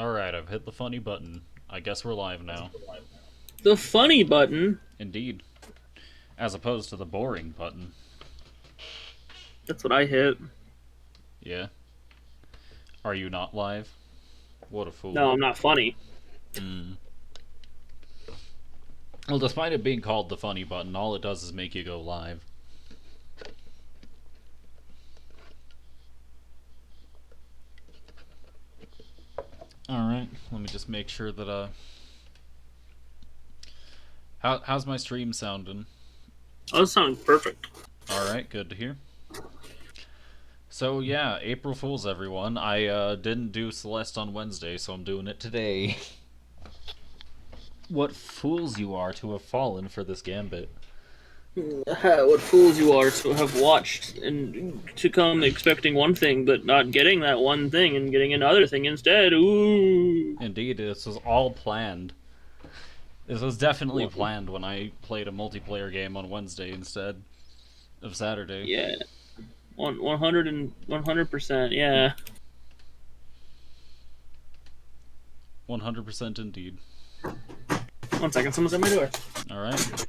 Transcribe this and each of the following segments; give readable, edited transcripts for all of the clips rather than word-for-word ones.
Alright, I've hit the funny button. I guess we're live now. The funny button? Indeed. As opposed to the boring button. That's what I hit. Yeah? Are you not live? What a No, fool. I'm not funny. Hmm. Well, despite it being called the funny button, all it does is make you go live. Alright, let me just make sure that, how's my stream sounding? Oh, that sounds perfect. Alright, good to hear. So yeah, April Fools, everyone. I didn't do Celeste on Wednesday, so I'm doing it today. What fools you are to have fallen for this gambit. What fools you are to have watched and to come expecting one thing, but not getting that one thing and getting another thing instead. Ooh. Indeed, this was all planned. This was definitely Well, planned when I played a multiplayer game on Wednesday instead of Saturday. yeah. 100 and 100%, yeah. 100% indeed. 1 second, someone's at my door. Alright.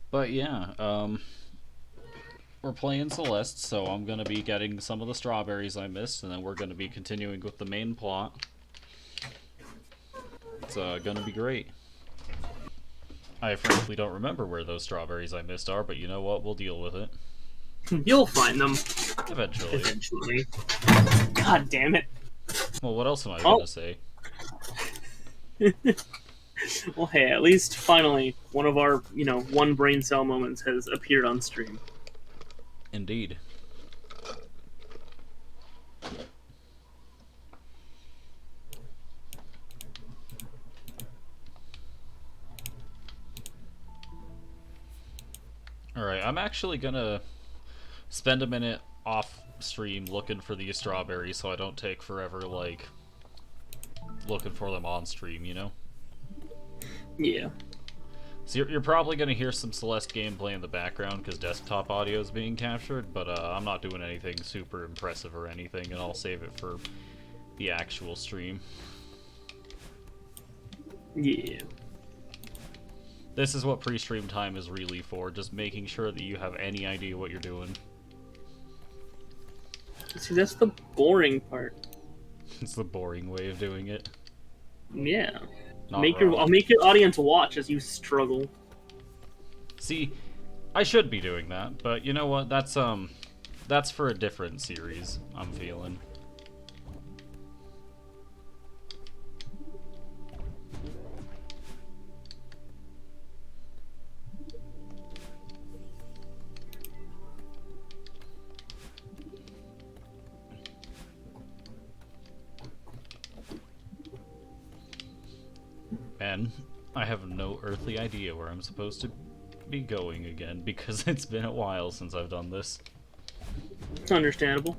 But yeah, we're playing Celeste, so I'm gonna be getting some of the strawberries I missed, and then we're gonna be continuing with the main plot. It's gonna be great. I frankly don't remember where those strawberries I missed are, but you know what? We'll deal with it. You'll find them. Eventually. Eventually. God damn it. Well, what else am I Oh. gonna say? Well, hey, at least finally one of our, one brain cell moments has appeared on stream. Indeed. Alright, I'm actually gonna spend a minute off stream looking for these strawberries so I don't take forever, like, looking for them on stream, you know? Yeah. So you're probably gonna hear some Celeste gameplay in the background because desktop audio is being captured, but I'm not doing anything super impressive or anything, and I'll save it for the actual stream. Yeah. This is what pre-stream time is really for, just making sure that you have any idea what you're doing. See, that's the boring part. It's the boring way of doing it. Yeah. Not wrong. I'll make your audience watch as you struggle. See, I should be doing that, but you know what? That's for a different series, I'm feeling. And I have no earthly idea where I'm supposed to be going again because it's been a while since I've done this. It's understandable.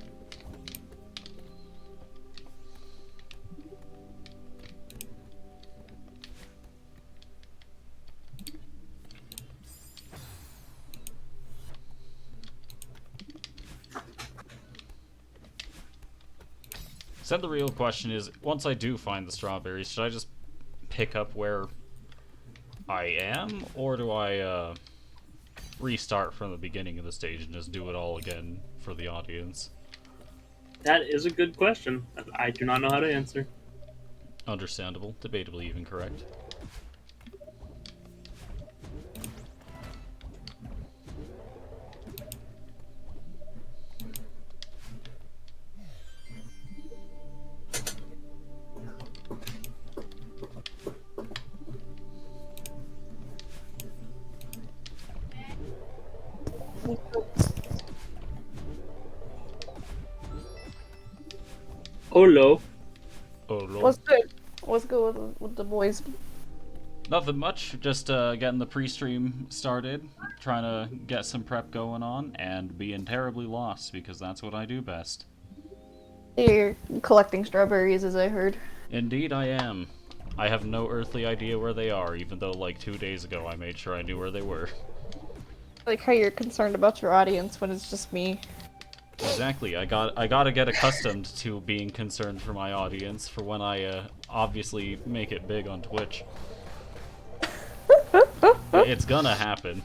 So the real question is, once I do find the strawberries, should I just pick up where I am, or do I restart from the beginning of the stage and just do it all again for the audience? That is a good question. I do not know how to answer. Understandable, debatably even correct. Hello. Oh lord. What's good? What's good with the boys? Nothing much, just getting the pre-stream started, trying to get some prep going on, and being terribly lost, because that's what I do best. You're collecting strawberries, as I heard. Indeed I am. I have no earthly idea where they are, even though like 2 days ago I made sure I knew where they were. like how you're concerned about your audience when it's just me. Exactly. I gotta get accustomed to being concerned for my audience for when I obviously make it big on Twitch. It's gonna happen.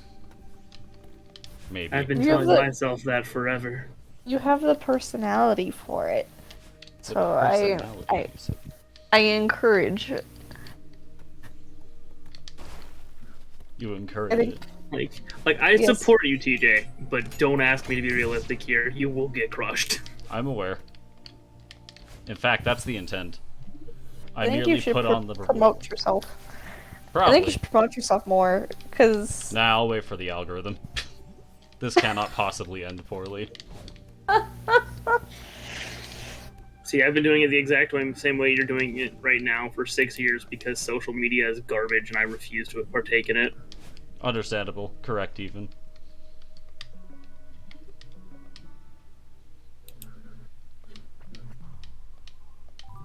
Maybe. I've been You have telling the- myself that forever. You have the personality for it. The So personality, you said. I encourage it. You encourage I think- it. Like I Yes. support you, TJ, but don't ask me to be realistic here. You will get crushed. I'm aware. In fact, that's the intent. I I think merely you should put on the promote yourself. Probably. I think you should promote yourself more, because... Nah, I'll wait for the algorithm. This cannot possibly end poorly. See, I've been doing it the exact same way you're doing it right now for 6 years because social media is garbage and I refuse to partake in it. Understandable. Correct, even.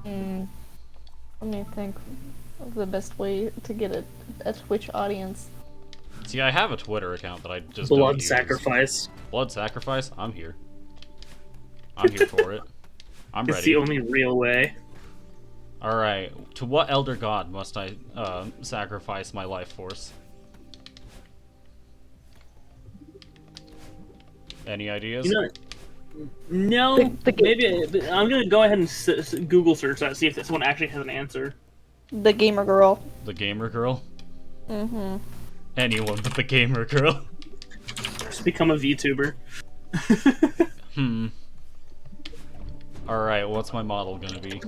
Let me think of the best way to get a Twitch audience. See, I have a Twitter account that I just Blood don't use. sacrifice. Blood sacrifice? I'm here. I'm here for it. I'm It's ready. the only real way. Alright, to what elder god must I sacrifice my life force? Any ideas? You know, no, The maybe I'm gonna go ahead and Google search that, see if this one actually has an answer. The gamer girl. The gamer girl? Mm-hmm. Anyone but the gamer girl. Just become a VTuber. Alright, what's my model gonna be?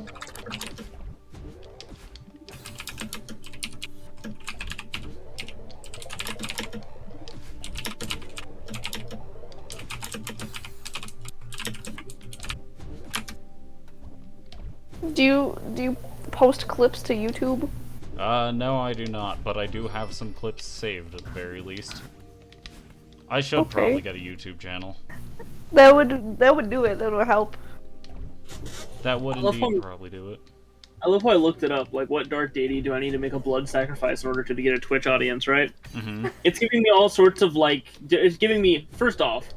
Do you post clips to YouTube? No, I do not, but I do have some clips saved at the very least. I should Okay. probably get a YouTube channel. That would do it. That would help. That would I love indeed how- probably do it. I love how I looked it up. Like, what dark deity do I need to make a blood sacrifice in order to get a Twitch audience? Right? Mm-hmm. It's giving me all sorts of like. It's giving me first off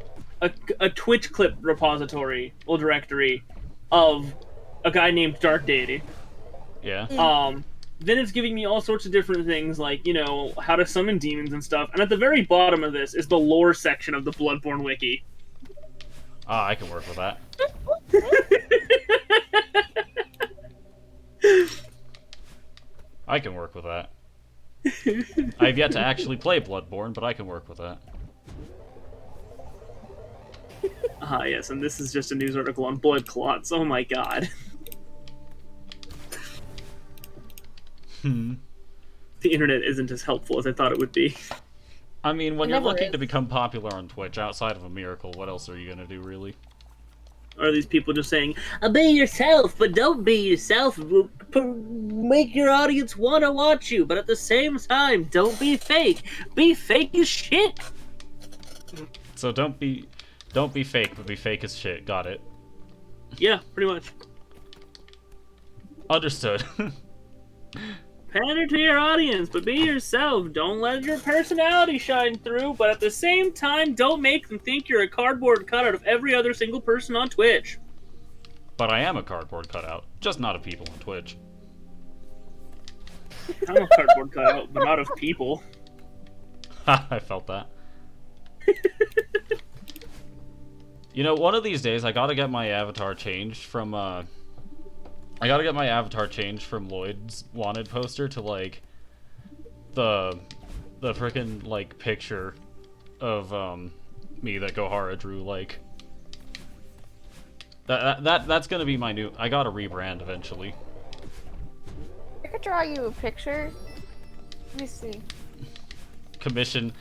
a Twitch clip repository or directory of a guy named Dark Deity. Yeah. Then it's giving me all sorts of different things, like, you know, how to summon demons and stuff. And at the very bottom of this is the lore section of the Bloodborne wiki. Ah, I can work with that. I can work with that. I've yet to actually play Bloodborne, but I can work with that. Ah, yes, and this is just a news article on blood clots. Oh my god. The internet isn't as helpful as I thought it would be. I mean, when It you're never looking is. to become popular on Twitch, outside of a miracle, what else are you gonna do, really? Are these people just saying, be yourself, but don't be yourself. Make your audience want to watch you, but at the same time, don't be fake. Be fake as shit. So don't be fake, but be fake as shit. Got it. Yeah, pretty much. Understood. Pander to your audience, but be yourself. Don't let your personality shine through, but at the same time, don't make them think you're a cardboard cutout of every other single person on Twitch. But I am a cardboard cutout, just not of people on Twitch. I'm a cardboard cutout, but not of people. I felt that. You know, one of these days I gotta get my avatar changed from Lloyd's wanted poster to like the frickin' like picture of me that Gohara drew. Like that's gonna be my new. I gotta rebrand eventually. I could draw you a picture. Let me see. Commission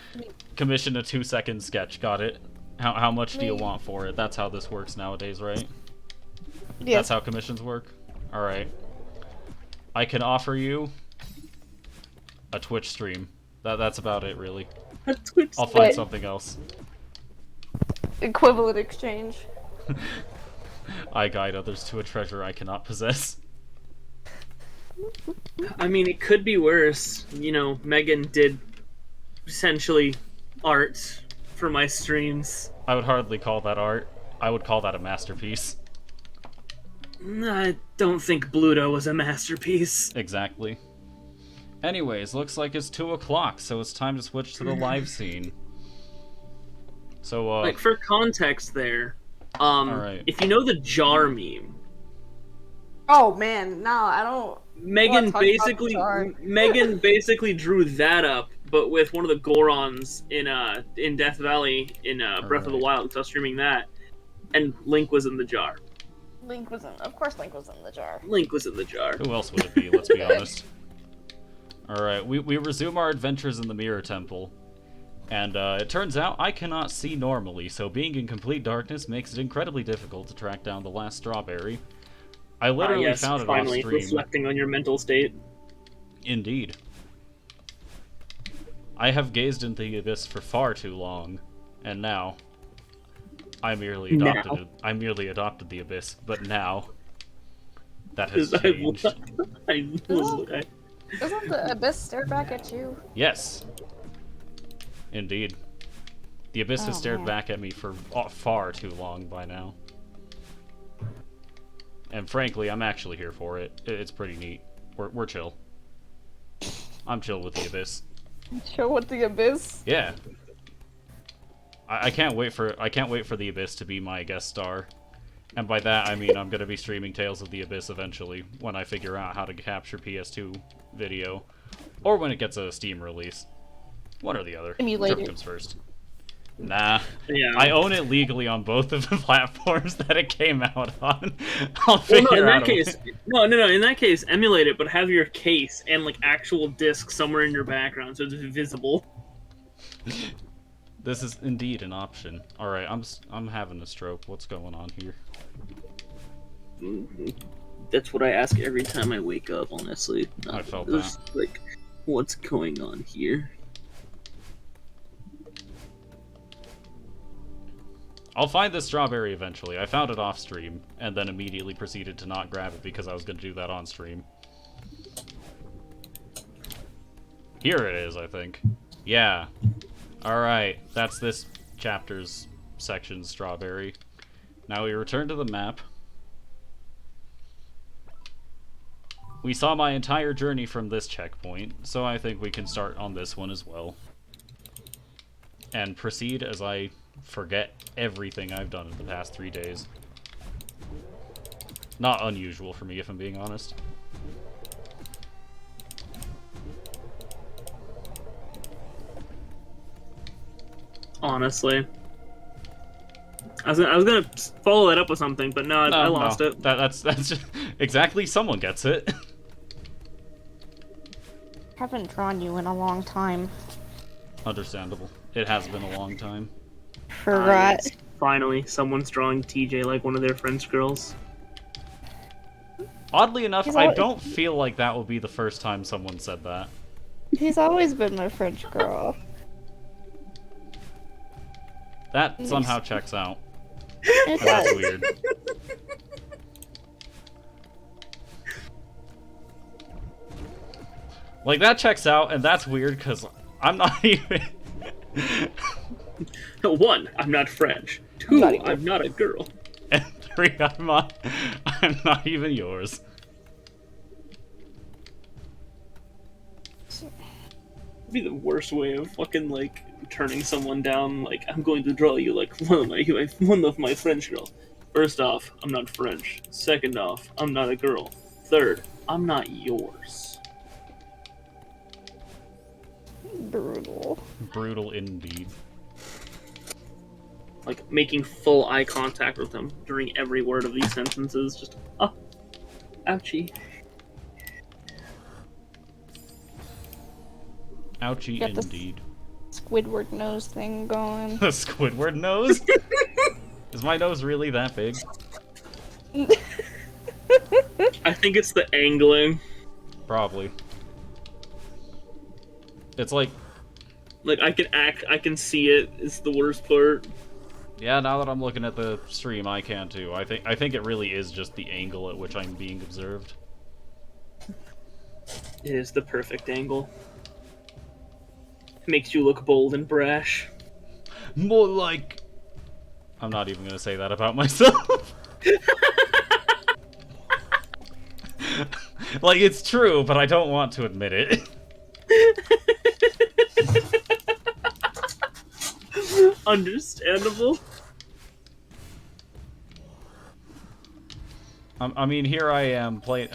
a 2-second sketch. Got it. How much do you want for it? That's how this works nowadays, right? Yes. That's how commissions work? Alright. I can offer you a Twitch stream. That's about it, really. A Twitch. I'll find Right. something else. Equivalent exchange. I guide others to a treasure I cannot possess. I mean, it could be worse. You know, Megan did essentially art for my streams. I would hardly call that art. I would call that a masterpiece. I don't think Bluto was a masterpiece. Exactly. Anyways, looks like it's 2 o'clock, so it's time to switch to the live scene. So, Like, for context there, Alright. if you know the jar meme, Oh man, no, I don't. Megan talk about basically the jar. Megan basically drew that up, but with one of the Gorons in Death Valley in Breath of the Alright. Wild. So I was streaming that, and Link was in the jar. Of course Link was in the jar. Link was in the jar. Who else would it be? Let's be honest. Alright, we resume our adventures in the Mirror Temple. And it turns out I cannot see normally, so being in complete darkness makes it incredibly difficult to track down the last strawberry. I literally Yes, found it finally off stream. reflecting on your mental state. Indeed. I have gazed into the abyss for far too long, and now I merely adopted the abyss, but now that has changed. Doesn't the abyss stare back at you? Yes. Indeed. The abyss has Oh, stared man. back at me for far too long by now. And frankly, I'm actually here for it. It's pretty neat. We're chill. I'm chill with the abyss. Chill with the abyss. Yeah. I can't wait for the abyss to be my guest star. And by that I mean I'm gonna be streaming Tales of the Abyss eventually when I figure out how to capture PS2 video, or when it gets a Steam release. One or the other. Emulator. Whichever comes first. Nah. Yeah. I own it legally on both of the platforms that it came out on. I'll Well, figure no, in out that a way. case, no. In that case, emulate it, but have your case and like actual disc somewhere in your background so it's visible. This is indeed an option. All right, I'm having a stroke. What's going on here? That's what I ask every time I wake up. Honestly, I felt It's like, what's going on here? I'll find this strawberry eventually. I found it off stream, and then immediately proceeded to not grab it because I was going to do that on stream. Here it is, I think. Yeah. Alright, that's this chapter's section strawberry. Now we return to the map. We saw my entire journey from this checkpoint, so I think we can start on this one as well. And proceed as I forget everything I've done in the past 3 days. Not unusual for me, if I'm being honest. Honestly, I was gonna follow that up with something, but no, I lost it. That's just exactly. Someone gets it. Haven't drawn you in a long time. Understandable. It has been a long time. Forgot. Yes. Finally, someone's drawing TJ like one of their French girls. Oddly enough, He's I always- don't feel like that will be the first time someone said that. He's always been my French girl. That somehow checks out. It And that's does. weird. Like, that checks out, and that's weird, because I'm not even... 1, I'm not French. 2, Not even. I'm not a girl. And 3, I'm not even yours. It'd be the worst way of fucking like turning someone down. Like, I'm going to draw you like one of my French girls. First off, I'm not French. Second off, I'm not a girl. Third, I'm not yours. Brutal. Brutal indeed. Like, making full eye contact with them during every word of these sentences. Just, ouchie. Ouchie Get the- indeed. Squidward nose thing going. The Squidward nose? Is my nose really that big? I think it's the angling. Probably. It's like, Like, I can see it. It's the worst part. yeah, now that I'm looking at the stream, I can too. I think it really is just the angle at which I'm being observed. It is the perfect angle. It makes you look bold and brash. More like... I'm not even gonna say that about myself. Like, it's true, but I don't want to admit it. Understandable. I mean, here I am playing.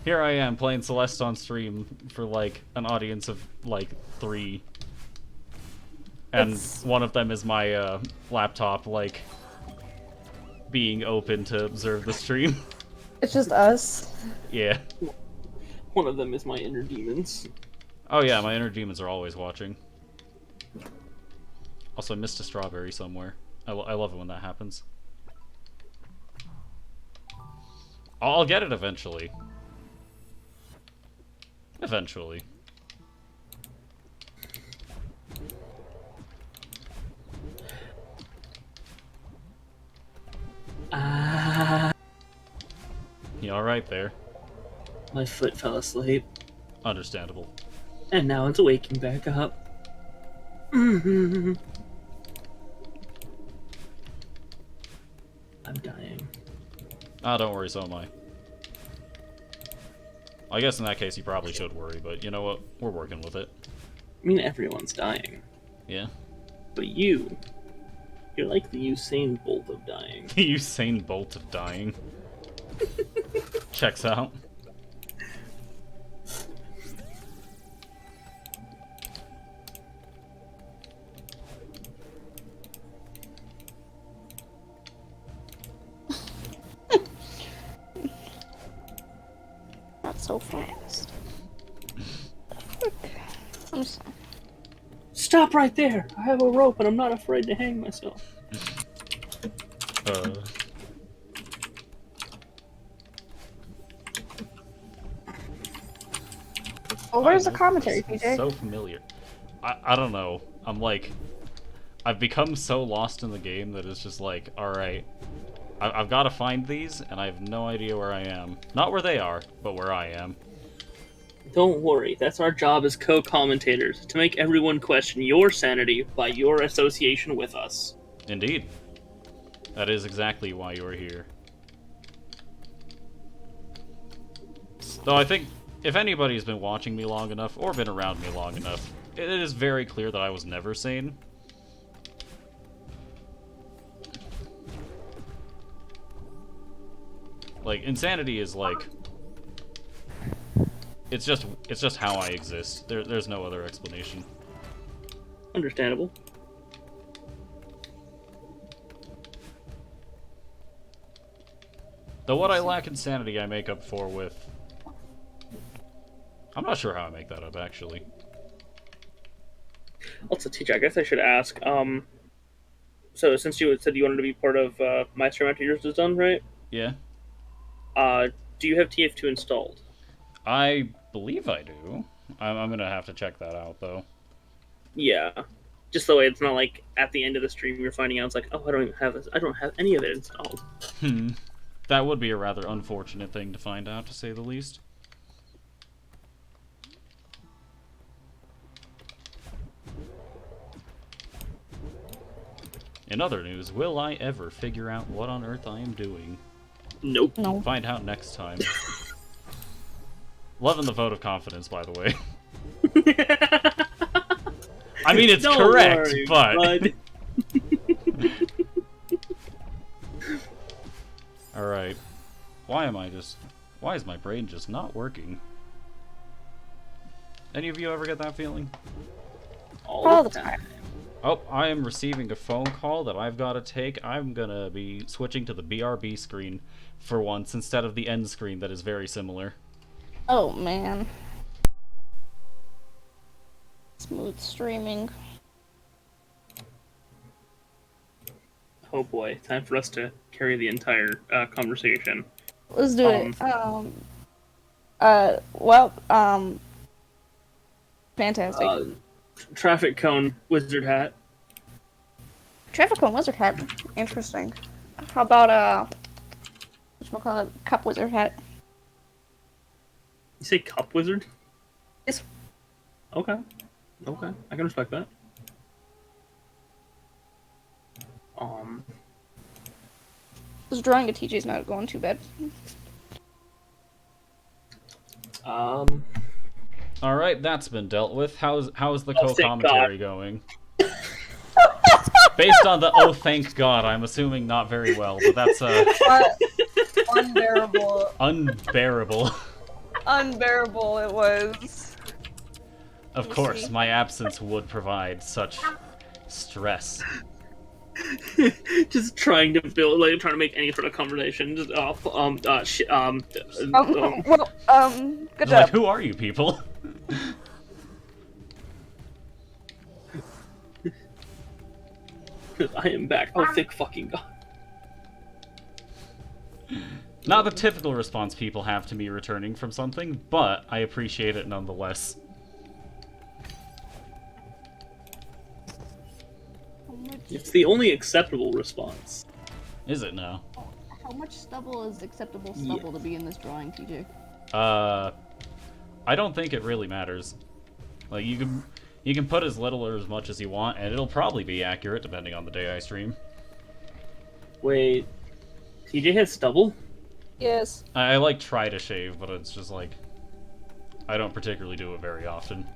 Here I am playing Celeste on stream for like an audience of like 3, and one of them is my laptop, like being open to observe the stream. It's just us. Yeah. One of them is my inner demons. Oh yeah, my inner demons are always watching. Also, I missed a strawberry somewhere. I love it when that happens. I'll get it eventually. Eventually. You alright there? My foot fell asleep, Understandable. and now it's waking back up. I'm dying. Ah, don't worry, so am I. I guess in that case you probably should worry, but you know what? We're working with it. I mean, everyone's dying. Yeah. But you're like the Usain Bolt of dying. The Usain Bolt of dying. Checks out. Not so fast. I'm sorry. Stop right there! I have a rope and I'm not afraid to hang myself. Oh, where's the commentary, This is PJ? so familiar. I don't know. I'm like... I've become so lost in the game that it's just like, alright, I've got to find these, and I have no idea where I am. Not where they are, but where I am. Don't worry, that's our job as co-commentators, to make everyone question your sanity by your association with us. Indeed. That is exactly why you are here. Though I think, if anybody's been watching me long enough, or been around me long enough, it is very clear that I was never sane. Like, insanity is like... It's just how I exist. There's no other explanation. Understandable. Though what I lack in sanity, I make up for with... I'm not sure how I make that up, actually. Also, teacher, I guess I should ask, so since you said you wanted to be part of my stream after yours is done, right? Yeah? Do you have TF2 installed? I believe I do. I'm gonna have to check that out, though. Yeah. Just the way it's not like at the end of the stream you're finding out it's like, oh, I don't even have this. I don't have any of it installed. That would be a rather unfortunate thing to find out, to say the least. In other news, will I ever figure out what on earth I am doing? Nope. No. Find out next time. Loving the vote of confidence, by the way. I mean, it's Don't correct, worry, but... bud. Alright. Why is my brain just not working? Any of you ever get that feeling? All the time. Oh, I am receiving a phone call that I've got to take. I'm gonna be switching to the BRB screen for once instead of the end screen that is very similar. Oh man. Smooth streaming. Oh boy, time for us to carry the entire conversation. Let's do it. Fantastic. Traffic cone wizard hat. Traffic cone wizard hat. Interesting. How about whatchamacallit, cup wizard hat? You say cup wizard? Yes. Okay. Okay, I can respect that. Um, This drawing of TJ's not going too bad. Alright, that's been dealt with. How's the Oh, thank co-commentary going? Based on the oh thank god, I'm assuming not very well, but that's Unbearable. unbearable. Unbearable it was. Of me course, see. my absence would provide such stress. just trying to build, like, trying to make any sort of conversation. Just, Well, good It's like, job. who are you people? I am back. Oh, thank fucking god. Not the typical response people have to me returning from something, but I appreciate it nonetheless. It's the only acceptable response. Is it now? How much stubble is acceptable stubble to be in this drawing, TJ? I don't think it really matters. Like, you can put as little or as much as you want, and it'll probably be accurate depending on the day I stream. Wait, TJ has stubble? Yes. I like try to shave, but it's just like I don't particularly do it very often.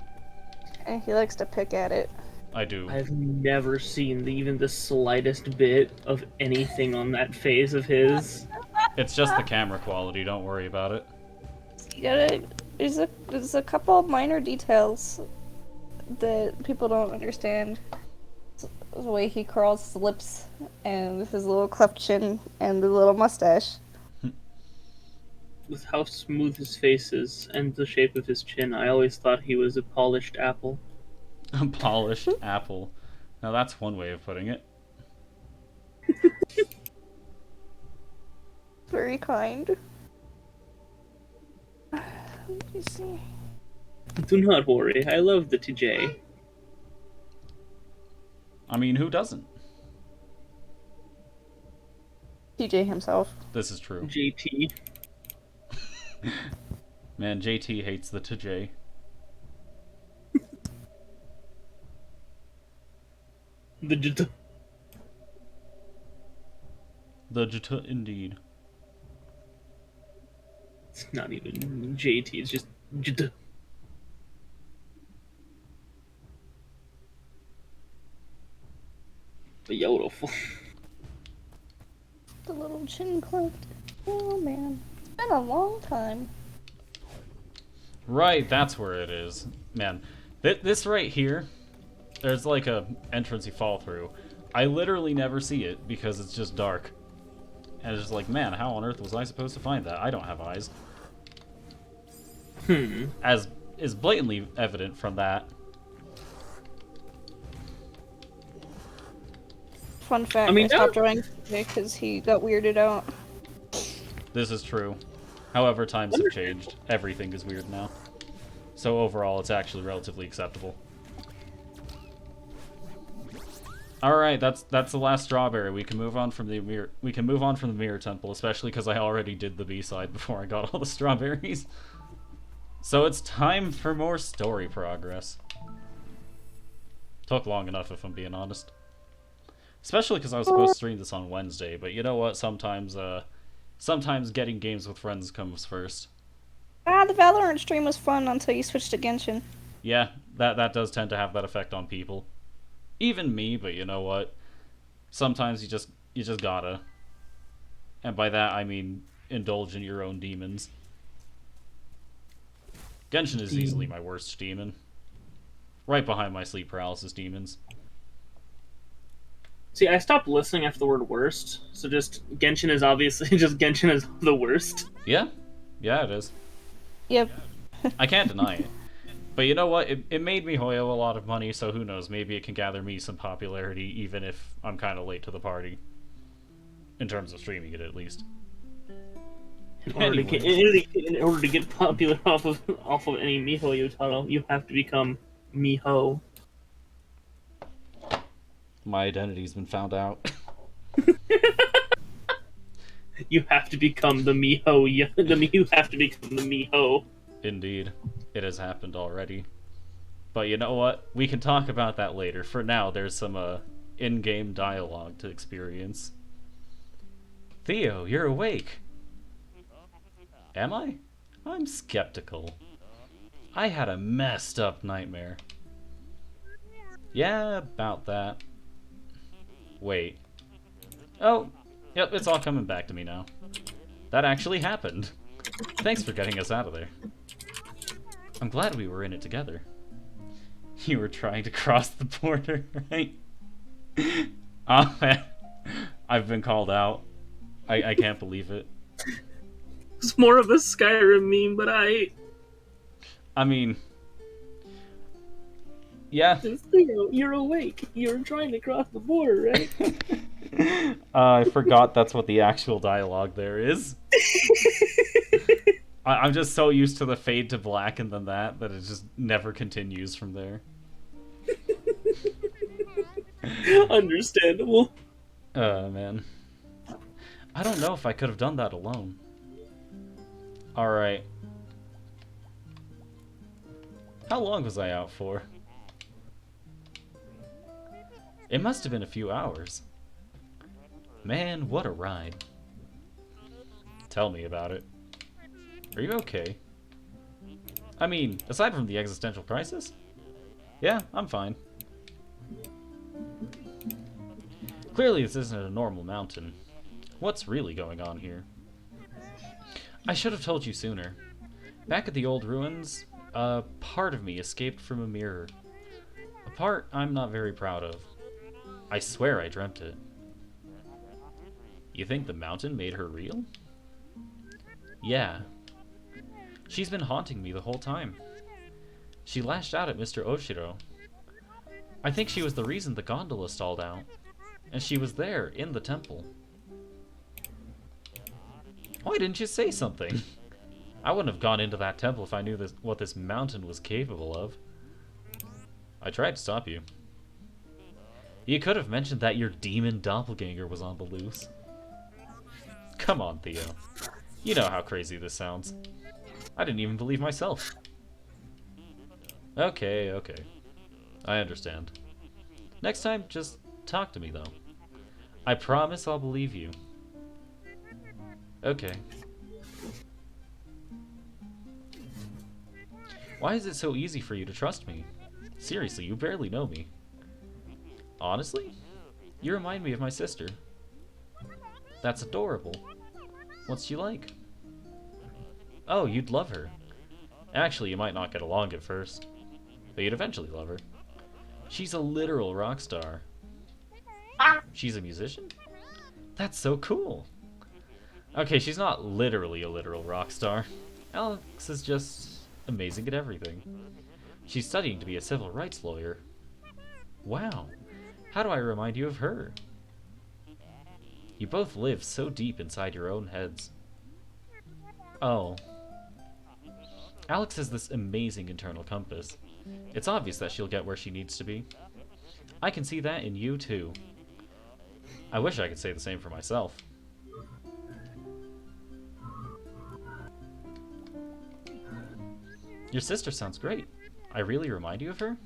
And he likes to pick at it. I do. I've never seen even the slightest bit of anything on that face of his. It's just the camera quality, don't worry about it. You gotta. There's a couple of minor details that people don't understand. The way he curls his lips, and his little cleft chin, and the little mustache. With how smooth his face is and the shape of his chin, I always thought he was a polished apple. A polished apple. Now that's one way of putting it. Very kind. Let me see. Do not worry, I love the TJ. I mean, who doesn't? TJ himself. This is true. JT. Man, JT hates the TJ. The JT. The JT indeed. It's not even JT, it's just JT. Beautiful. The little chin cleft. Oh man. It's been a long time. Right, that's where it is. Man, this right here, there's like a entrance you fall through. I literally never see it because it's just dark. And it's just like, man, how on earth was I supposed to find that? I don't have eyes. As is blatantly evident from that. Fun fact, I mean, stopped drawing because he got weirded out. This is true. However, times have changed. Everything is weird now. So overall, it's actually relatively acceptable. All right, that's the last strawberry. We can move on from the mirror temple, especially because I already did the B-side before I got all the strawberries. So it's time for more story progress. Took long enough, if I'm being honest. Especially because I was supposed to stream this on Wednesday, but you know what? Sometimes getting games with friends comes first. The Valorant stream was fun until you switched to Genshin. Yeah, that does tend to have that effect on people. Even me, but you know what? Sometimes you just gotta. And by that I mean indulge in your own demons. Genshin is easily my worst demon. Right behind my sleep paralysis demons. See, I stopped listening after the word worst, so just Genshin is obviously just Genshin is the worst. Yeah, it is. Yep. I can't deny it. But you know what? It made me Hoyo a lot of money, so who knows? Maybe it can gather me some popularity, even if I'm kind of late to the party. In terms of streaming it, at least. In order to get popular off of any Miho title, you have to become Miho. My identity's been found out. You have to become the Miho. You have to become the Miho. Indeed. It has happened already. But you know what? We can talk about that later. For now, there's some in-game dialogue to experience. Theo, you're awake. Am I? I'm skeptical. I had a messed up nightmare. Yeah, about that. Wait. Oh, yep, it's all coming back to me now. That actually happened. Thanks for getting us out of there. I'm glad we were in it together. You were trying to cross the border, right? Oh, man. I've been called out. I can't believe it. It's more of a Skyrim meme, but I mean... Yeah. You're awake. You're trying to cross the border, right? I forgot that's what the actual dialogue there is. I'm just so used to the fade to black and then that it just never continues from there. Understandable. Man. I don't know if I could have done that alone. Alright. How long was I out for? It must have been a few hours. Man, what a ride. Tell me about it. Are you okay? I mean, aside from the existential crisis? Yeah, I'm fine. Clearly this isn't a normal mountain. What's really going on here? I should have told you sooner. Back at the old ruins, a part of me escaped from a mirror. A part I'm not very proud of. I swear I dreamt it. You think the mountain made her real? Yeah. She's been haunting me the whole time. She lashed out at Mr. Oshiro. I think she was the reason the gondola stalled out. And she was there, in the temple. Why didn't you say something? I wouldn't have gone into that temple if I knew what this mountain was capable of. I tried to stop you. You could have mentioned that your demon doppelganger was on the loose. Come on, Theo. You know how crazy this sounds. I didn't even believe myself. Okay, okay. I understand. Next time, just talk to me, though. I promise I'll believe you. Okay. Why is it so easy for you to trust me? Seriously, you barely know me. Honestly? You remind me of my sister. That's adorable. What's she like? Oh, you'd love her. Actually, you might not get along at first, but you'd eventually love her. She's a literal rock star. She's a musician? That's so cool. Okay, she's not literally a literal rock star. Alex is just amazing at everything. She's studying to be a civil rights lawyer. Wow. How do I remind you of her? You both live so deep inside your own heads. Oh. Alex has this amazing internal compass. It's obvious that she'll get where she needs to be. I can see that in you, too. I wish I could say the same for myself. Your sister sounds great. I really remind you of her?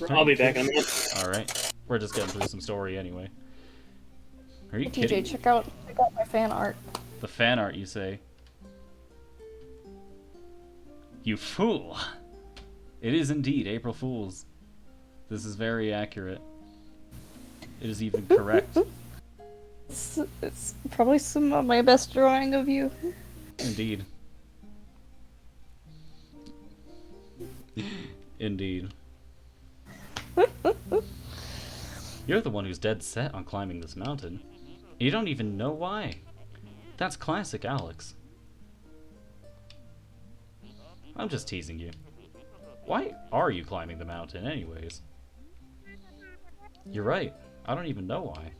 I'll be back on that. Alright. We're just getting through some story anyway. Are you Hey, kidding? TJ, check out my fan art. The fan art, you say? You fool! It is indeed April Fool's. This is very accurate. It is even correct. It's probably some of my best drawing of you. Indeed. Indeed. You're the one who's dead set on climbing this mountain. You don't even know why. That's classic Alex. I'm just teasing you. Why are you climbing the mountain anyways? You're right. I don't even know why.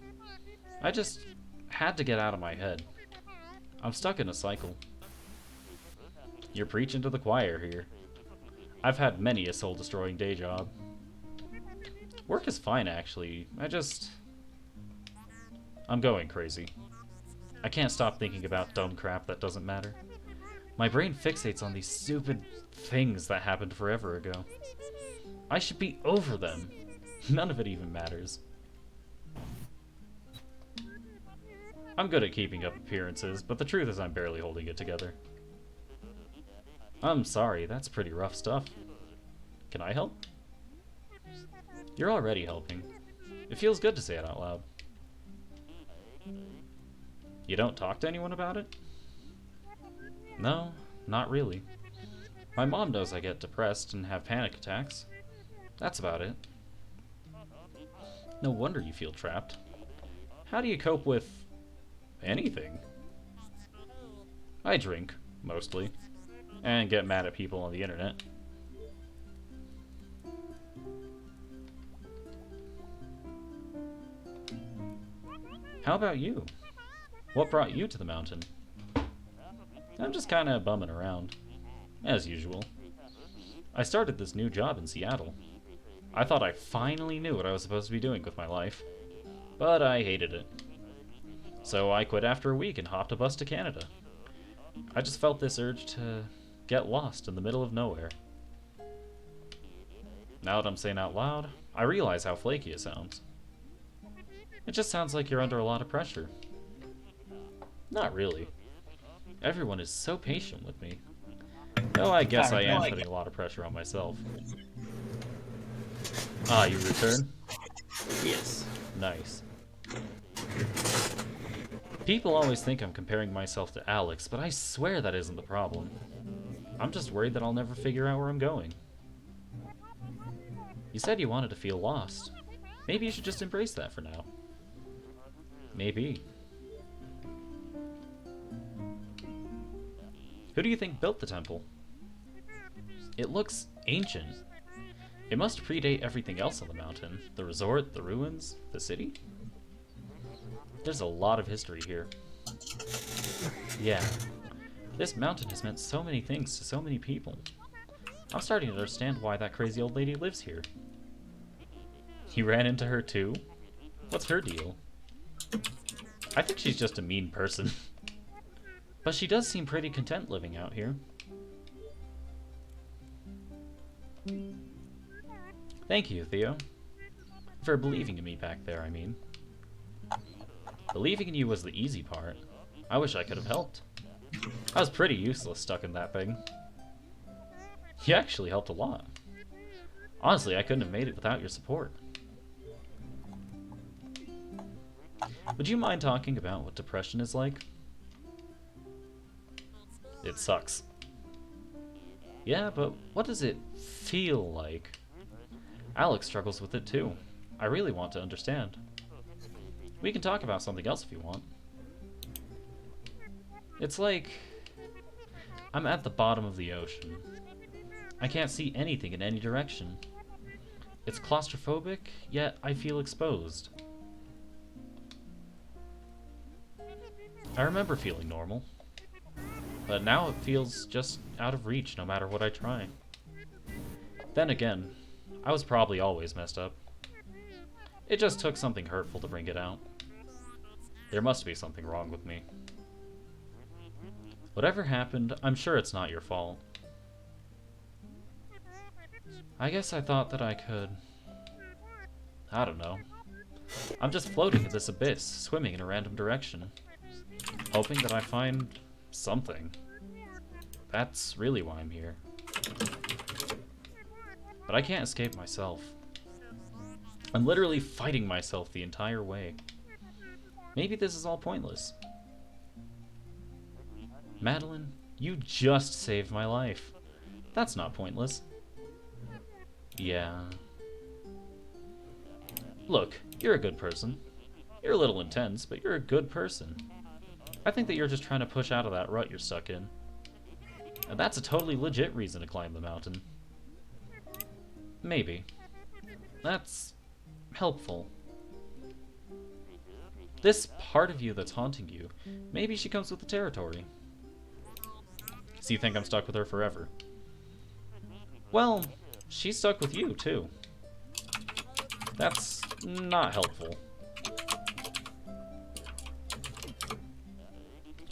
I just had to get out of my head. I'm stuck in a cycle. You're preaching to the choir here. I've had many a soul-destroying day job. Work is fine, actually. I'm going crazy. I can't stop thinking about dumb crap that doesn't matter. My brain fixates on these stupid things that happened forever ago. I should be over them. None of it even matters. I'm good at keeping up appearances, but the truth is I'm barely holding it together. I'm sorry, that's pretty rough stuff. Can I help? You're already helping. It feels good to say it out loud. You don't talk to anyone about it? No, not really. My mom knows I get depressed and have panic attacks. That's about it. No wonder you feel trapped. How do you cope with anything? I drink, mostly, and get mad at people on the internet. How about you? What brought you to the mountain? I'm just kinda bumming around, as usual. I started this new job in Seattle. I thought I finally knew what I was supposed to be doing with my life, but I hated it. So I quit after a week and hopped a bus to Canada. I just felt this urge to get lost in the middle of nowhere. Now that I'm saying out loud, I realize how flaky it sounds. It just sounds like you're under a lot of pressure. Not really. Everyone is so patient with me. Though I guess I am putting a lot of pressure on myself. Ah, you return? Yes. Nice. People always think I'm comparing myself to Alex, but I swear that isn't the problem. I'm just worried that I'll never figure out where I'm going. You said you wanted to feel lost. Maybe you should just embrace that for now. Maybe. Who do you think built the temple? It looks ancient. It must predate everything else on the mountain. The resort, the ruins, the city? There's a lot of history here. Yeah. This mountain has meant so many things to so many people. I'm starting to understand why that crazy old lady lives here. You ran into her too? What's her deal? I think she's just a mean person. But she does seem pretty content living out here. Thank you, Theo. For believing in me back there, I mean. Believing in you was the easy part. I wish I could have helped. I was pretty useless stuck in that thing. You actually helped a lot. Honestly, I couldn't have made it without your support. Would you mind talking about what depression is like? It sucks. Yeah, but what does it feel like? Alex struggles with it too. I really want to understand. We can talk about something else if you want. It's like I'm at the bottom of the ocean. I can't see anything in any direction. It's claustrophobic, yet I feel exposed. I remember feeling normal, but now it feels just out of reach no matter what I try. Then again, I was probably always messed up. It just took something hurtful to bring it out. There must be something wrong with me. Whatever happened, I'm sure it's not your fault. I guess I thought that I could... I don't know. I'm just floating in this abyss, swimming in a random direction. Hoping that I find something. That's really why I'm here. But I can't escape myself. I'm literally fighting myself the entire way. Maybe this is all pointless. Madeline, you just saved my life. That's not pointless. Yeah. Look, you're a good person. You're a little intense, but you're a good person. I think that you're just trying to push out of that rut you're stuck in. And that's a totally legit reason to climb the mountain. Maybe. That's helpful. This part of you that's haunting you, maybe she comes with the territory. So you think I'm stuck with her forever? Well, she's stuck with you, too. That's not helpful.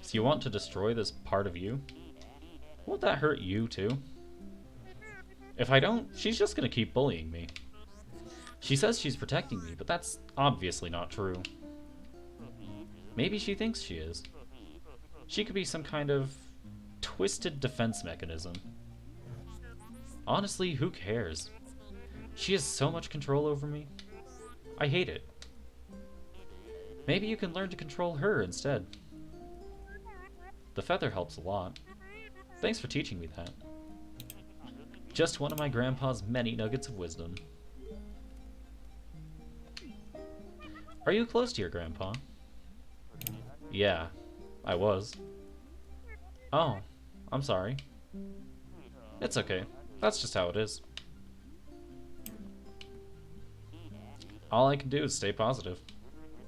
So you want to destroy this part of you? Won't that hurt you, too? If I don't, she's just gonna keep bullying me. She says she's protecting me, but that's obviously not true. Maybe she thinks she is. She could be some kind of twisted defense mechanism. Honestly, who cares? She has so much control over me. I hate it. Maybe you can learn to control her instead. The feather helps a lot. Thanks for teaching me that. Just one of my grandpa's many nuggets of wisdom. Are you close to your grandpa? Yeah, I was. Oh, I'm sorry. It's okay. That's just how it is. All I can do is stay positive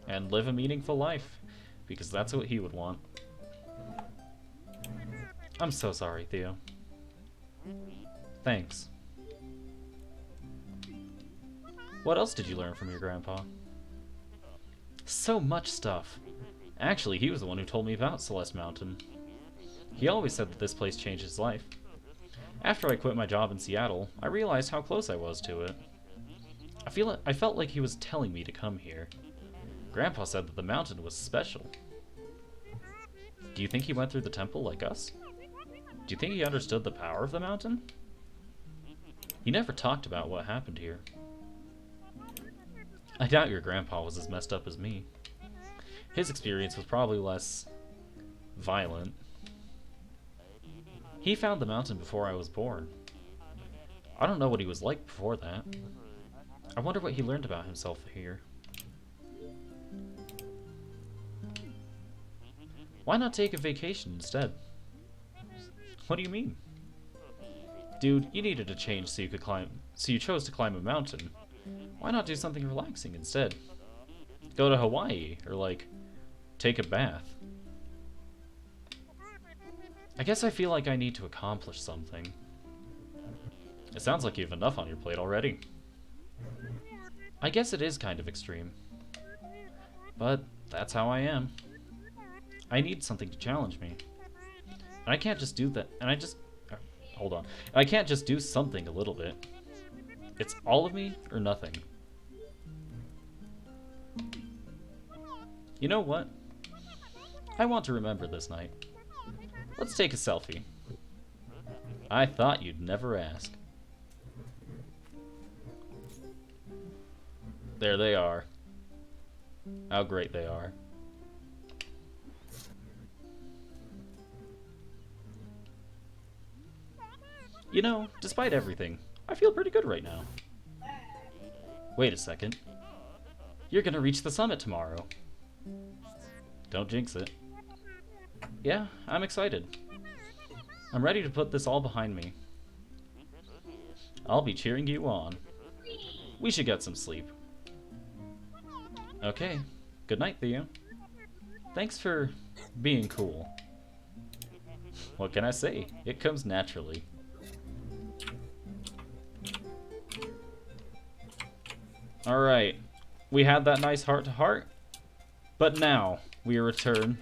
and live a meaningful life, because that's what he would want. I'm so sorry, Theo. Thanks. What else did you learn from your grandpa? So much stuff. Actually, he was the one who told me about Celeste Mountain. He always said that this place changed his life. After I quit my job in Seattle, I realized how close I was to it. I felt like he was telling me to come here. Grandpa said that the mountain was special. Do you think he went through the temple like us? Do you think he understood the power of the mountain? He never talked about what happened here. I doubt your grandpa was as messed up as me. His experience was probably less violent. He found the mountain before I was born. I don't know what he was like before that. I wonder what he learned about himself here. Why not take a vacation instead? What do you mean? Dude, you needed a change so you chose to climb a mountain. Why not do something relaxing instead? Go to Hawaii, or like, take a bath. I guess I feel like I need to accomplish something. It sounds like you have enough on your plate already. I guess it is kind of extreme. But that's how I am. I need something to challenge me. And I can't just do that. Hold on. I can't just do something a little bit. It's all of me or nothing. You know what? I want to remember this night. Let's take a selfie. I thought you'd never ask. There they are. How great they are. You know, despite everything, I feel pretty good right now. Wait a second. You're gonna reach the summit tomorrow. Don't jinx it. Yeah, I'm excited. I'm ready to put this all behind me. I'll be cheering you on. We should get some sleep. Okay. Good night, Theo. Thanks for being cool. What can I say? It comes naturally. Alright. We had that nice heart-to-heart. But now, we return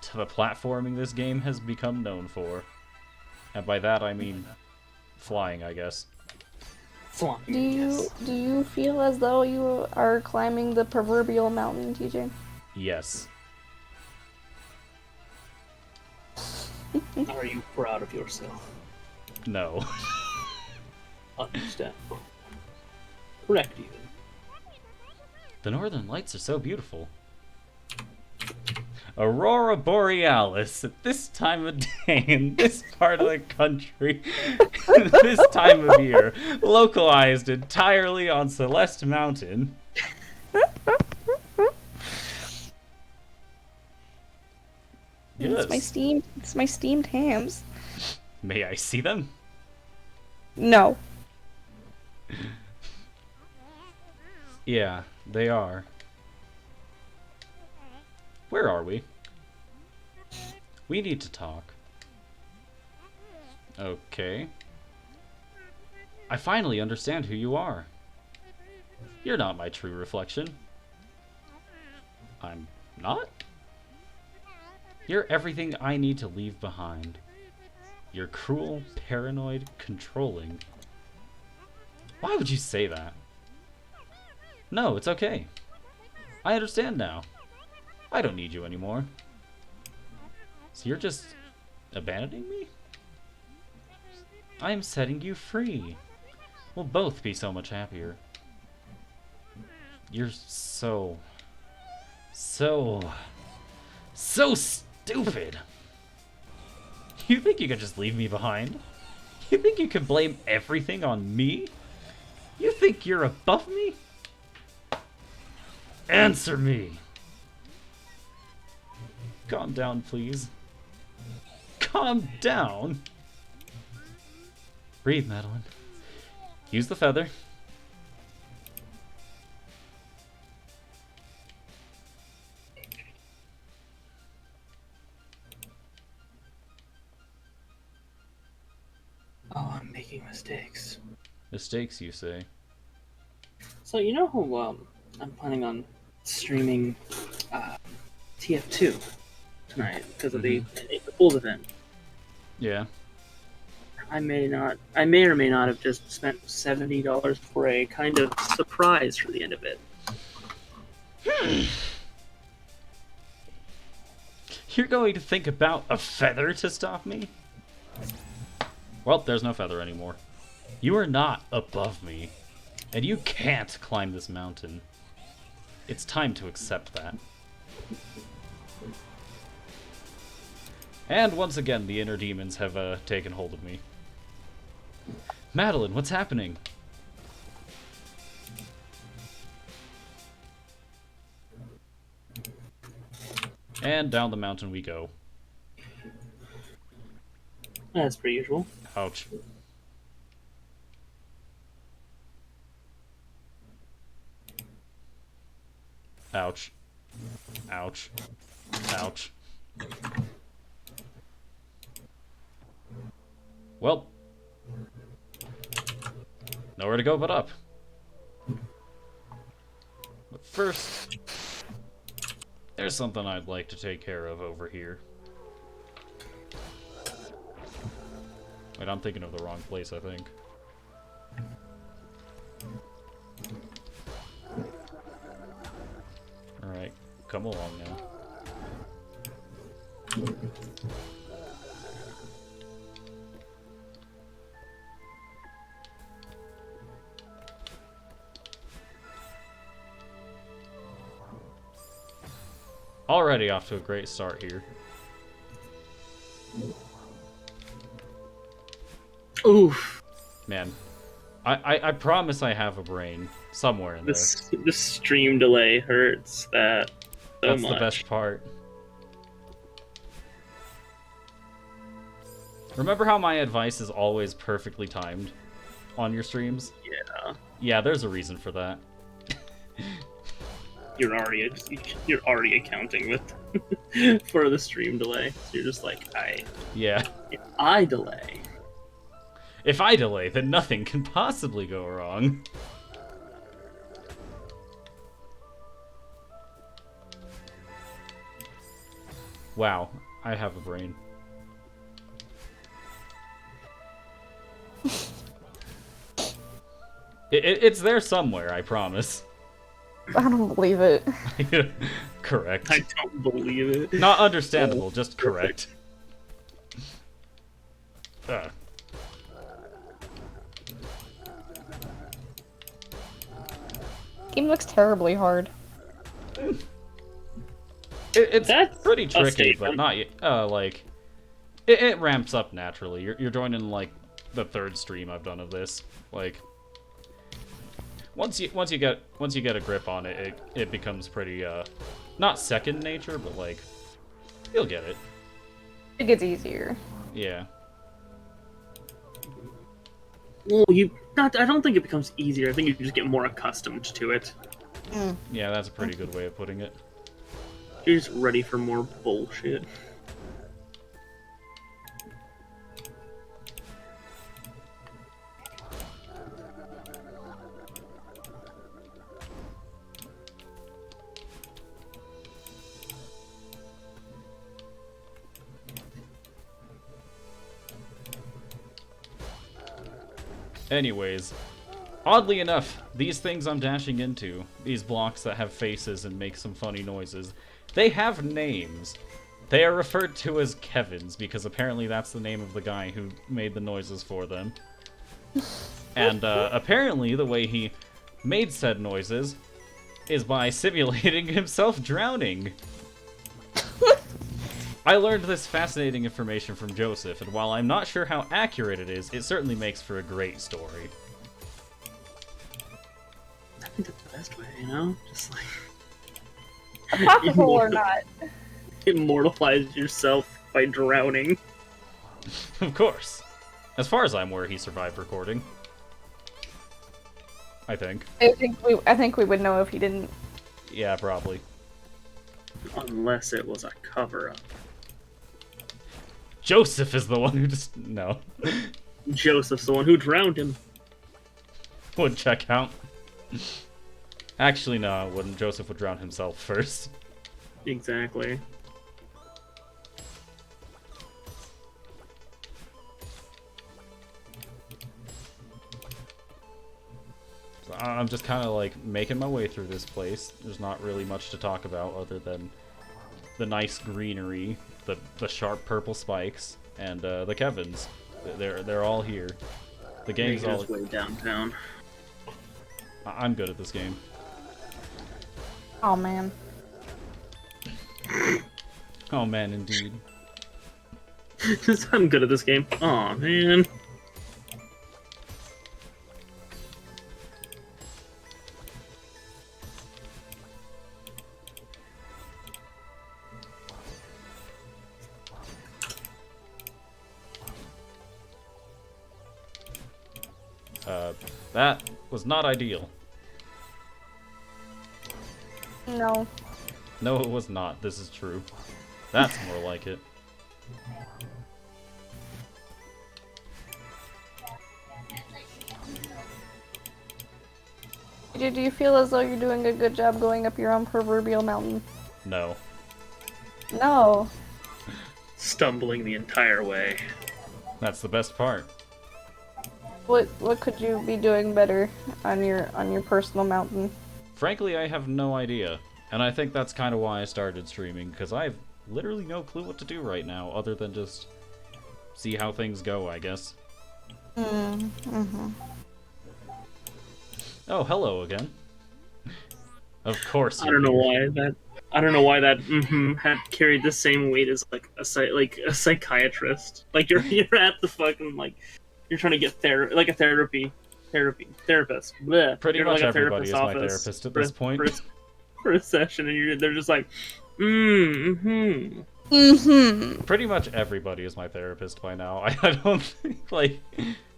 to the platforming this game has become known for. And by that I mean flying, I guess. Flying. Do you feel as though you are climbing the proverbial mountain, TJ? Yes. Are you proud of yourself? No. Understandable. Correct even. The northern lights are so beautiful. Aurora Borealis at this time of day in this part of the country, this time of year, localized entirely on Celeste Mountain. Yes. It's my steamed hams. May I see them? No. Yeah, they are. Where are we? We need to talk. Okay. I finally understand who you are. You're not my true reflection. I'm not? You're everything I need to leave behind. You're cruel, paranoid, controlling. Why would you say that? No, it's okay. I understand now. I don't need you anymore. So you're just abandoning me? I am setting you free. We'll both be so much happier. You're so stupid. You think you could just leave me behind? You think you can blame everything on me? You think you're above me? Answer me. Calm down, please. Calm down. Breathe, Madeline. Use the feather. Oh, I'm making mistakes. Mistakes, you say? So you know who I'm planning on streaming TF2 tonight because of the Bulls event. Yeah. I may or may not have just spent $70 for a kind of surprise for the end of it. You're going to think about a feather to stop me? Well, there's no feather anymore. You are not above me, and you can't climb this mountain. It's time to accept that. And once again, the inner demons have taken hold of me. Madeline, what's happening? And down the mountain we go. That's per usual. Ouch. Ouch. Ouch. Ouch. Well. Nowhere to go but up. But first, there's something I'd like to take care of over here. Wait, I'm thinking of the wrong place, I think. Alright, come along now. Already off to a great start here. Oof. Man, I promise I have a brain somewhere in there. This stream delay hurts that so That's much. the best part. Remember how my advice is always perfectly timed on your streams? Yeah. Yeah, there's a reason for that. You're already accounting with for the stream delay. So you're just like, Yeah. if I delay. If I delay, then nothing can possibly go wrong. Wow, I have a brain. It's there somewhere, I promise. I don't believe it. Correct. I don't believe it. Not understandable, just correct. Game looks terribly hard. It's That's pretty a tricky, statement. but not yet. Like, it ramps up naturally. You're joining like the third stream I've done of this. Like, once you get a grip on it, it becomes pretty not second nature, but like you'll get it. It gets easier. Yeah. Well, I don't think it becomes easier. I think you just get more accustomed to it. Yeah, that's a pretty good way of putting it. You're just ready for more bullshit. Anyways, oddly enough, these things I'm dashing into, these blocks that have faces and make some funny noises, They have names. They are referred to as Kevins, because apparently that's the name of the guy who made the noises for them. And apparently the way he made said noises is by simulating himself drowning. I learned this fascinating information from Joseph, and while I'm not sure how accurate it is, it certainly makes for a great story. I think that's the best way, you know? Just like... Apocryphal or not. Immortalize yourself by drowning. Of course. As far as I'm aware, he survived recording. I think. I think we would know if he didn't. Yeah, probably. Unless it was a cover-up. Joseph is the one who just... No. Joseph's the one who drowned him. Would check out. Actually, no, it wouldn't. Joseph would drown himself first. Exactly. So I'm just kind of like making my way through this place. There's not really much to talk about other than the nice greenery, the sharp purple spikes, and the Kevins. They're all here. The game's all way downtown. I'm good at this game. Oh man. Oh man, indeed. I'm good at this game. Aw, man. That was not ideal. No. No, it was not. This is true. That's more like it. Do you feel as though you're doing a good job going up your own proverbial mountain? No. No. Stumbling the entire way. That's the best part. What could you be doing better on your personal mountain? Frankly, I have no idea. And I think that's kind of why I started streaming, because I have literally no clue what to do right now, other than just see how things go, I guess. Mm-hmm. Oh, hello again. Of course. I don't know why that had carried the same weight as like a psychiatrist. Like you're at the fucking like you're trying to get a therapist. Blech. Pretty You're much like a everybody is therapist's my office therapist at this point. For a session, and they're just like, Pretty much everybody is my therapist by now. I don't think, like,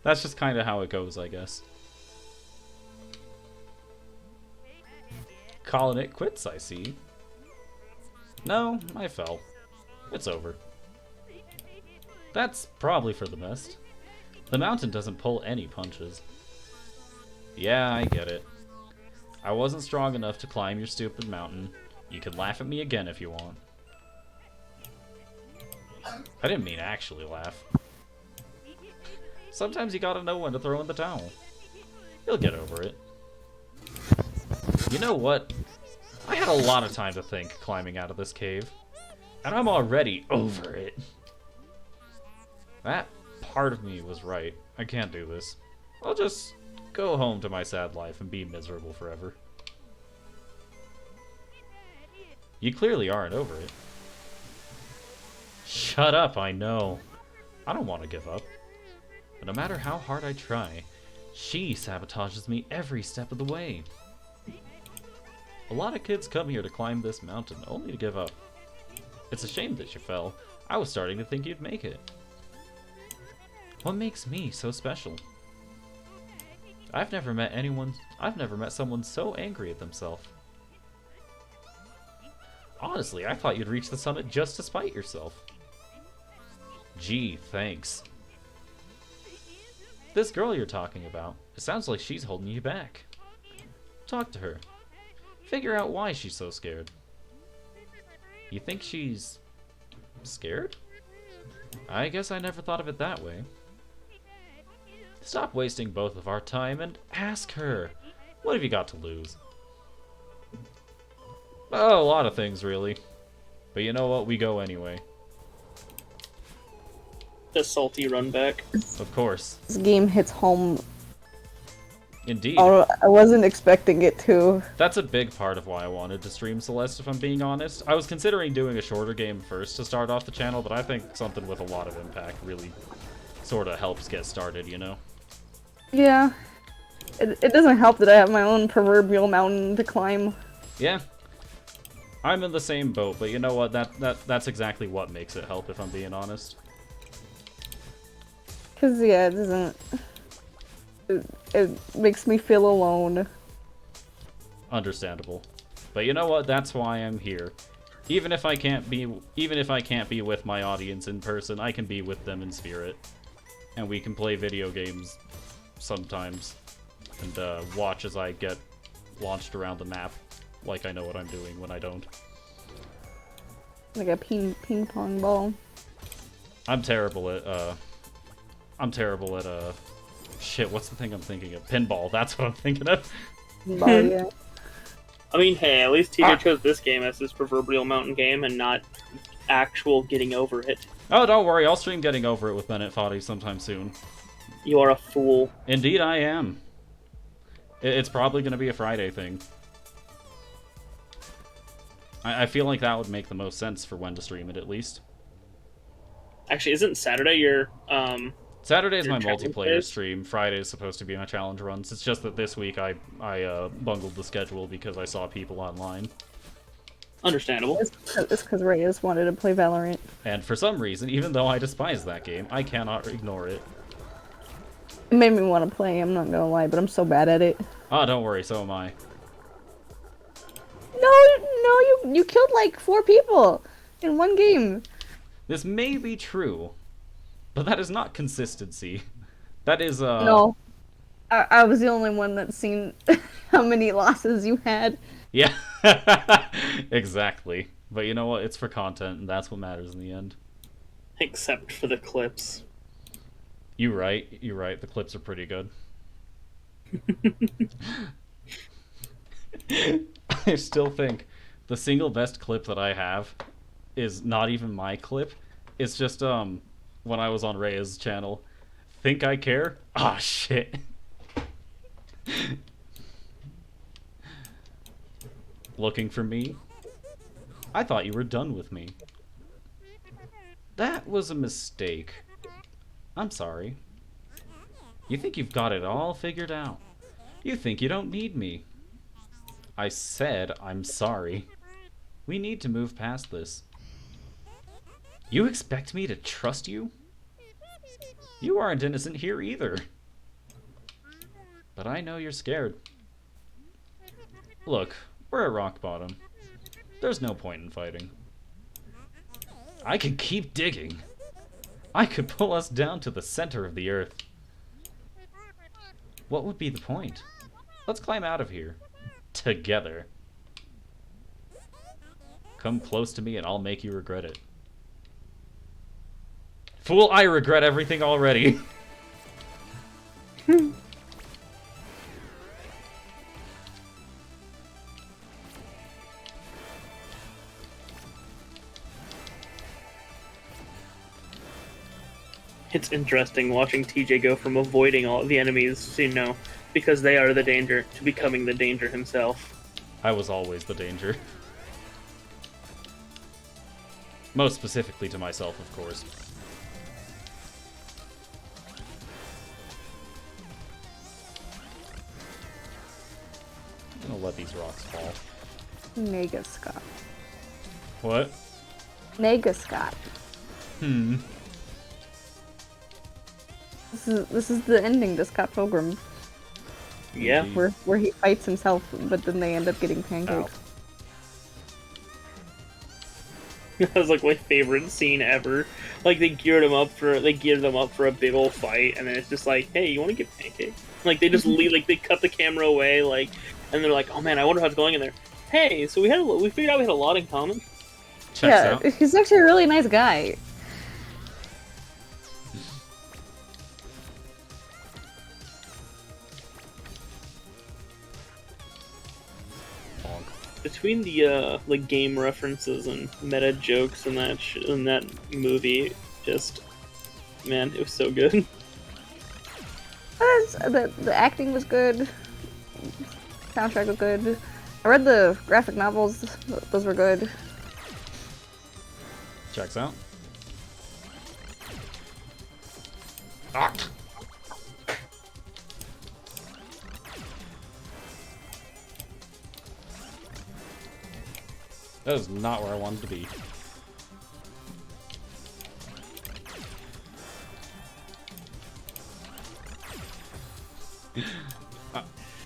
that's just kind of how it goes, I guess. Calling it quits, I see. No, I fell. It's over. That's probably for the best. The mountain doesn't pull any punches. Yeah, I get it. I wasn't strong enough to climb your stupid mountain. You can laugh at me again if you want. I didn't mean actually laugh. Sometimes you gotta know when to throw in the towel. You'll get over it. You know what? I had a lot of time to think climbing out of this cave. And I'm already over it. That part of me was right. I can't do this. I'll just go home to my sad life and be miserable forever. You clearly aren't over it. Shut up, I know. I don't want to give up. But no matter how hard I try, she sabotages me every step of the way. A lot of kids come here to climb this mountain only to give up. It's a shame that you fell. I was starting to think you'd make it. What makes me so special? I've never met someone so angry at themselves. Honestly, I thought you'd reach the summit just to spite yourself. Gee, thanks. This girl you're talking about, it sounds like she's holding you back. Talk to her. Figure out why she's so scared. You think she's scared? I guess I never thought of it that way. Stop wasting both of our time and ask her. What have you got to lose? Oh, a lot of things, really. But you know what? We go anyway. The salty run back. Of course. This game hits home. Indeed. Oh, I wasn't expecting it to. That's a big part of why I wanted to stream Celeste, if I'm being honest. I was considering doing a shorter game first to start off the channel, but I think something with a lot of impact really sort of helps get started, you know? Yeah. It doesn't help that I have my own proverbial mountain to climb. Yeah. I'm in the same boat, but you know what? That's exactly what makes it help, if I'm being honest. Cause yeah, it doesn't. It makes me feel alone. Understandable. But you know what? That's why I'm here. Even if I can't be with my audience in person, I can be with them in spirit. And we can play video games sometimes and watch as I get launched around the map like I know what I'm doing when I don't. Like a ping pong ball. I'm terrible at shit, what's the thing I'm thinking of? Pinball, that's what I'm thinking of. Ball, yeah. I mean, hey, at least TJ chose this game as his proverbial mountain game and not actual getting over it. Oh, don't worry, I'll stream getting over it with Bennet Foddy sometime soon. You are a fool. Indeed I am. It's probably going to be a Friday thing. I feel like that would make the most sense for when to stream it, at least. Actually, isn't Saturday your, Saturday is your my challenge multiplayer days? stream. Friday is supposed to be my challenge runs. It's just that this week I bungled the schedule because I saw people online. Understandable. It's because Reyes wanted to play Valorant. And for some reason, even though I despise that game, I cannot ignore it. It made me want to play, I'm not gonna lie, but I'm so bad at it. Ah, don't worry, so am I. No, you killed like 4 people in one game. This may be true, but that is not consistency. That is, No. I was the only one that's seen how many losses you had. Yeah, exactly. But you know what? It's for content, and that's what matters in the end. Except for the clips. You're right. The clips are pretty good. I still think the single best clip that I have is not even my clip. It's just when I was on Reyes' channel. Think I care? Ah, shit. Looking for me? I thought you were done with me. That was a mistake. I'm sorry. You think you've got it all figured out. You think you don't need me. I said I'm sorry. We need to move past this. You expect me to trust you? You aren't innocent here either. But I know you're scared. Look, we're at rock bottom. There's no point in fighting. I can keep digging. I could pull us down to the center of the earth. What would be the point? Let's climb out of here. Together. Come close to me and I'll make you regret it. Fool, I regret everything already. It's interesting watching TJ go from avoiding all of the enemies, you know, because they are the danger, to becoming the danger himself. I was always the danger. Most specifically to myself, of course. I'm gonna let these rocks fall. Mega Scott. What? Mega Scott. Hmm. This is the ending to Scott Pilgrim, Yeah. where he fights himself, but then they end up getting pancakes. That was like my favorite scene ever. Like they geared them up for a big old fight, and then it's just like, hey, you want to get pancakes? Like they just leave, like they cut the camera away, like, and they're like, oh man, I wonder how it's going in there. Hey, so we figured out we had a lot in common. Checks Yeah, out. he's actually a really nice guy. It's between the like game references and meta jokes and in that movie, just man, it was so good. The acting was good. Soundtrack was good. I read the graphic novels. Those were good. Checks out. Ah. That is not where I wanted to be.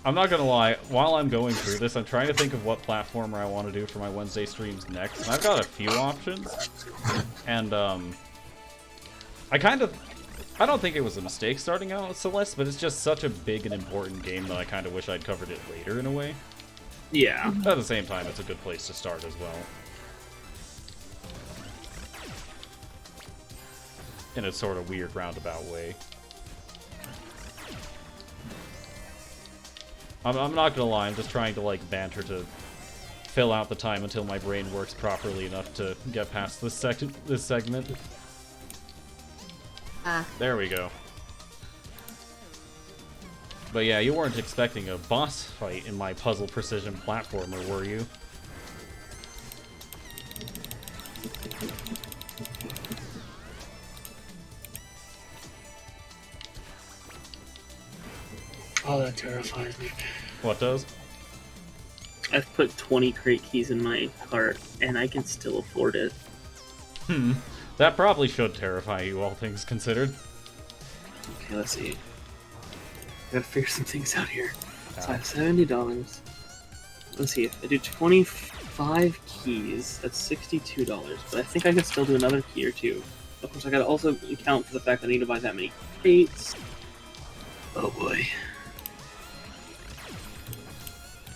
I'm not gonna lie, while I'm going through this, I'm trying to think of what platformer I want to do for my Wednesday streams next. And I've got a few options. And, I don't think it was a mistake starting out with Celeste, but it's just such a big and important game that I kind of wish I'd covered it later in a way. Yeah. But at the same time, it's a good place to start as well. In a sort of weird roundabout way. I'm not gonna lie, I'm just trying to like banter to fill out the time until my brain works properly enough to get past this segment. There we go. But yeah, you weren't expecting a boss fight in my puzzle precision platformer, were you? Oh, that terrifies me. What does? I've put 20 crate keys in my cart, and I can still afford it. That probably should terrify you, all things considered. Okay, let's see. I gotta figure some things out here. So I have $70. Let's see, if I do 25 keys, that's $62. But I think I can still do another key or two. Of course, I gotta also account for the fact that I need to buy that many crates. Oh boy.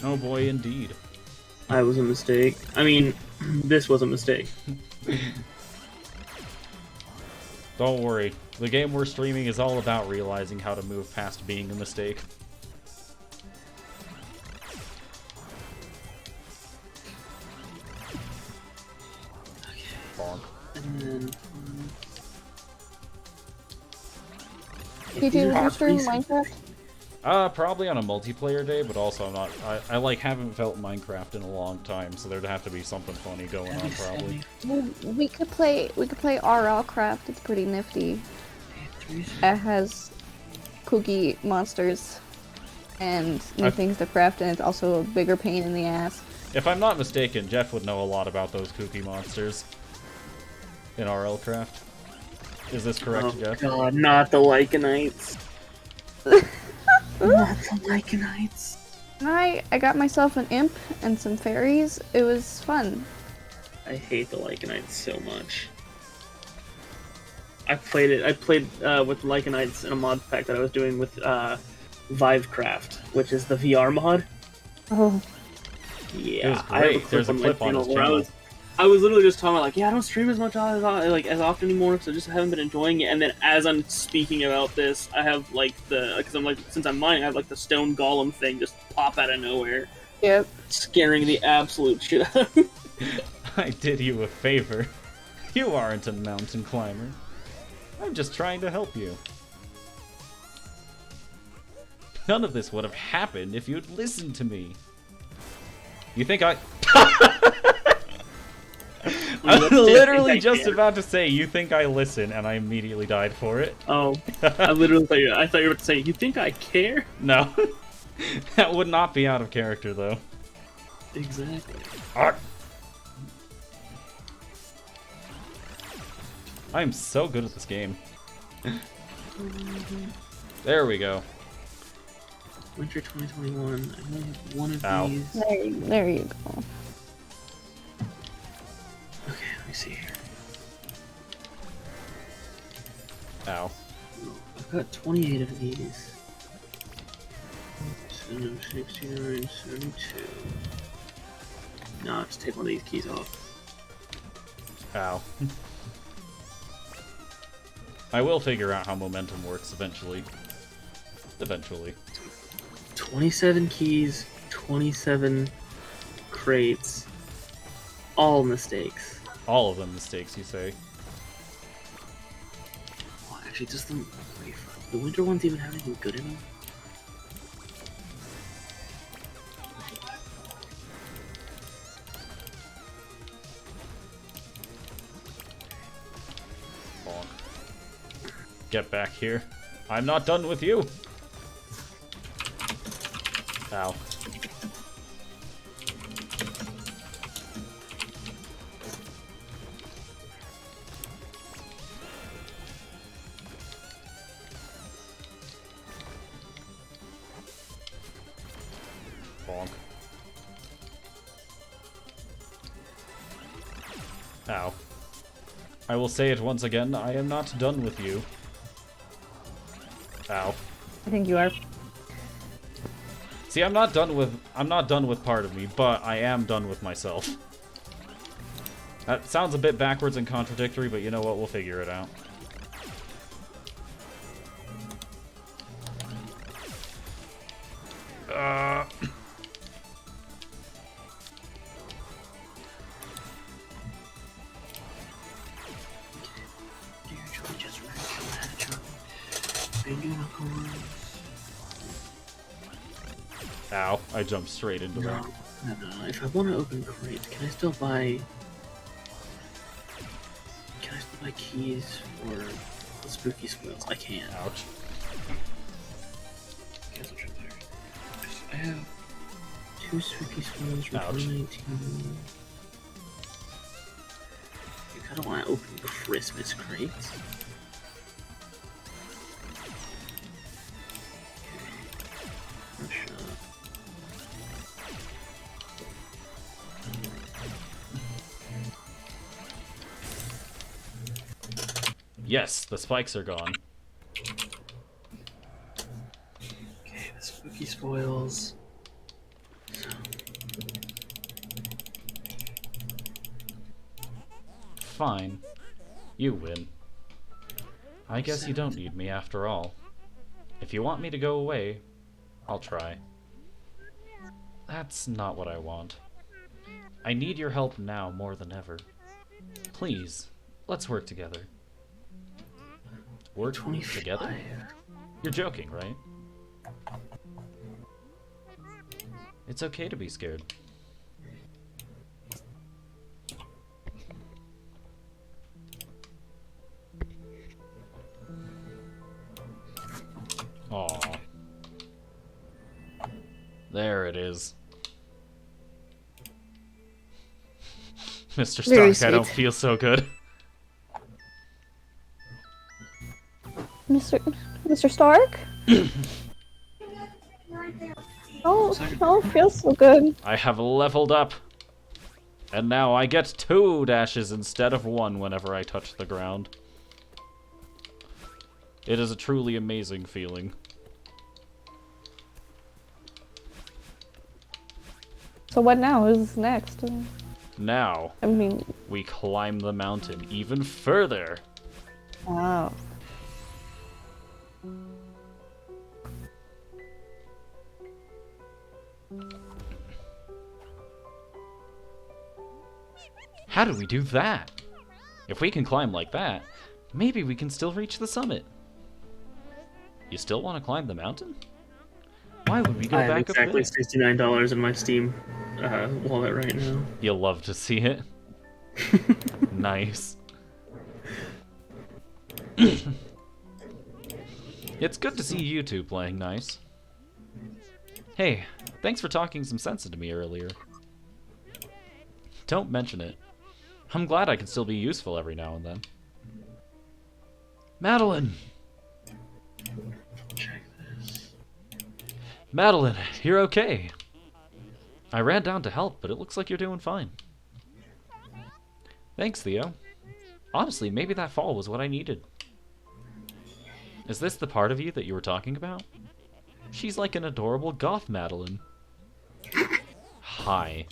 Oh boy, indeed. I was a mistake. I mean, this was a mistake. Don't worry. The game we're streaming is all about realizing how to move past being a mistake. Okay. Bonk. And then... Did you stream Minecraft? Probably on a multiplayer day, but also I'm not... I like, haven't felt Minecraft in a long time, so there'd have to be something funny going on, probably. Well, we could play RL Craft. It's pretty nifty. It has kooky monsters and new things to craft, and it's also a bigger pain in the ass. If I'm not mistaken, Jeff would know a lot about those kooky monsters in RL Craft. Is this correct, Jeff? Oh god, not the Lycanites. Not the Lycanites. I got myself an imp and some fairies. It was fun. I hate the Lycanites so much. I played with Lycanites in a mod pack that I was doing with Vivecraft, which is the VR mod. Oh. Yeah, it was great. There's a clip on his channel. I was literally just talking about, like, yeah, I don't stream as much as often anymore because I just haven't been enjoying it. And then as I'm speaking about this, I have like because I'm like, since I'm mining, I have like the stone golem thing just pop out of nowhere. Yep. Scaring the absolute shit out of me. I did you a favor. You aren't a mountain climber. I'm just trying to help you. None of this would have happened if you'd listened to me. You think I... I was literally just about to say, you think I listen, and I immediately died for it. Oh, I thought you were about to say, you think I care? No. That would not be out of character, though. Exactly. I'm so good at this game. There we go. Winter 2021. I only have one of Ow. these. There you go. Okay, let me see here. Ow. I've got 28 of these. 69, 72. Nah, just take one of these keys off. Ow. I will figure out how momentum works eventually. Eventually. 27 keys, 27 crates. All mistakes. All of them mistakes, you say? Oh, actually, does the winter ones even have anything good in them? Bonk. Get back here. I'm not done with you. Ow. Bonk. Ow. I will say it once again, I am not done with you. Ow. I think you are. See, I'm not done with part of me, but I am done with myself. That sounds a bit backwards and contradictory, but you know what? We'll figure it out. Ow, I jumped straight into that. No. If I want to open crates, can I still buy keys for the spooky spoils? I can. Ouch. Guess I'll try there. I have 2 spooky spoils from Ouch. 2019. I kind of want to open Christmas crates. Yes, the spikes are gone. Okay, the spooky spoils. Fine. You win. I guess you don't need me after all. If you want me to go away, I'll try. That's not what I want. I need your help now more than ever. Please, let's work together. Work 25. together? You're joking, right? It's okay to be scared. Aww. There it is. Mr. Very Stark, I don't sweet. feel so good. Mr. Stark? Oh, feels so good. I have leveled up. And now I get 2 dashes instead of 1 whenever I touch the ground. It is a truly amazing feeling. So what now? Who's next? Now, I mean, we climb the mountain even further. wow. How do we do that? If we can climb like that, maybe we can still reach the summit. You still want to climb the mountain? Why would we go I have back exactly up there? $69 in my Steam wallet right now. You'll love to see it. Nice. It's good to see you two playing nice. Hey, thanks for talking some sense into me earlier. Don't mention it. I'm glad I can still be useful every now and then. Madeline! Check this. Madeline, you're okay. I ran down to help, but it looks like you're doing fine. Thanks, Theo. Honestly, maybe that fall was what I needed. Is this the part of you that you were talking about? She's like an adorable goth Madeline. Hi.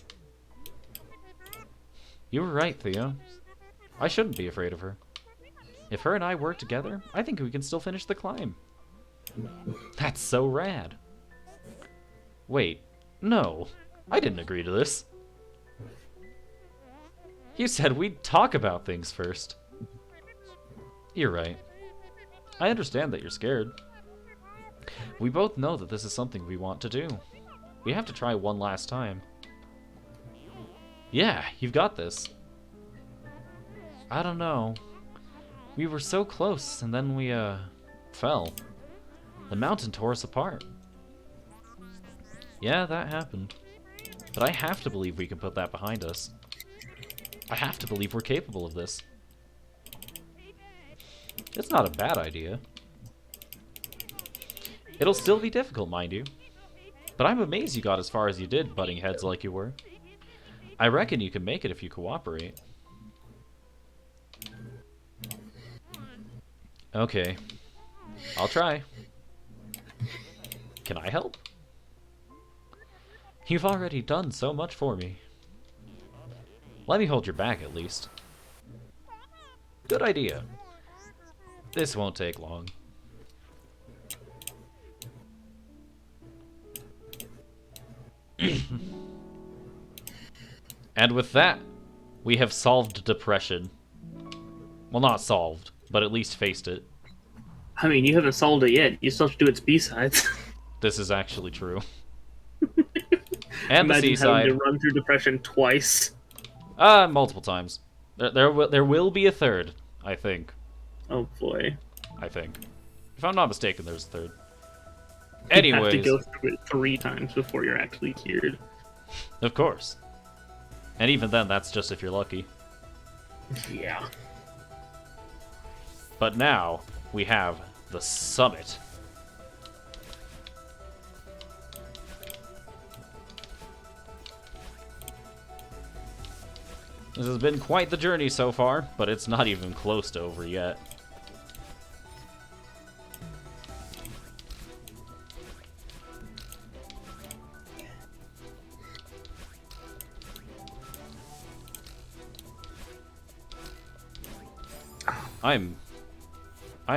You were right, Theo. I shouldn't be afraid of her. If her and I work together, I think we can still finish the climb. That's so rad. Wait, no. I didn't agree to this. You said we'd talk about things first. You're right. I understand that you're scared. We both know that this is something we want to do. We have to try one last time. Yeah, you've got this. I don't know. We were so close, and then we, fell. The mountain tore us apart. Yeah, that happened. But I have to believe we can put that behind us. I have to believe we're capable of this. It's not a bad idea. It'll still be difficult, mind you. But I'm amazed you got as far as you did, butting heads like you were. I reckon you can make it if you cooperate. Okay. I'll try. Can I help? You've already done so much for me. Let me hold your back, at least. Good idea. This won't take long. And with that, we have solved depression. Well, not solved, but at least faced it. I mean, you haven't solved it yet. You still have to do its B-sides. This is actually true. And Imagine the C-side. having to run through depression twice. Multiple times. There will be a third, I think. Oh boy. I think. If I'm not mistaken, there's a third. You have to Anyways, go through it 3 times before you're actually cured. of course. And even then, that's just if you're lucky. Yeah. But now, we have the summit. This has been quite the journey so far, but it's not even close to over yet. I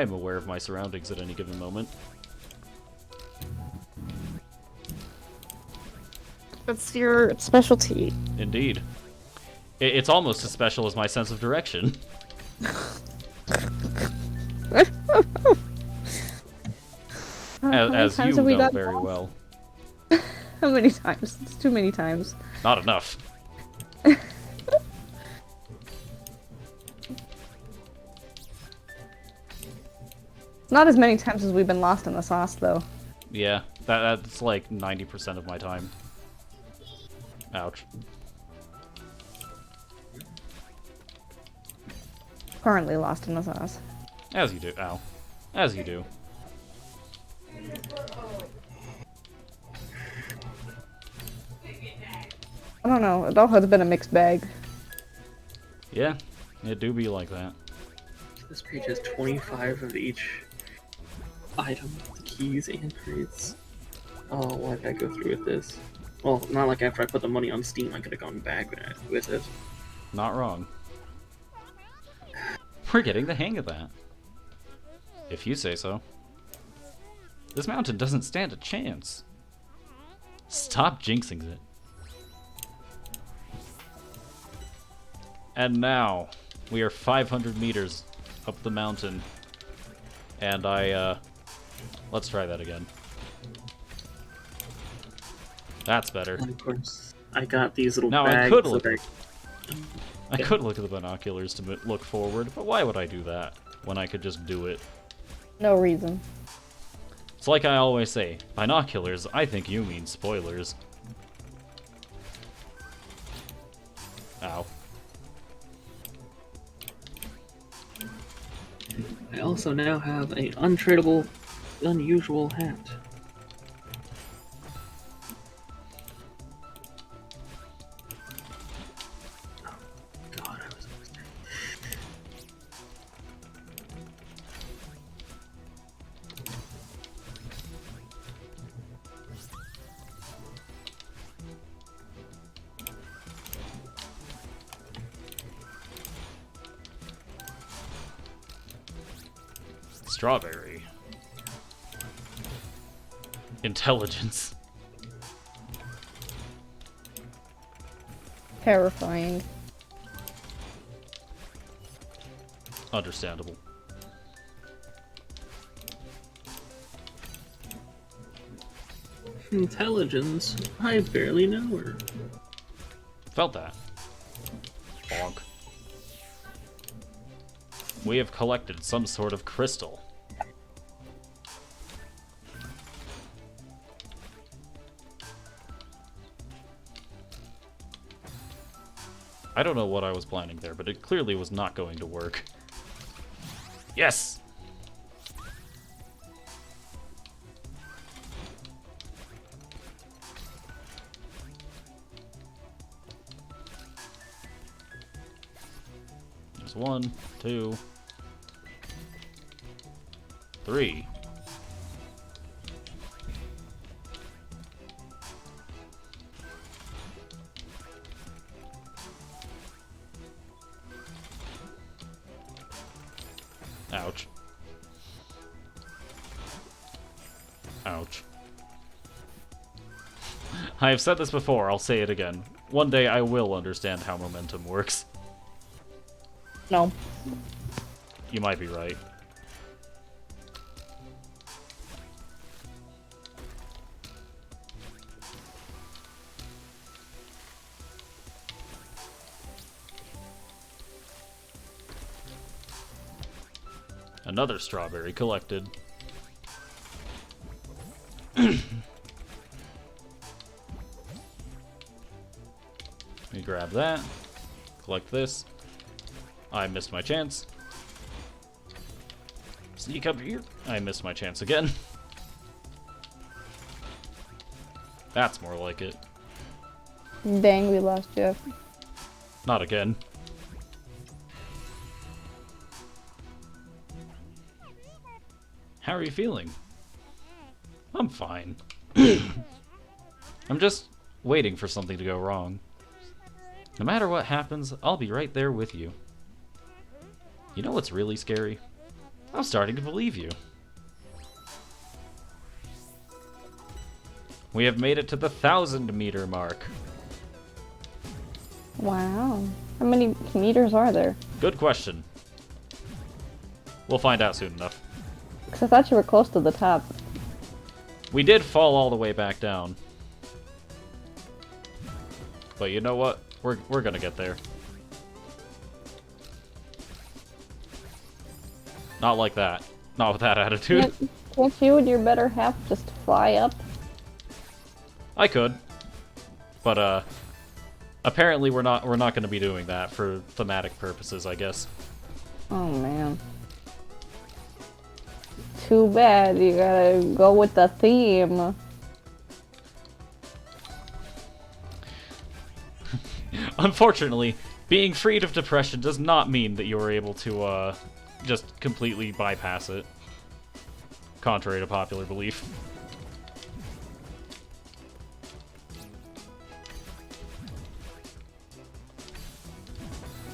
am aware of my surroundings at any given moment. That's your specialty. Indeed. It's almost as special as my sense of direction. As you know very well. How many times? It's too many times. Not enough. Not as many times as we've been lost in the sauce, though. Yeah, that's like 90% of my time. Ouch. Currently lost in the sauce. As you do. Ow. As you do. I don't know. Adulthood's been a mixed bag. Yeah, it do be like that. This page has 25 of each item, keys, and crates. Oh, why did I go through with this? Well, not like after I put the money on Steam, I could have gone back with it. Not wrong. We're getting the hang of that. If you say so. This mountain doesn't stand a chance. Stop jinxing it. And now, we are 500 meters up the mountain. And let's try that again. That's better. And of course, I got these little Now, bags. I could look at the binoculars to look forward, but why would I do that when I could just do it? No reason. It's like I always say, binoculars, I think you mean spoilers. Ow. I also now have an untradeable, unusual hat. Oh, God, I was almost there. Strawberry. Intelligence. Terrifying. Understandable. Intelligence? I barely know her. Felt that. Bonk. We have collected some sort of crystal. I don't know what I was planning there, but it clearly was not going to work. Yes! There's 1, 2, 3. Ouch. Ouch. I have said this before, I'll say it again. One day I will understand how momentum works. No. You might be right. Another strawberry collected. Let me grab that. Collect this. I missed my chance. Sneak up here. I missed my chance again. That's more like it. Dang, we lost Jeff. Not again. How are you feeling? I'm fine. I'm just waiting for something to go wrong. No matter what happens, I'll be right there with you. You know what's really scary? I'm starting to believe you. We have made it to the 1,000-meter mark. Wow. How many meters are there? Good question. We'll find out soon enough. Because I thought you were close to the top. We did fall all the way back down. But you know what? We're gonna get there. Not like that. Not with that attitude. Can't you and your better half just fly up? I could. But apparently we're not gonna be doing that for thematic purposes, I guess. Oh man. Too bad, you gotta go with the theme. Unfortunately, being freed of depression does not mean that you are able to just completely bypass it. Contrary to popular belief.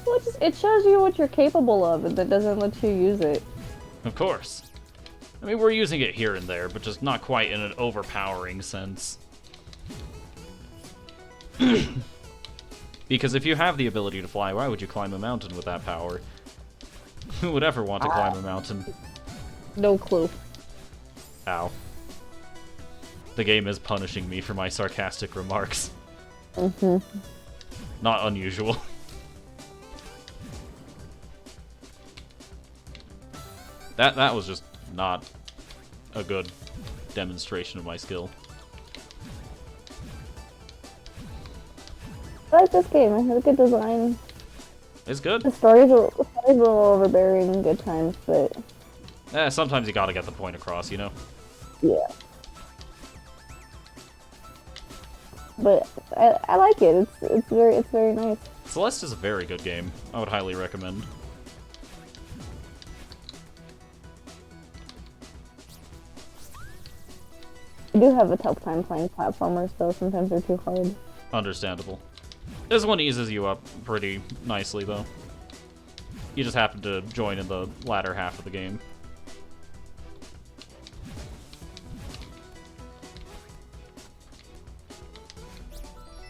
Well, it shows you what you're capable of, and that doesn't let you use it. Of course. I mean, we're using it here and there, but just not quite in an overpowering sense. Because if you have the ability to fly, why would you climb a mountain with that power? Who would ever want to climb a mountain? No clue. Ow. The game is punishing me for my sarcastic remarks. Mm-hmm. Not unusual. That was just not a good demonstration of my skill. I like this game. It has a good design. It's good. The stories are a little overbearing good times, but Sometimes you gotta get the point across, you know? yeah. But I like it. It's very nice. Celeste is a very good game. I would highly recommend. I do have a tough time playing platformers, though. Sometimes they're too hard. Understandable. This one eases you up pretty nicely, though. You just happen to join in the latter half of the game.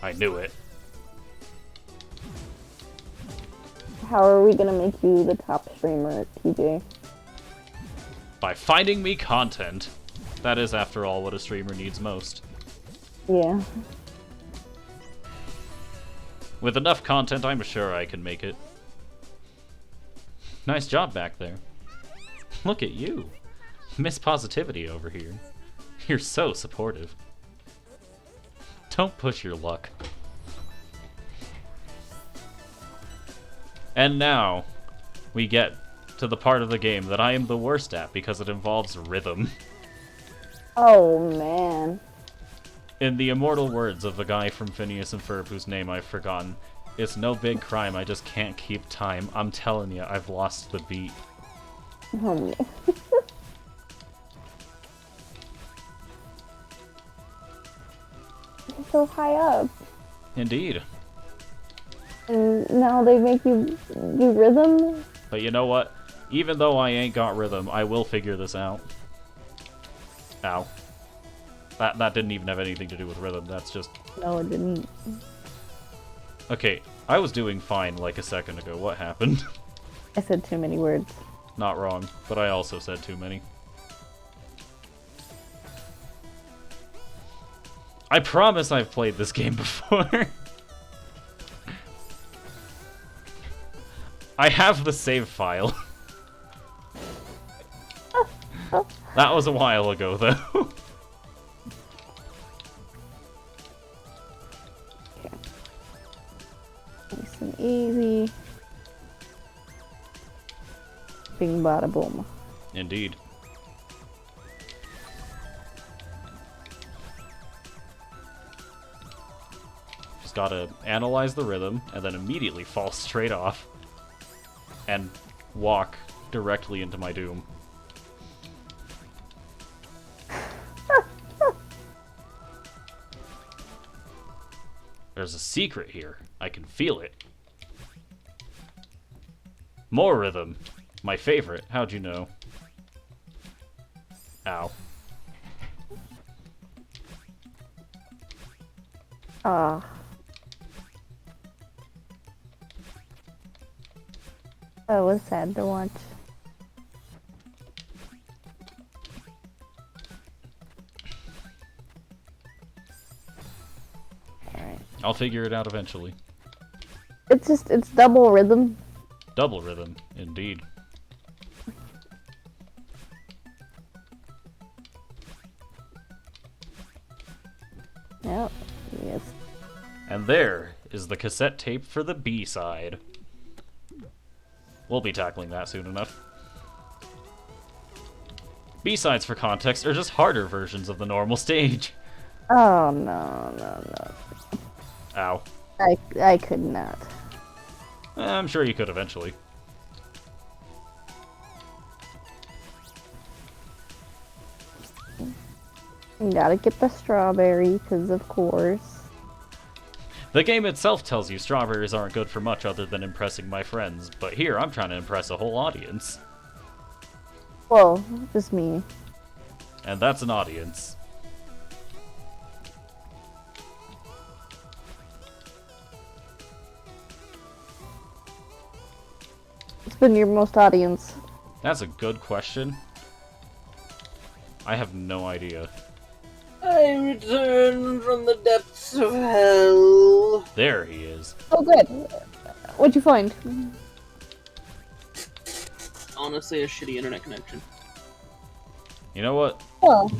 I knew it. How are we gonna make you the top streamer, TJ? By finding me content. That is, after all, what a streamer needs most. Yeah. With enough content, I'm sure I can make it. Nice job back there. Look at you. Miss Positivity over here. You're so supportive. Don't push your luck. And now, we get to the part of the game that I am the worst at because it involves rhythm. Oh, man. In the immortal words of the guy from Phineas and Ferb whose name I've forgotten, it's no big crime, I just can't keep time. I'm telling you, I've lost the beat. Oh, man. You're so high up. Indeed. And now they make you do rhythm? But you know what? Even though I ain't got rhythm, I will figure this out. Ow. That didn't even have anything to do with rhythm, that's just... No, it didn't. Okay, I was doing fine like a second ago. What happened? I said too many words. Not wrong, but I also said too many. I promise I've played this game before. I have the save file. That was a while ago, though. Nice and easy. Bing bada boom. Indeed. Just gotta analyze the rhythm, and then immediately fall straight off. And walk directly into my doom. There's a secret here. I can feel it. More rhythm. My favorite. How'd you know? Ow. Ah. That was sad to watch. Alright. I'll figure it out eventually. It's double rhythm. Double rhythm, indeed. Yep. Yes. And there is the cassette tape for the B-side. We'll be tackling that soon enough. B-sides, for context, are just harder versions of the normal stage. Oh no. Ow. I could not. I'm sure you could eventually. You gotta get the strawberry, because of course. The game itself tells you strawberries aren't good for much other than impressing my friends, but here I'm trying to impress a whole audience. Well, just me. And that's an audience. It's been your most audience. That's a good question. I have no idea. I return from the depths of hell. There he is. Oh, good. What'd you find? Honestly, a shitty internet connection. You know what? Well,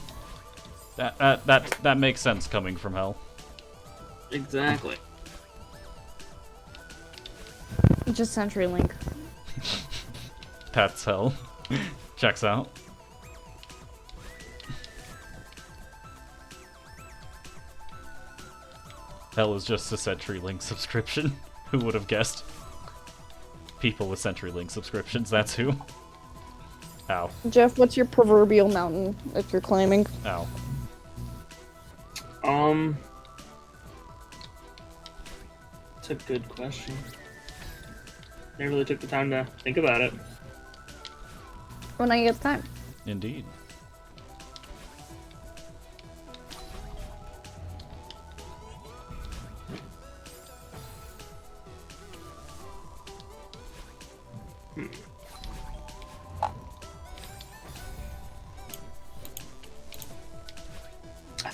That makes sense coming from hell. Exactly. just CenturyLink. That's hell. Checks out. Hell is just a CenturyLink subscription. Who would have guessed? People with CenturyLink subscriptions, that's who. Ow. Jeff, what's your proverbial mountain that you're climbing? Ow. It's a good question. Never really took the time to think about it. When I get time. Indeed.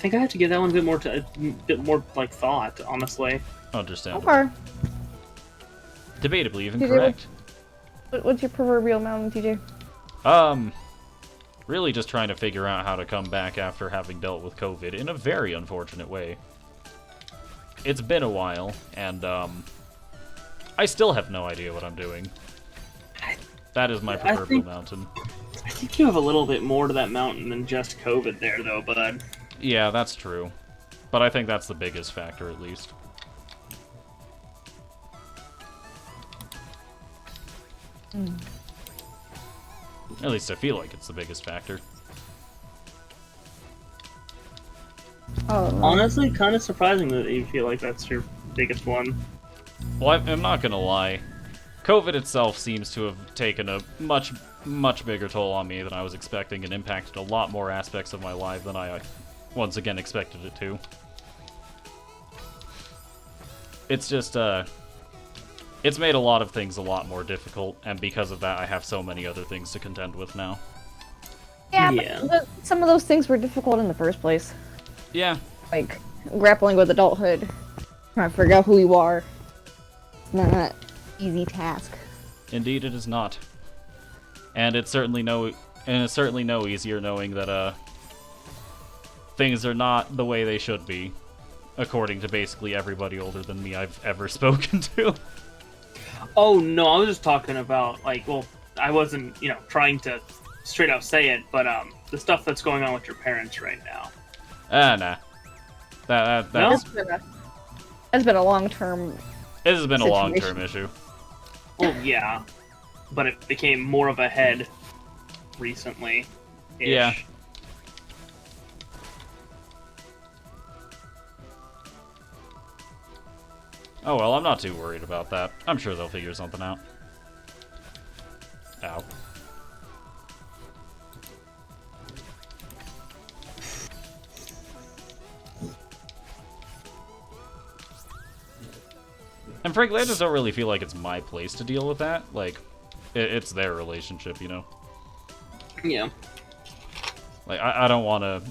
think I have to give that one a bit more like thought, honestly. Understandable. Okay. Debatably even TJ, correct. What's your proverbial mountain, TJ? Really just trying to figure out how to come back after having dealt with COVID in a very unfortunate way. It's been a while, and, I still have no idea what I'm doing. That is my proverbial mountain. I think you have a little bit more to that mountain than just COVID there, though, bud. Yeah, that's true. But I think that's the biggest factor, at least. At least I feel like it's the biggest factor. Oh, no. Honestly, kind of surprising that you feel like that's your biggest one. Well, I'm not gonna lie. COVID itself seems to have taken a much, much bigger toll on me than I was expecting and impacted a lot more aspects of my life than I, once again, expected it to. It's just, it's made a lot of things a lot more difficult, and because of that, I have so many other things to contend with now. Yeah, Yeah. but some of those things were difficult in the first place. Yeah. Like, grappling with adulthood, trying to figure out who you are. Not an easy task. Indeed, it is not. And it's certainly no easier knowing that, things are not the way they should be, according to basically everybody older than me I've ever spoken to. Oh, no, I was just talking about, like, well, I wasn't, trying to straight out say it, but, the stuff that's going on with your parents right now. Nah. That's... That's been a long-term This has been a situation. long-term issue. Well, yeah, but it became more of a head recently. Yeah. Oh well, I'm not too worried about that. I'm sure they'll figure something out. Ow. And frankly, I just don't really feel like it's my place to deal with that. Like, it's their relationship, you know? Yeah. Like, I don't want to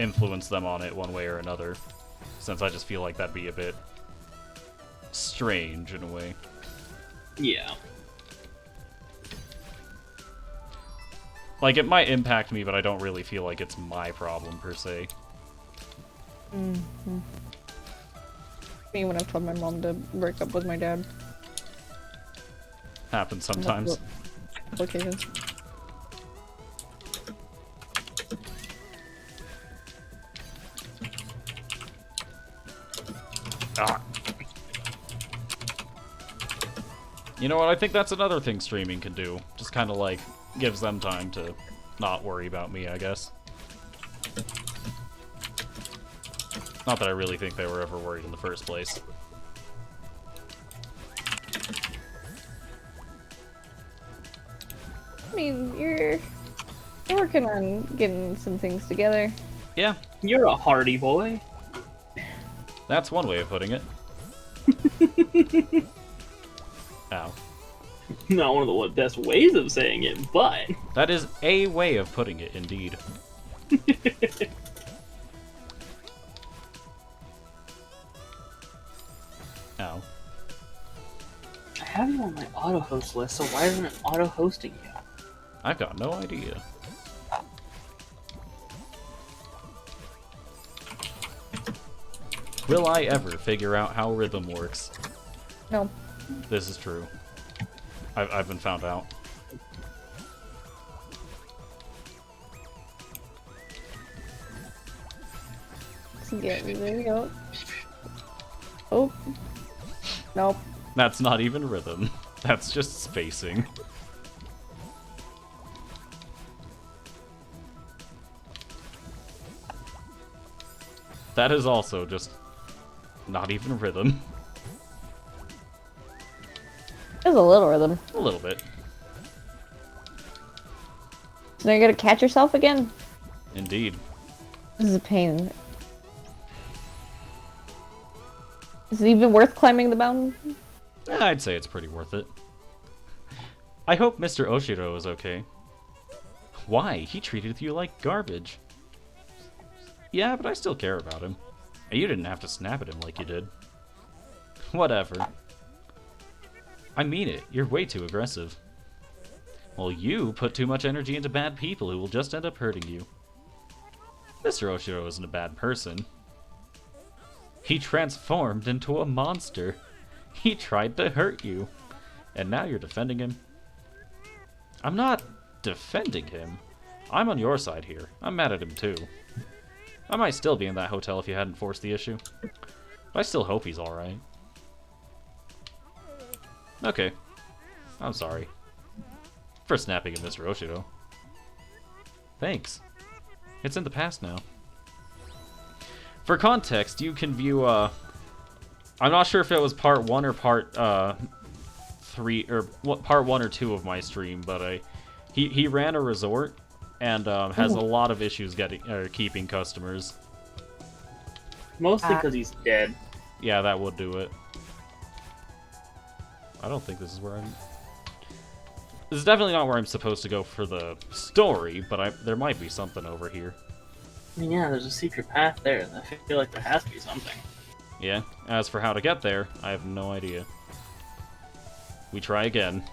influence them on it one way or another, since I just feel like that'd be a bit strange in a way. Yeah. Like, it might impact me, but I don't really feel like it's my problem, per se. Mm-hmm. Me when I've told my mom to break up with my dad. Happens sometimes. Occasions. Ah. You know what, I think that's another thing streaming can do. Just kind of, like, gives them time to not worry about me, I guess. Not that I really think they were ever worried in the first place. I mean, you're working on getting some things together. Yeah, You're a hardy boy. that's one way of putting it. Ow. Not one of the best ways of saying it, but... That is a way of putting it, indeed. Ow. I have you on my auto-host list, so why isn't it auto-hosting you? I've got no idea. Will I ever figure out how rhythm works? No. This is true. I've been found out. Yeah, there we go. Oh. Nope. That's not even rhythm. That's just spacing. That is also just not even rhythm. There's a little rhythm. A little bit. So now you're gonna catch yourself again? Indeed. This is a pain. Is it even worth climbing the mountain? I'd say it's pretty worth it. I hope Mr. Oshiro is okay. Why? He treated you like garbage. Yeah, but I still care about him. And you didn't have to snap at him like you did. Whatever. I mean it. You're way too aggressive. Well, you put too much energy into bad people who will just end up hurting you. Mr. Oshiro isn't a bad person. He transformed into a monster. He tried to hurt you. And now you're defending him? I'm not defending him. I'm on your side here. I'm mad at him too. I might still be in that hotel if you hadn't forced the issue. But I still hope he's alright. Okay. I'm sorry. For snapping at Mr. Oshiro. Thanks. It's in the past now. For context, you can view, I'm not sure if it was part 1 or part, 3, or what, part 1 or 2 of my stream, but he ran a resort, and, has a lot of issues keeping customers. Mostly because he's dead. Yeah, that would do it. I don't think this is where I'm... This is definitely not where I'm supposed to go for the story, but there might be something over here. I mean, yeah, there's a secret path there, and I feel like there has to be something. Yeah, as for how to get there, I have no idea. We try again.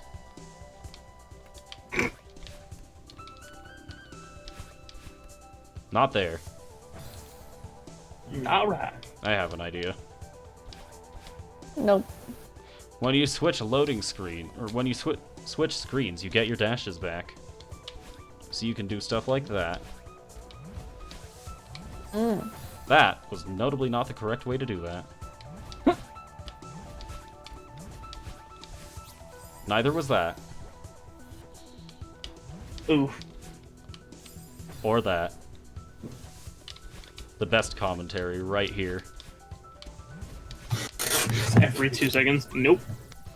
Not there. Alright. I have an idea. Nope. When you switch a loading screen, or when you switch screens, you get your dashes back. So you can do stuff like that. That was notably not the correct way to do that. Neither was that. Oof. Or that. The best commentary right here. Every 2 seconds. Nope.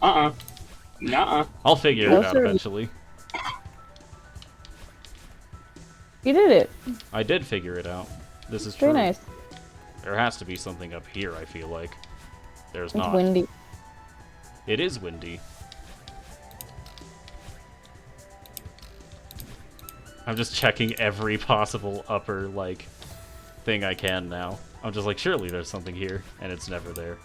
Nuh-uh. I'll figure it out eventually. You did it. I did figure it out. This is Very true. nice. There has to be something up here, I feel like. There's It's not. windy. It is windy. I'm just checking every possible upper, like, thing I can now. I'm just like, surely there's something here, and it's never there.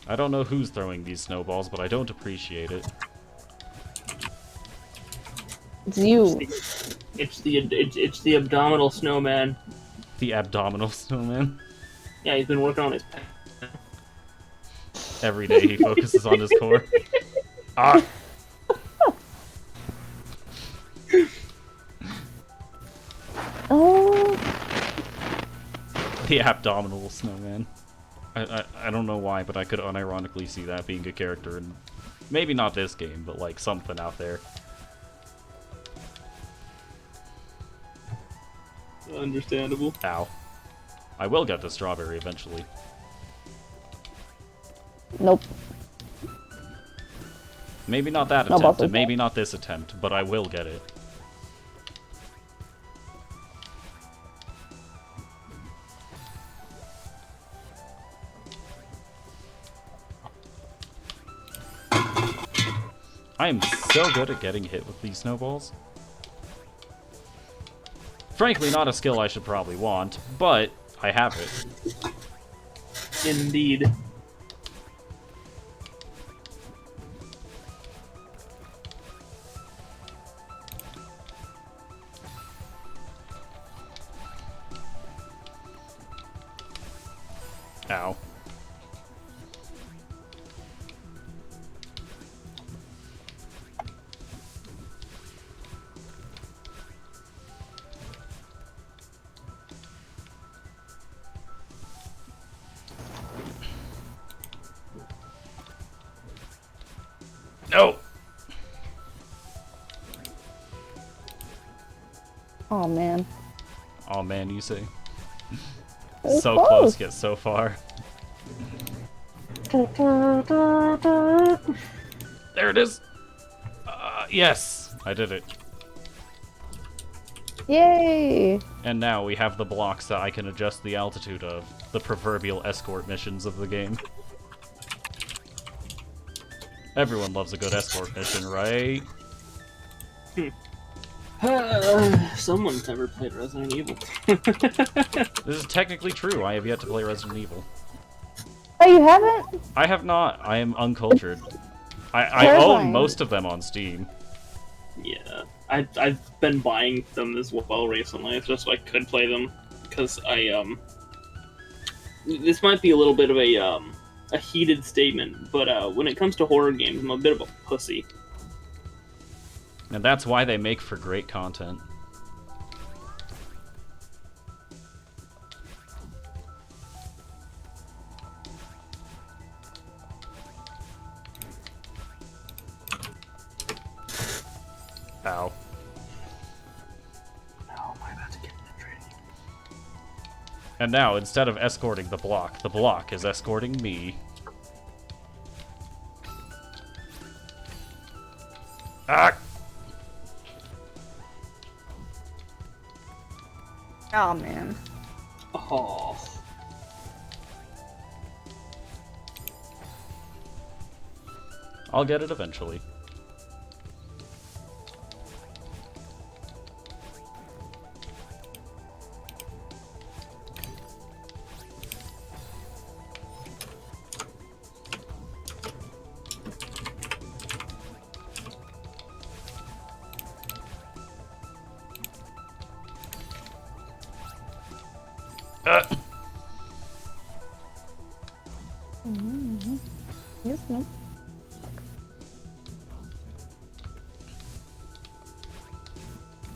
I don't know who's throwing these snowballs, but I don't appreciate it. It's you. It's the abdominal snowman. The abdominal snowman. Yeah, he's been working on his pen. Every day he focuses on his core. Ah! Oh. The abdominal snowman. I don't know why, but I could unironically see that being a character in maybe not this game, but like something out there. Understandable. Ow. I will get the strawberry eventually. Nope. Maybe not that No, attempt, but- and maybe not this attempt, but I will get it. I am so good at getting hit with these snowballs. Frankly, not a skill I should probably want, but I have it. Indeed. Ow. No! Oh man. Oh man, you say. was So close. close, yet so far. There it is! Yes! I did it. Yay! And now we have the blocks that I can adjust the altitude of. The proverbial escort missions of the game. Everyone loves a good escort mission, right? Someone's never played Resident Evil. This is technically true. I have yet to play Resident Evil. Oh, you haven't? I have not. I am uncultured. I own Terrifying. most of them on Steam. Yeah, I've been buying them as well recently. It's just so I could play them because this might be a little bit of a heated statement, but when it comes to horror games, I'm a bit of a pussy. And that's why they make for great content. Ow. How am I about to get penetrated? And now, instead of escorting the block is escorting me. Ah! Oh man. Oh. I'll get it eventually. Yes, no.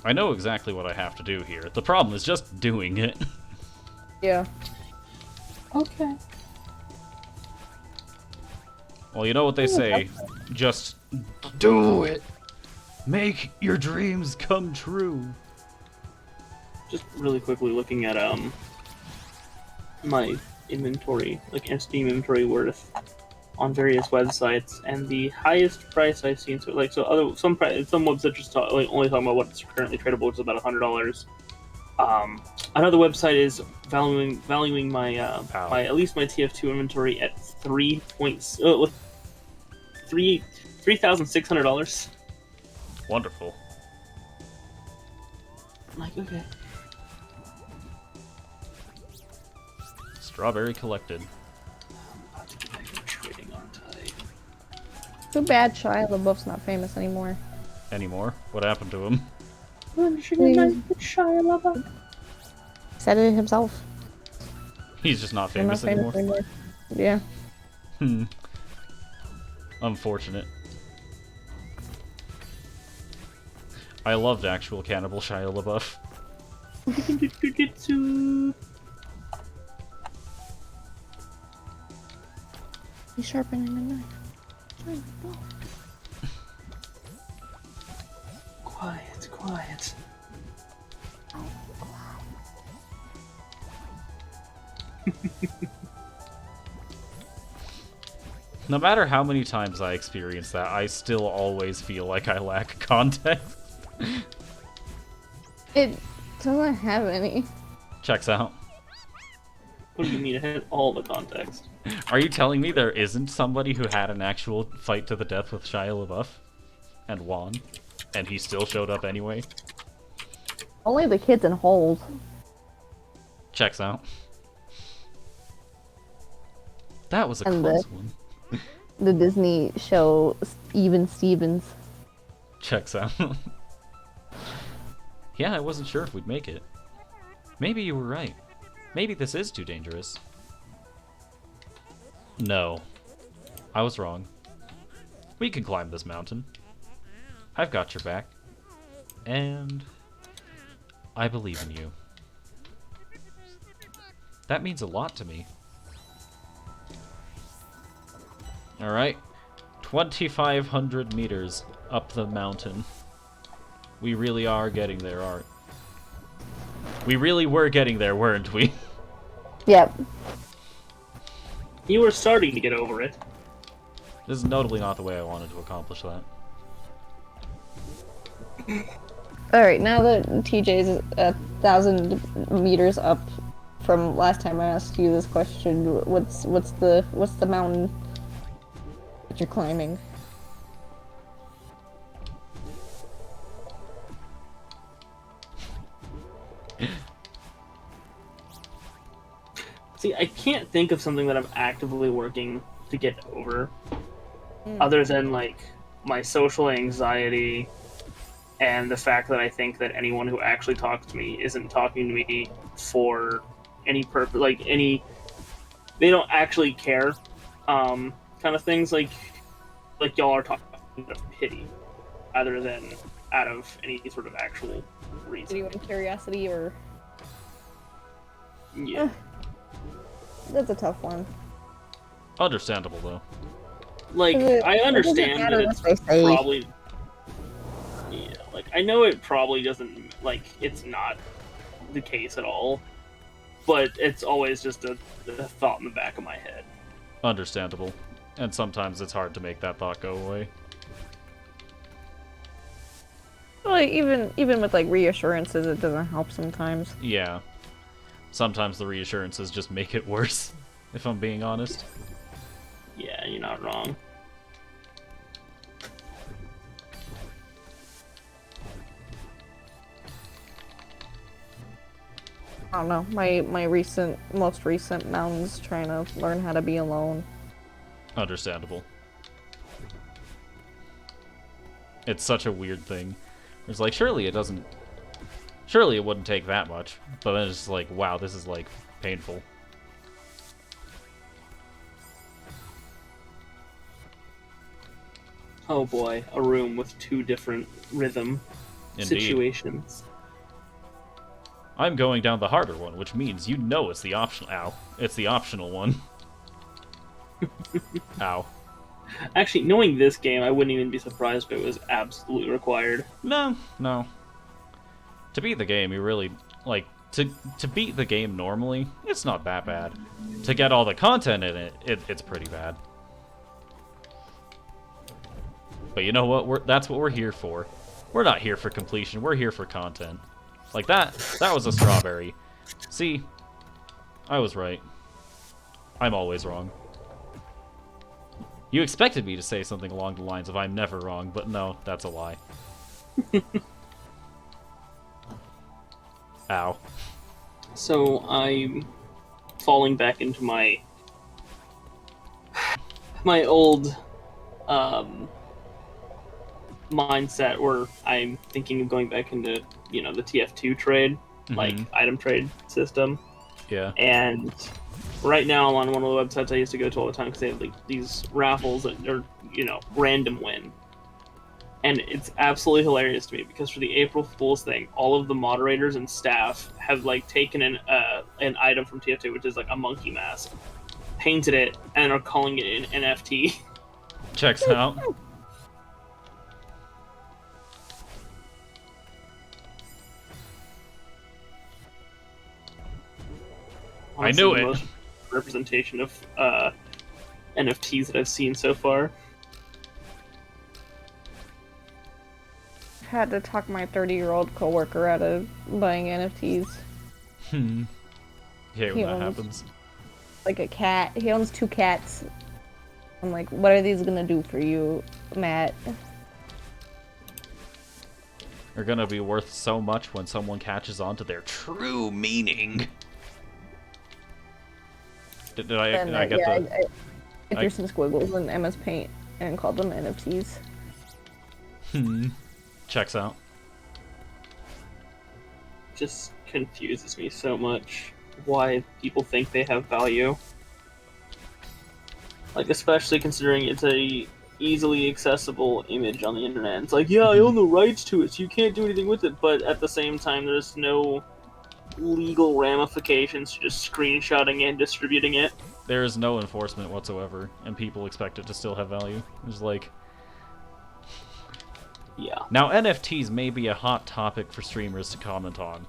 I know exactly what I have to do here. The problem is just doing it. Yeah. Okay. Well, you know what they say. Just do it. Make your dreams come true. Just really quickly looking at my inventory, like Steam inventory worth on various websites, and the highest price I've seen, some websites just only talking about what's currently tradable, which is about $100. Another website is valuing my my at least my TF2 inventory at $3,600. Wonderful. I'm like, okay. Strawberry collected. I'm about to get back to trading, aren't I? Too bad Shia LaBeouf's not famous anymore. Anymore? What happened to him? Said it himself. He's just not I'm not famous anymore. Yeah. Hmm. Unfortunate. I loved actual Cannibal Shia LaBeouf. He's sharpening a knife. Quiet, quiet. No matter how many times I experience that, I still always feel like I lack context. It doesn't have any. Checks out. What do you mean? It has all the context. Are you telling me there isn't somebody who had an actual fight to the death with Shia LaBeouf and won, and he still showed up anyway? Only the kids in holes. Checks out. That was a And close one. The Disney show Even Stevens. Checks out. Yeah, I wasn't sure if we'd make it. Maybe you were right. Maybe this is too dangerous. No. I was wrong. We can climb this mountain. I've got your back. And I believe in you. That means a lot to me. Alright. 2,500 meters up the mountain. We really are getting there, aren't we? Really were getting there, weren't we? Yep. You were starting to get over it. This is notably not the way I wanted to accomplish that. Alright, now that TJ's 1,000 meters up from last time I asked you this question, what's the mountain that you're climbing? See, I can't think of something that I'm actively working to get over, other than like my social anxiety and the fact that I think that anyone who actually talks to me isn't talking to me for any purpose, like any, they don't actually care, kind of things like y'all are talking out of pity, other than out of any sort of actual reason. Genuine curiosity or... Yeah. That's a tough one. Understandable, though. Like, I understand that it's probably... Yeah, like, I know it probably doesn't, like, it's not the case at all, but it's always just a thought in the back of my head. Understandable. And sometimes it's hard to make that thought go away. Like, even with, like, reassurances, it doesn't help sometimes. Yeah. Sometimes the reassurances just make it worse, if I'm being honest. Yeah, you're not wrong. I don't know. My most recent mountain's trying to learn how to be alone. Understandable. It's such a weird thing. It's like, surely it wouldn't take that much. But then it's like, wow, this is, like, painful. Oh boy, a room with 2 different rhythm Indeed. situations. I'm going down the harder one, which means you know it's the optional... Ow. It's the optional one. Ow. Actually, knowing this game, I wouldn't even be surprised if it was absolutely required. No. To beat the game, you really... Like, to beat the game normally, it's not that bad. To get all the content in it, it's pretty bad. But you know what? That's what we're here for. We're not here for completion. We're here for content. Like that was a strawberry. See? I was right. I'm always wrong. You expected me to say something along the lines of I'm never wrong, but no, that's a lie. Ow. So I'm falling back into my old mindset where I'm thinking of going back into, the TF2 trade, like item trade system. Yeah. And right now I'm on one of the websites I used to go to all the time because they have like these raffles that are, random win. And it's absolutely hilarious to me because for the April Fool's thing, all of the moderators and staff have like taken an item from TF2, which is like a monkey mask, painted it, and are calling it an NFT. Checks out. I knew it. Most representation of NFTs that I've seen so far. Had to talk my 30-year-old coworker out of buying NFTs. Yeah, when that happens. Like a cat. He owns 2 cats. I'm like, what are these gonna do for you, Matt? They're gonna be worth so much when someone catches on to their true meaning. Did I get the... I threw some squiggles in MS Paint and called them NFTs. Checks out. Just confuses me so much why people think they have value. Like, especially considering it's a easily accessible image on the internet. It's like, yeah, I own the rights to it, so you can't do anything with it. But at the same time, there's no legal ramifications to just screenshotting it and distributing it. There is no enforcement whatsoever, and people expect it to still have value. It's like... Yeah. Now, NFTs may be a hot topic for streamers to comment on,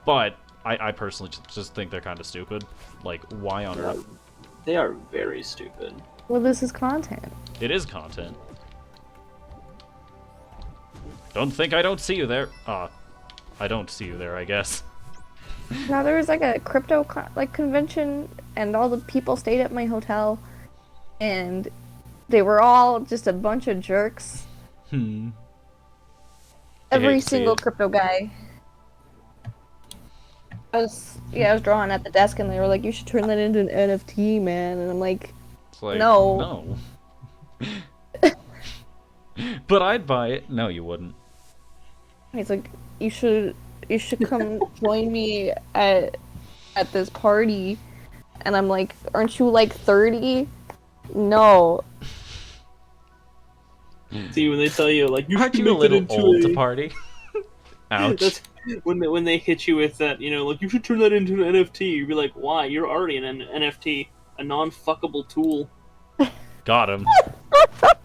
but I personally just think they're kind of stupid. Like, why on earth? They are very stupid. Well, this is content. It is content. Don't think I don't see you there. I don't see you there, I guess. Now there was like a crypto convention, and all the people stayed at my hotel, and they were all just a bunch of jerks. I Every hate to see single it. crypto guy. I was drawing at the desk, and they were like, "You should turn that into an NFT, man." And I'm like, It's like, No. But I'd buy it. No, you wouldn't. he's like, "You should come join me at this party." And I'm like, "Aren't you like 30?" No. See, when they tell you, like, you Aren't should you a make it little into old to party? Ouch. That's when they hit you with that, you know, like, you should turn that into an NFT. You'd be like, why? You're already an NFT, a non-fuckable tool. Got him.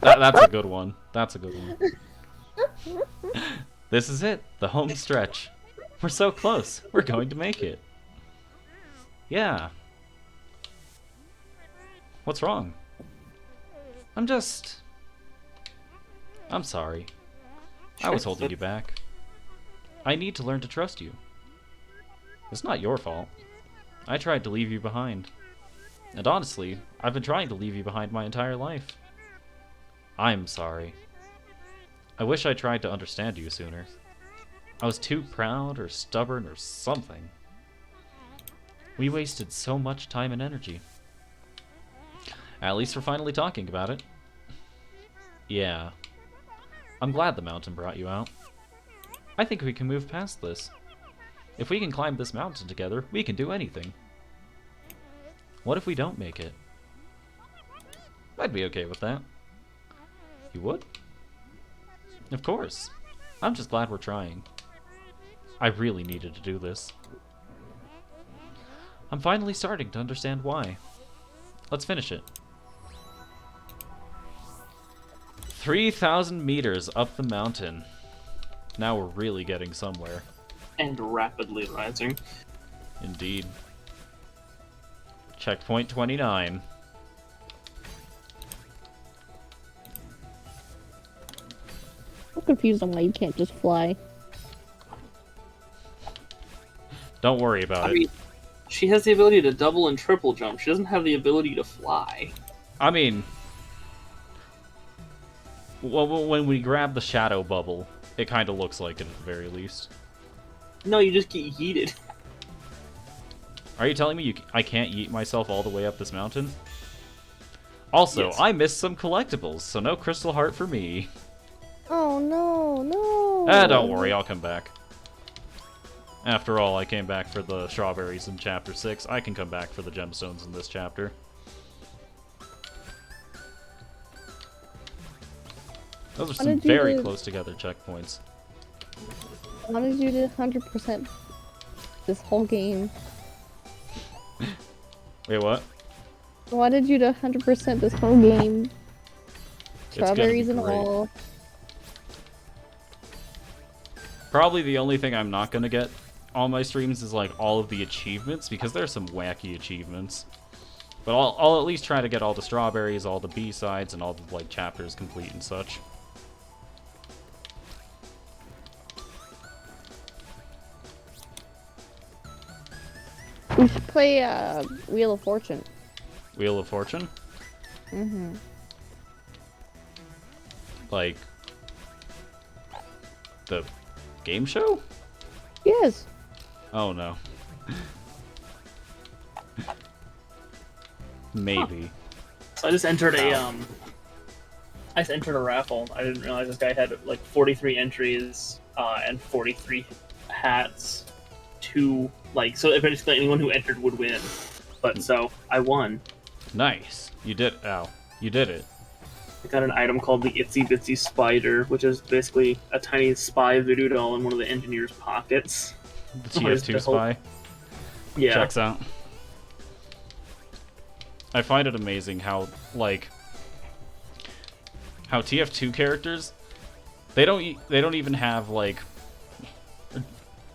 That's a good one. That's a good one. This is it. The home stretch. We're so close. We're going to make it. Yeah. What's wrong? I'm sorry. I was holding you back. I need to learn to trust you. It's not your fault. I tried to leave you behind. And honestly, I've been trying to leave you behind my entire life. I'm sorry. I wish I tried to understand you sooner. I was too proud or stubborn or something. We wasted so much time and energy. At least we're finally talking about it. Yeah. I'm glad the mountain brought you out. I think we can move past this. If we can climb this mountain together, we can do anything. What if we don't make it? I'd be okay with that. You would? Of course. I'm just glad we're trying. I really needed to do this. I'm finally starting to understand why. Let's finish it. 3,000 meters up the mountain. Now we're really getting somewhere. And rapidly rising. Indeed. Checkpoint 29. I'm confused on why you can't just fly. Don't worry about I it. mean, she has the ability to double and triple jump. She doesn't have the ability to fly. I mean, when we grab the shadow bubble, it kind of looks like it at the very least. No, you just get yeeted. Are you telling me I can't yeet myself all the way up this mountain? Also, Yes. I missed some collectibles, so no crystal heart for me. Oh no, no. Don't worry, I'll come back. After all, I came back for the strawberries in Chapter 6. I can come back for the gemstones in this chapter. Those are some very close together checkpoints. I wanted you to 100% this whole game. Wait, what? I wanted you to 100% this whole game. It's gonna be Strawberries and great. all. Probably the only thing I'm not gonna get on my streams is like all of the achievements, because there's some wacky achievements. But I'll at least try to get all the strawberries, all the B-sides, and all the like chapters complete and such. We should play Wheel of Fortune. Wheel of Fortune? Mm-hmm. Like the game show? Yes. Oh no. Maybe. So I just entered a raffle. I didn't realize this guy had like 43 entries and 43 hats. So basically anyone who entered would win. But so I won. Nice. You did. Ow. You did it. I got an item called the Itsy Bitsy Spider, which is basically a tiny spy voodoo doll in one of the engineer's pockets. The TF2 spy. Yeah. Checks out. I find it amazing how, like, how TF2 characters, they don't even have, like,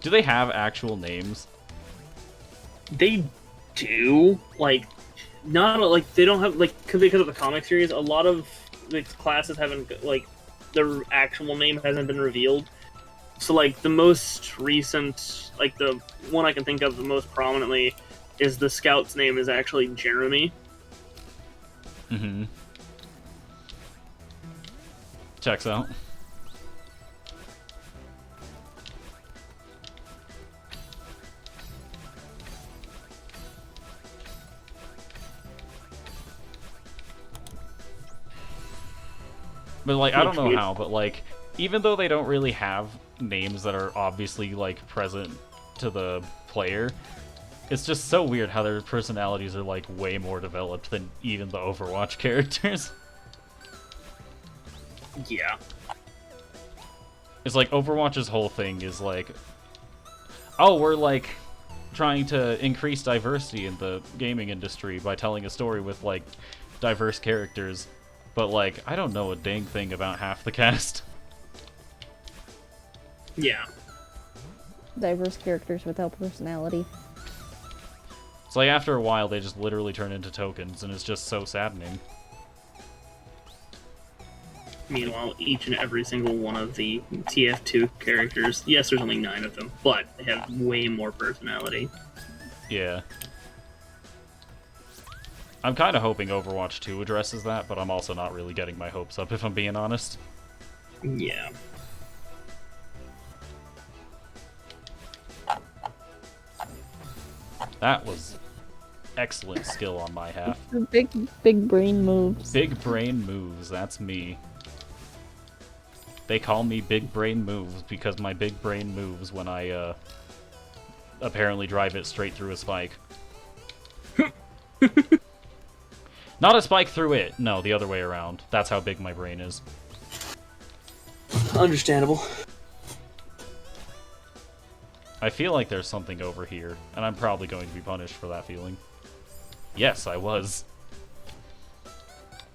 do they have actual names? They do, like, not like they don't have like because of the comic series. A lot of the classes haven't like their actual name hasn't been revealed. So, like, the most recent, like, the one I can think of the most prominently is the scout's name is actually Jeremy. Mm-hmm. Checks out. But, like, I don't know how, but, like, even though they don't really have names that are obviously, like, present to the player, it's just so weird how their personalities are, like, way more developed than even the Overwatch characters. Yeah. It's like, Overwatch's whole thing is, like, oh, we're, like, trying to increase diversity in the gaming industry by telling a story with, like, diverse characters. But, like, I don't know a dang thing about half the cast. Yeah. Diverse characters without personality. It's like, after a while, they just literally turn into tokens, and it's just so saddening. Meanwhile, each and every single one of the TF2 characters, yes, there's only 9 of them, but they have way more personality. Yeah. I'm kind of hoping Overwatch 2 addresses that, but I'm also not really getting my hopes up, if I'm being honest. Yeah. That was excellent skill on my half. Big brain moves. Big brain moves, that's me. They call me Big Brain Moves because my big brain moves when I, apparently drive it straight through a spike. Not a spike through it, no, the other way around. That's how big my brain is. Understandable. I feel like there's something over here, and I'm probably going to be punished for that feeling. Yes, I was.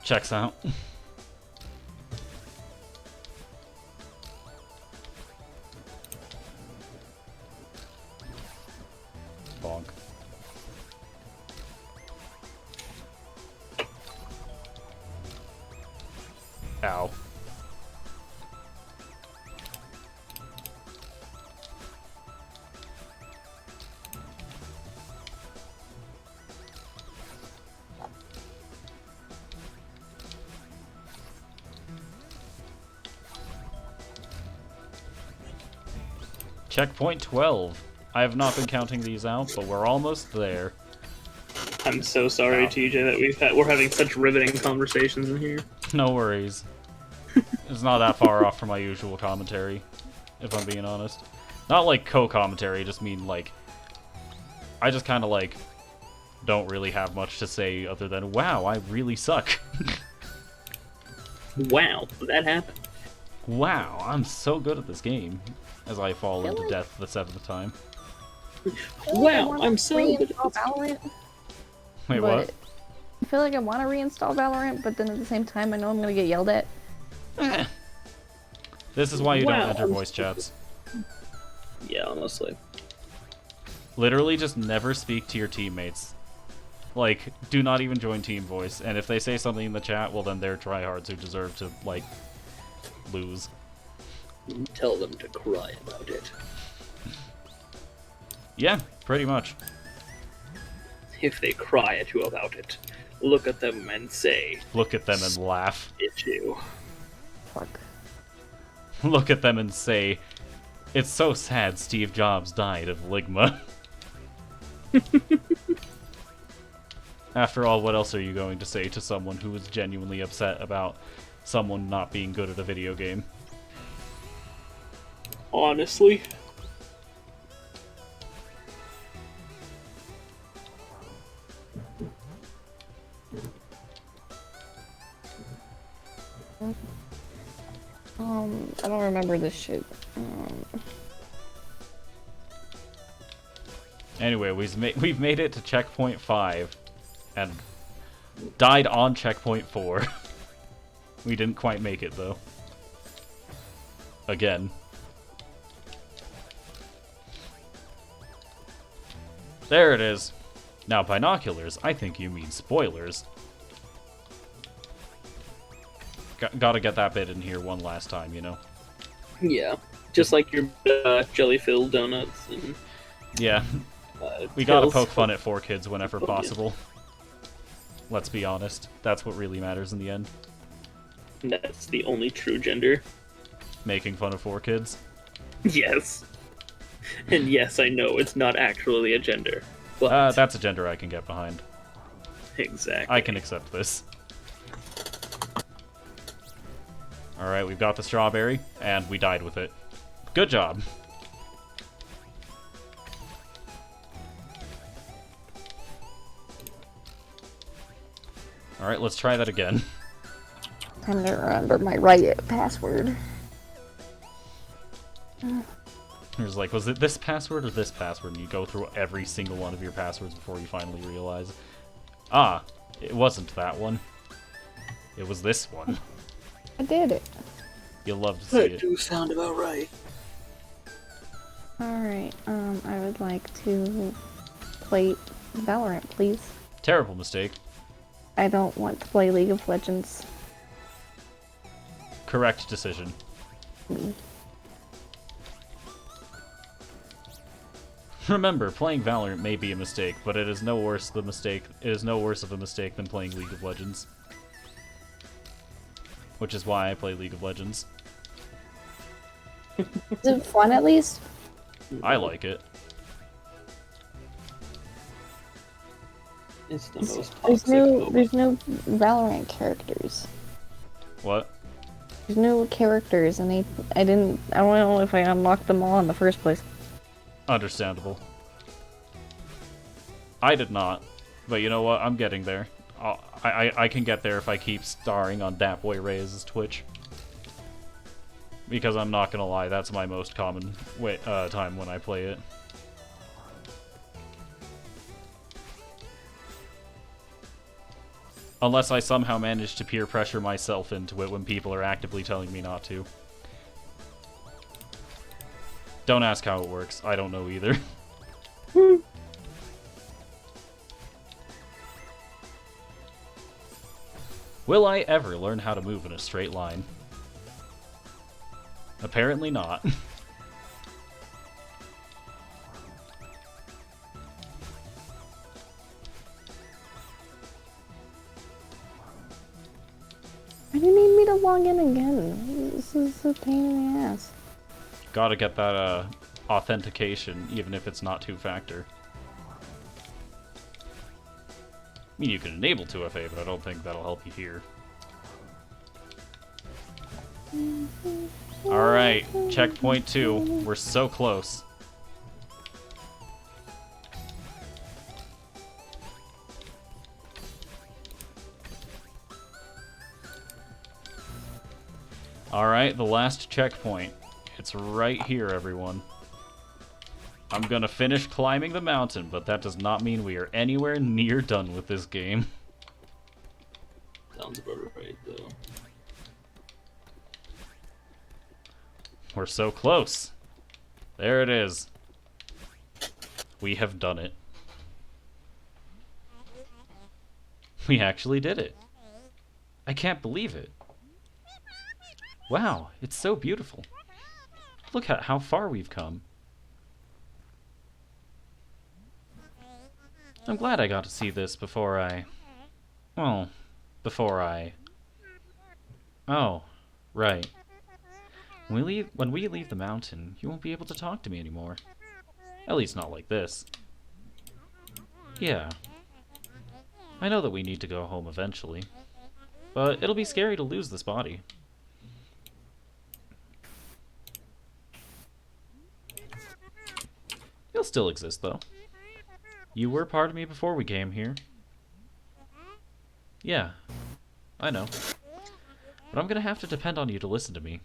Checks out. Bonk. Ow. Checkpoint 12. I have not been counting these out, but we're almost there. I'm so sorry, Wow. TJ, that we're having such riveting conversations in here. No worries. It's not that far off from my usual commentary, if I'm being honest. Not like co-commentary, I just mean like... I just kind of like... don't really have much to say other than, wow, I really suck. Wow, that happened. Wow, I'm so good at this game. As I fall Feel into like- death the 7th time. Wow, I'm so good at reinstall this. Valorant. Wait, but what? I feel like I want to reinstall Valorant, but then at the same time, I know I'm gonna get yelled at. Eh. This is why you Wow, don't enter I'm voice chats. Yeah, honestly. Literally just never speak to your teammates. Like, do not even join team voice. And if they say something in the chat, well then they're tryhards who deserve to, like, lose. Tell them to cry about it. Yeah, pretty much. If they cry at you about it, look at them and say, Look at them and laugh. it's you. Fuck. Look at them and say, it's so sad Steve Jobs died of Ligma. After all, what else are you going to say to someone who is genuinely upset about someone not being good at a video game? Honestly. I don't remember this shit. Anyway, we've made it to checkpoint 5, and died on checkpoint 4. We didn't quite make it, though. Again. There it is. Now, binoculars, I think you mean spoilers. Gotta get that bit in here one last time, you know? Yeah, just like your jelly-filled donuts and Yeah, we gotta pills. poke fun at 4Kids whenever possible. Let's be honest. That's what really matters in the end. That's the only true gender. Making fun of 4Kids. Yes. And yes, I know it's not actually a gender. But That's a gender I can get behind. exactly. I can accept this. Alright, we've got the strawberry, and we died with it. Good job. Alright, let's try that again. Time to remember my right password. It was like, was it this password or this password? And you go through every single one of your passwords before you finally realize, ah, it wasn't that one. It was this one. I did it. You'll love to see That it. do sound about right. Alright, I would like to play Valorant, please. Terrible mistake. I don't want to play League of Legends. Correct decision. Remember, playing Valorant may be a mistake, but it is no worse of a mistake than playing League of Legends. Which is why I play League of Legends. Is it fun at least? I like it. It's the most There's toxic. there's no Valorant characters. What? There's no characters, and I don't know if I unlocked them all in the first place. Understandable. I did not, but you know what? I'm getting there. I can get there if I keep starring on Datboy Reyes' Twitch. Because I'm not gonna lie, that's my most common time when I play it. Unless I somehow manage to peer pressure myself into it when people are actively telling me not to. Don't ask how it works. I don't know either. Will I ever learn how to move in a straight line? Apparently not. Why do you need me to log in again? This is a pain in the ass. Gotta get that authentication, even if it's not two-factor. I mean, you can enable 2FA, but I don't think that'll help you here. Alright, checkpoint 2. We're so close. Alright, the last checkpoint. It's right here, everyone. I'm gonna finish climbing the mountain, but that does not mean we are anywhere near done with this game. Sounds about right, though. We're so close. There it is. We have done it. We actually did it. I can't believe it. Wow, it's so beautiful. Look at how far we've come. I'm glad I got to see this before I... Well, before I... Oh, right. When we leave the mountain, you won't be able to talk to me anymore. At least not like this. Yeah. I know that we need to go home eventually. But it'll be scary to lose this body. You'll still exist, though. You were part of me before we came here. Yeah, I know. But I'm gonna have to depend on you to listen to me.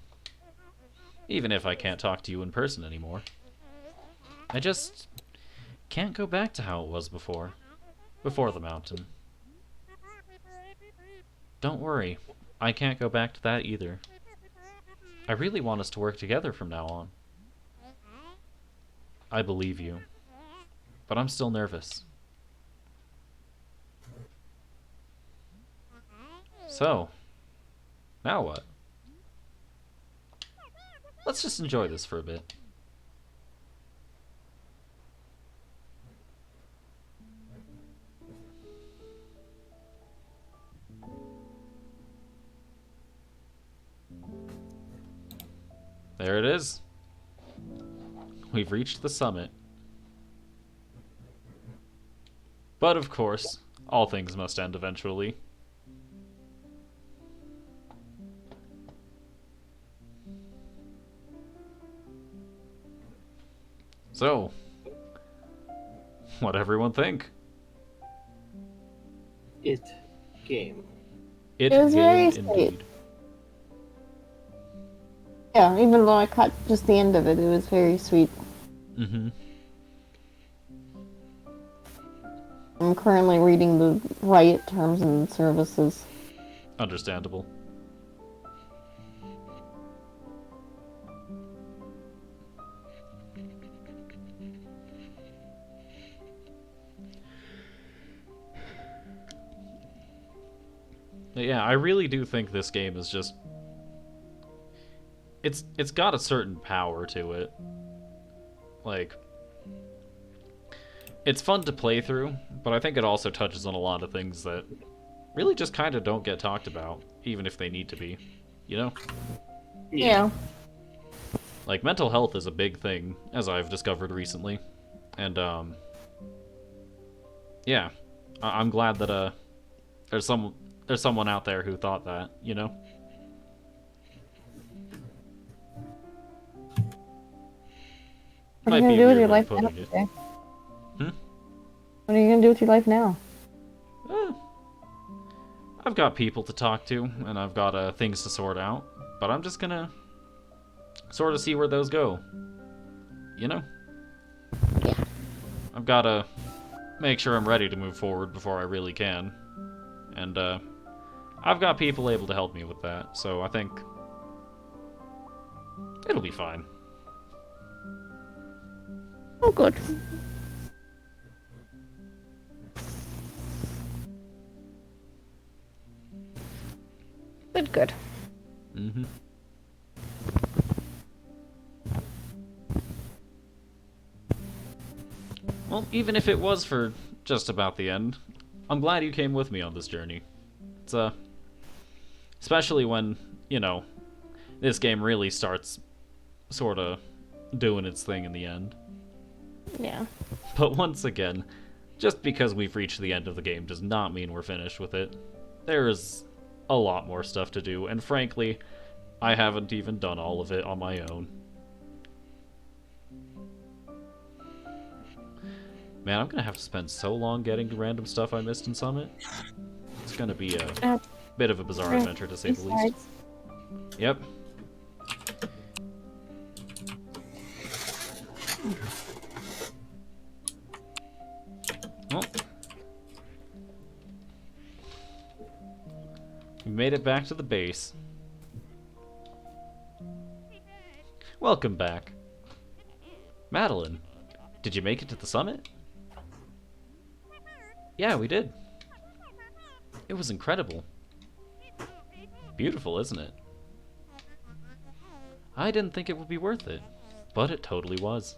Even if I can't talk to you in person anymore. I just can't go back to how it was before. Before the mountain. Don't worry, I can't go back to that either. I really want us to work together from now on. I believe you. But I'm still nervous. So, Now what? Let's just enjoy this for a bit. There it is. We've reached the summit. But of course, all things must end eventually. So, what'd everyone think? It game. It was very sweet. Indeed. Yeah, even though I caught just the end of it, it was very sweet. Mm-hmm. I'm currently reading the Riot Terms and Services. Understandable. Yeah, I really do think this game is just... It's got a certain power to it. Like, it's fun to play through, but I think it also touches on a lot of things that really just kind of don't get talked about, even if they need to be, you know? Yeah. Like, mental health is a big thing, as I've discovered recently. And, yeah. I'm glad that, there's someone out there who thought that, you know? What are you Might gonna be do a with weird your way life of now? putting it. Okay? Hmm? What are you gonna do with your life now? Eh, I've got people to talk to, and I've got things to sort out, but I'm just gonna sort of see where those go. You know? Yeah. I've gotta make sure I'm ready to move forward before I really can. And, I've got people able to help me with that, so I think it'll be fine. Oh, good. Good. Mm-hmm. Well, even if it was for just about the end, I'm glad you came with me on this journey. It's, especially when, you know, this game really starts sort of doing its thing in the end. Yeah. But once again, just because we've reached the end of the game does not mean we're finished with it. There is a lot more stuff to do, and frankly, I haven't even done all of it on my own. Man, I'm gonna have to spend so long getting to random stuff I missed in Summit. It's gonna be a bit of a bizarre adventure, to say the least. Yep. Well, we made it back to the base. Welcome back. Madeline, did you make it to the summit? Yeah, we did. It was incredible. Beautiful, isn't it? I didn't think it would be worth it, but it totally was.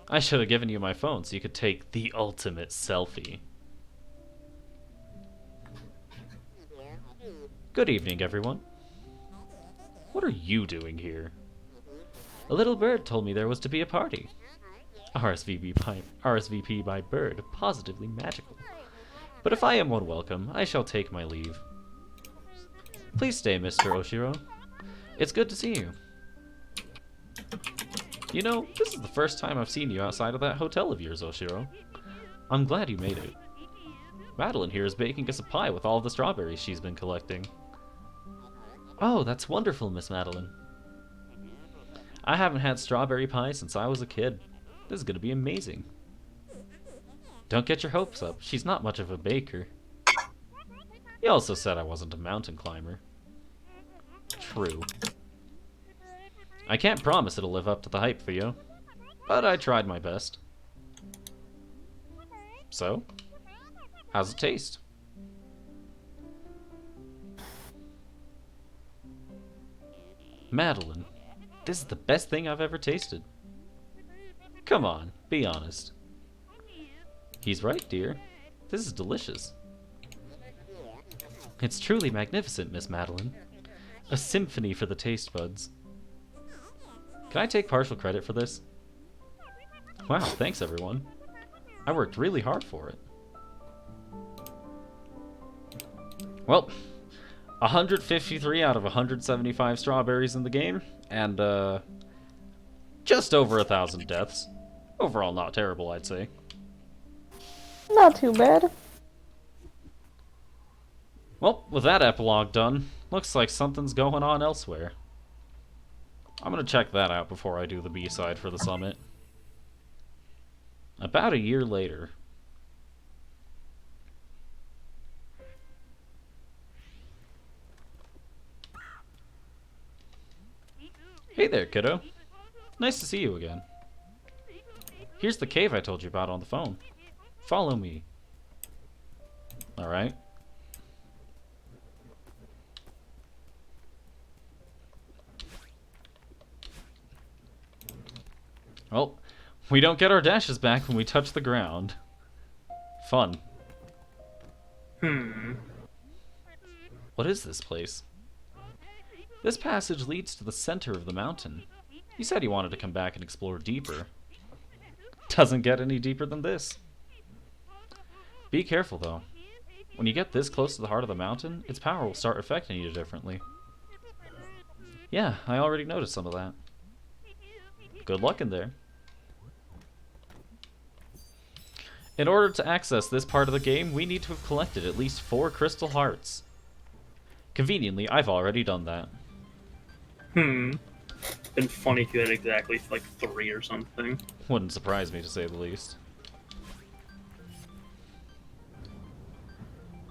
I should have given you my phone so you could take the ultimate selfie. Good evening, everyone. What are you doing here? A little bird told me there was to be a party. RSVP by bird, positively magical. But if I am unwelcome, I shall take my leave. Please stay, Mr. Oshiro. It's good to see you. You know, this is the first time I've seen you outside of that hotel of yours, Oshiro. I'm glad you made it. Madeline here is baking us a pie with all the strawberries she's been collecting. Oh, that's wonderful, Miss Madeline. I haven't had strawberry pie since I was a kid. This is going to be amazing. Don't get your hopes up. She's not much of a baker. He also said I wasn't a mountain climber. True. I can't promise it'll live up to the hype for you, but I tried my best. So, how's it taste? Madeline, this is the best thing I've ever tasted. Come on, be honest. He's right, dear. This is delicious. It's truly magnificent, Miss Madeline. A symphony for the taste buds. Can I take partial credit for this? Wow, thanks everyone. I worked really hard for it. Well, 153 out of 175 strawberries in the game, and just over 1,000 deaths. Overall, not terrible, I'd say. Not too bad. Well, with that epilogue done, looks like something's going on elsewhere. I'm gonna check that out before I do the B-side for the summit. About a year later. Hey there, kiddo. Nice to see you again. Here's the cave I told you about on the phone. Follow me. Alright. Well, we don't get our dashes back when we touch the ground. Fun. What is this place? This passage leads to the center of the mountain. You said you wanted to come back and explore deeper. Doesn't get any deeper than this. Be careful, though. When you get this close to the heart of the mountain, its power will start affecting you differently. Yeah, I already noticed some of that. Good luck in there. In order to access this part of the game, we need to have collected at least 4 crystal hearts. Conveniently, I've already done that. Been funny if you had exactly like 3 or something. Wouldn't surprise me, to say the least.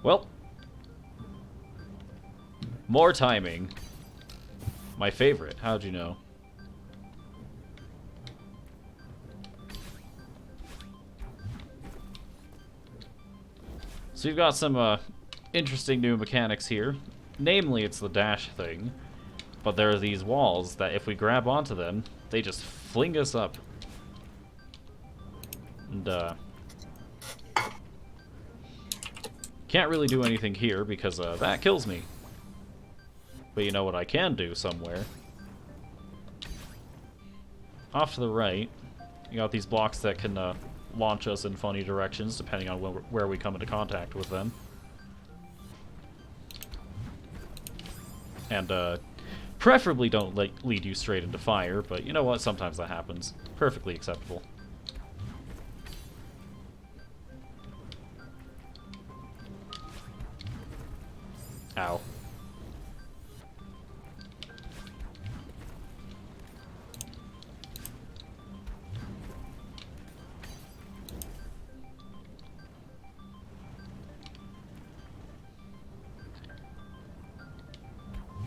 Well. More timing. My favorite, how'd you know? So you've got some interesting new mechanics here. Namely, it's the dash thing. But there are these walls that if we grab onto them, they just fling us up. And, can't really do anything here because that kills me. But you know what I can do somewhere? Off to the right, you got these blocks that can launch us in funny directions depending on where we come into contact with them. And preferably don't lead you straight into fire, but you know what? Sometimes that happens. Perfectly acceptable. Ow.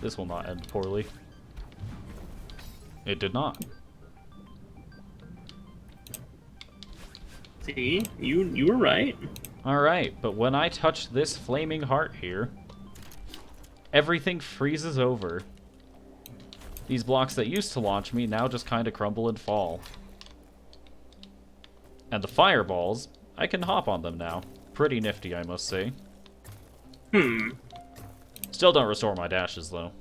This will not end poorly. It did not. See, you were right. Alright, but when I touch this flaming heart here, everything freezes over. These blocks that used to launch me now just kind of crumble and fall. And the fireballs, I can hop on them now. Pretty nifty, I must say. Still don't restore my dashes, though.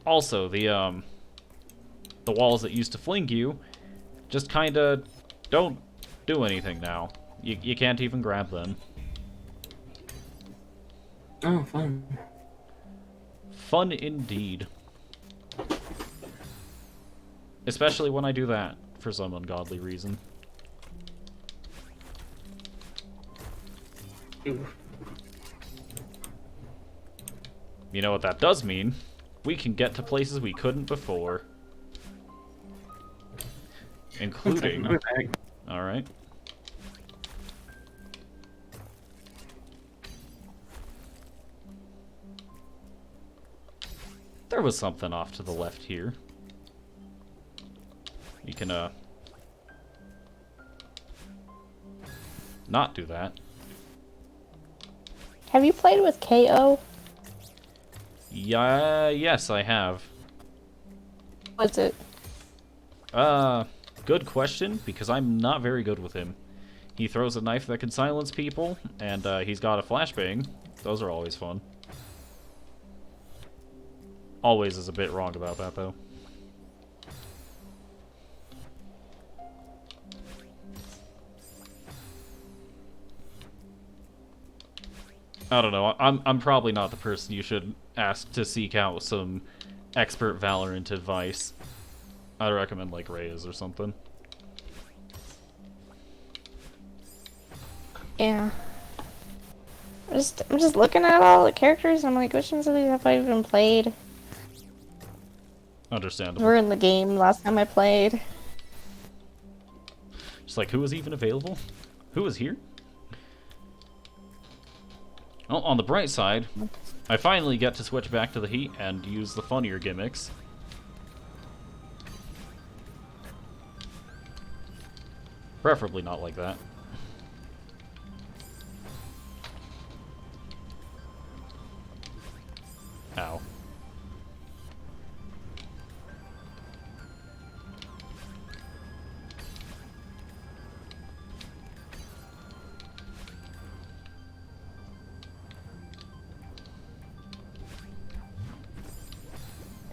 Also, the walls that used to fling you just kinda don't do anything now. You can't even grab them. Oh, fun. Fun indeed. Especially when I do that, for some ungodly reason. Ooh. You know what that does mean? We can get to places we couldn't before. Including... Alright. There was something off to the left here. You can, not do that. Have you played with KO? Yeah, yes, I have. What's it? Good question, because I'm not very good with him. He throws a knife that can silence people, and he's got a flashbang. Those are always fun. Always is a bit wrong about that, though. I don't know. I'm probably not the person you should ask to seek out some expert Valorant advice. I'd recommend like Reyes or something. Yeah. I'm just looking at all the characters and I'm like, which ones of these have I even played? Understandable. We're in the game last time I played. Just like, who was even available? Who was here? Well, on the bright side, I finally get to switch back to the heat and use the funnier gimmicks. Preferably not like that. Ow.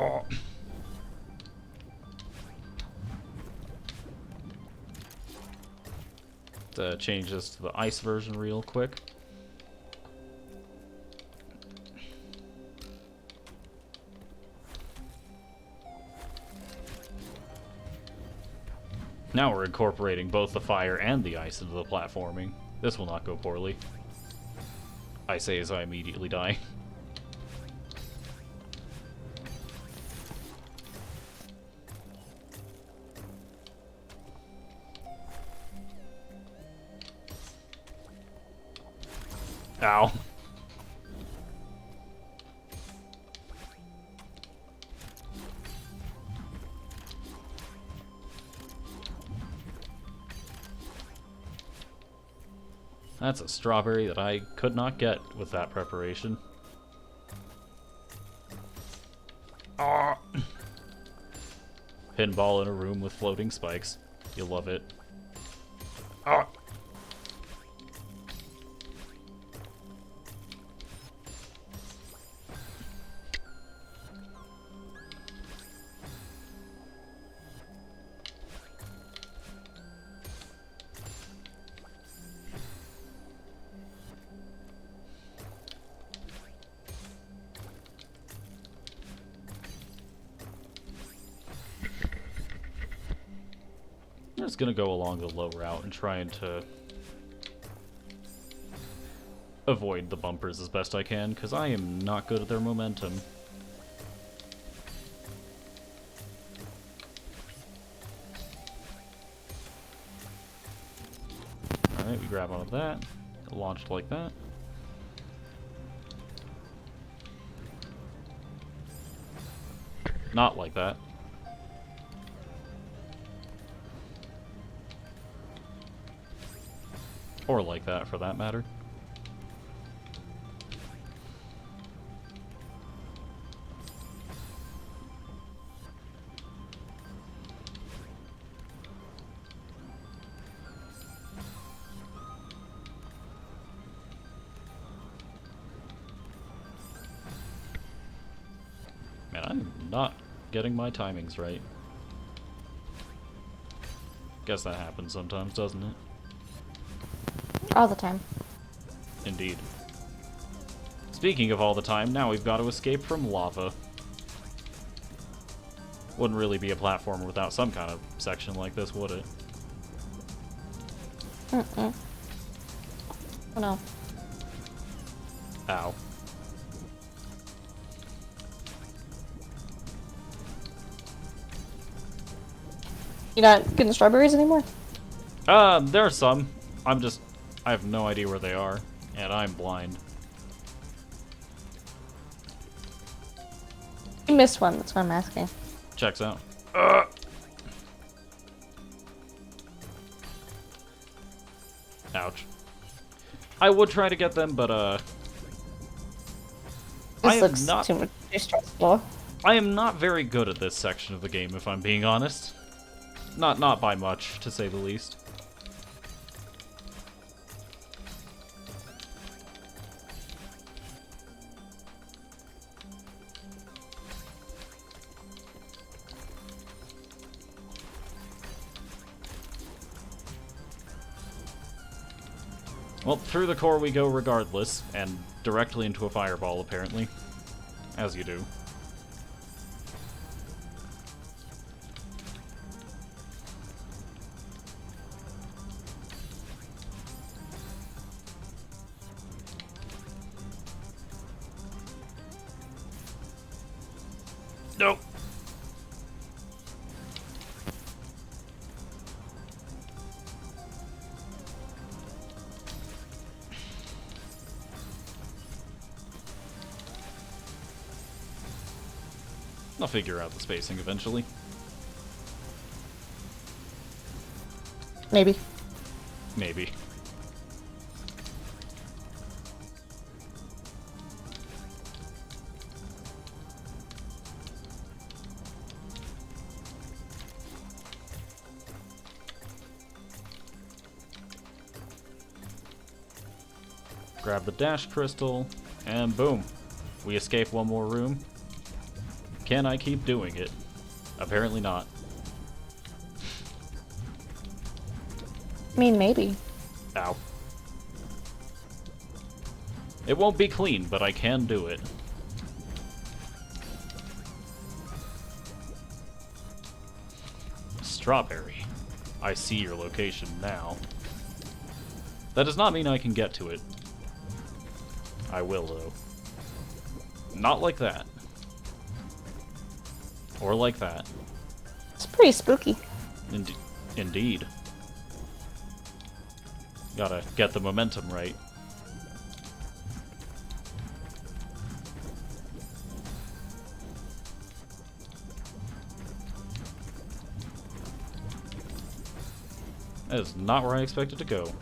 Oh. To change this to the ice version real quick. Now we're incorporating both the fire and the ice into the platforming. This will not go poorly. I say as I immediately die. Ow. That's a strawberry that I could not get with that preparation. Ah. Pinball in a room with floating spikes. You'll love it. Ah. I'm just gonna go along the low route and trying to avoid the bumpers as best I can, because I am not good at their momentum. Alright, we grab onto that. Launched like that. Not like that. Or like that, for that matter. Man, I'm not getting my timings right. Guess that happens sometimes, doesn't it? All the time. Indeed. Speaking of all the time, now we've got to escape from lava. Wouldn't really be a platformer without some kind of section like this, would it? Oh no. Ow. You're not getting strawberries anymore? There are some. I have no idea where they are, and I'm blind. You missed one, that's what I'm asking. Checks out. Ouch. I would try to get them, but, I This am looks not too much Pretty stressful. I am not very good at this section of the game, if I'm being honest. Not by much, to say the least. Well, through the core we go regardless, and directly into a fireball, apparently. As you do. Nope. I'll figure out the spacing eventually. Maybe. Maybe. Grab the dash crystal, and boom. We escape one more room. Can I keep doing it? Apparently not. I mean, maybe. Ow. It won't be clean, but I can do it. Strawberry. I see your location now. That does not mean I can get to it. I will, though. Not like that. Or like that. It's pretty spooky. Indeed. Gotta get the momentum right. That is not where I expected to go.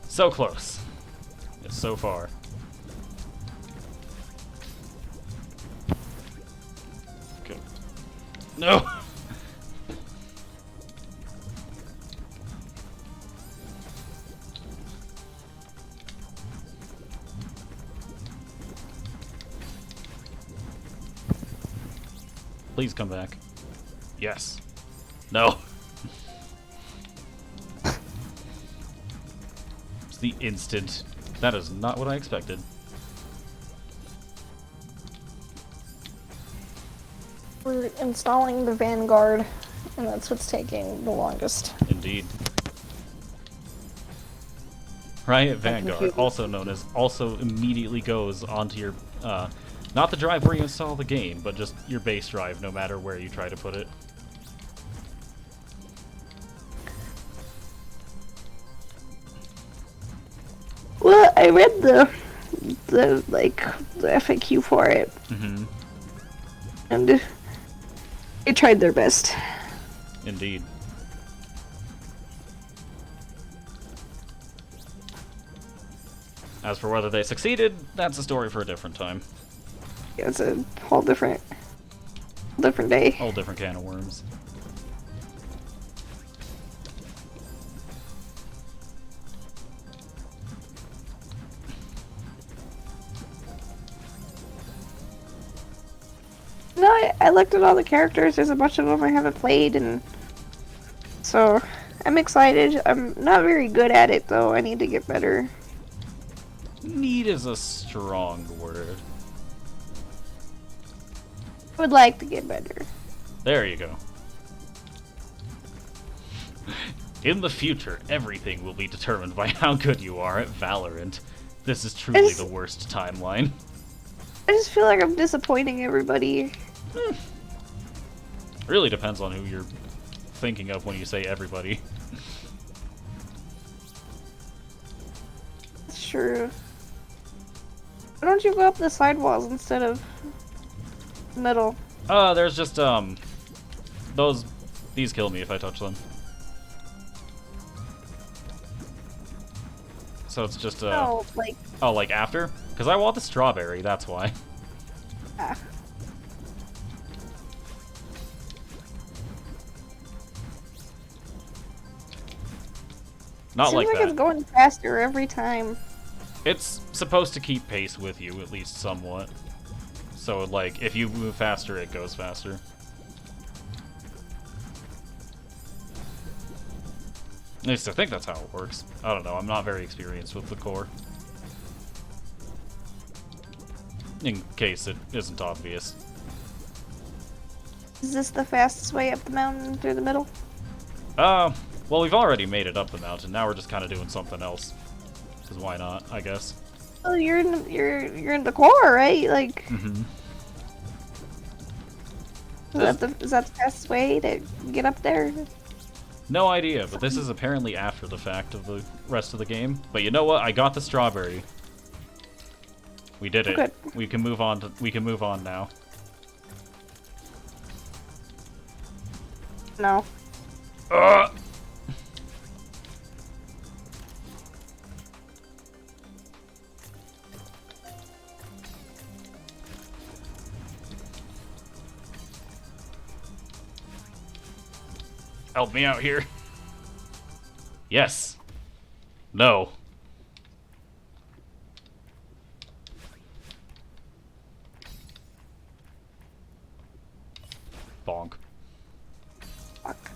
So close. It's so far. Good. No! Please come back. Yes. No. It's the instant. That is not what I expected. We're installing the Vanguard, and that's what's taking the longest. Indeed. Riot Vanguard, also known as, also immediately goes onto your, not the drive where you install the game, but just your base drive, no matter where you try to put it. Well, I read the FAQ for it, and they tried their best. Indeed. As for whether they succeeded, that's a story for a different time. Yeah, it's a whole different day. Whole different can of worms. No, I looked at all the characters. There's a bunch of them I haven't played, and so I'm excited. I'm not very good at it, though. I need to get better. Need is a strong word. I would like to get better. There you go. In the future, everything will be determined by how good you are at Valorant. This is truly the worst timeline. I just feel like I'm disappointing everybody. Really depends on who you're thinking of when you say everybody. It's true. Why don't you go up the sidewalls instead of middle? There's just, these kill me if I touch them. So it's just, No, like... Oh, like after? Because I want the strawberry, that's why. Ah. Not like Seems like that. it's going faster every time. It's supposed to keep pace with you, at least somewhat. So, like, if you move faster, it goes faster. At least I think that's how it works. I don't know, I'm not very experienced with the core. In case it isn't obvious. Is this the fastest way up the mountain through the middle? Well, we've already made it up the mountain. Now we're just kind of doing something else. Because why not, I guess. Well, you're in the core, right? Like, Mm-hmm. is that the fastest way to get up there? No idea, but this is apparently after the fact of the rest of the game. But you know what? I got the strawberry. We did it. Good. We can move on. We can move on now. No. Help me out here. Yes. No. Bonk. Fuck.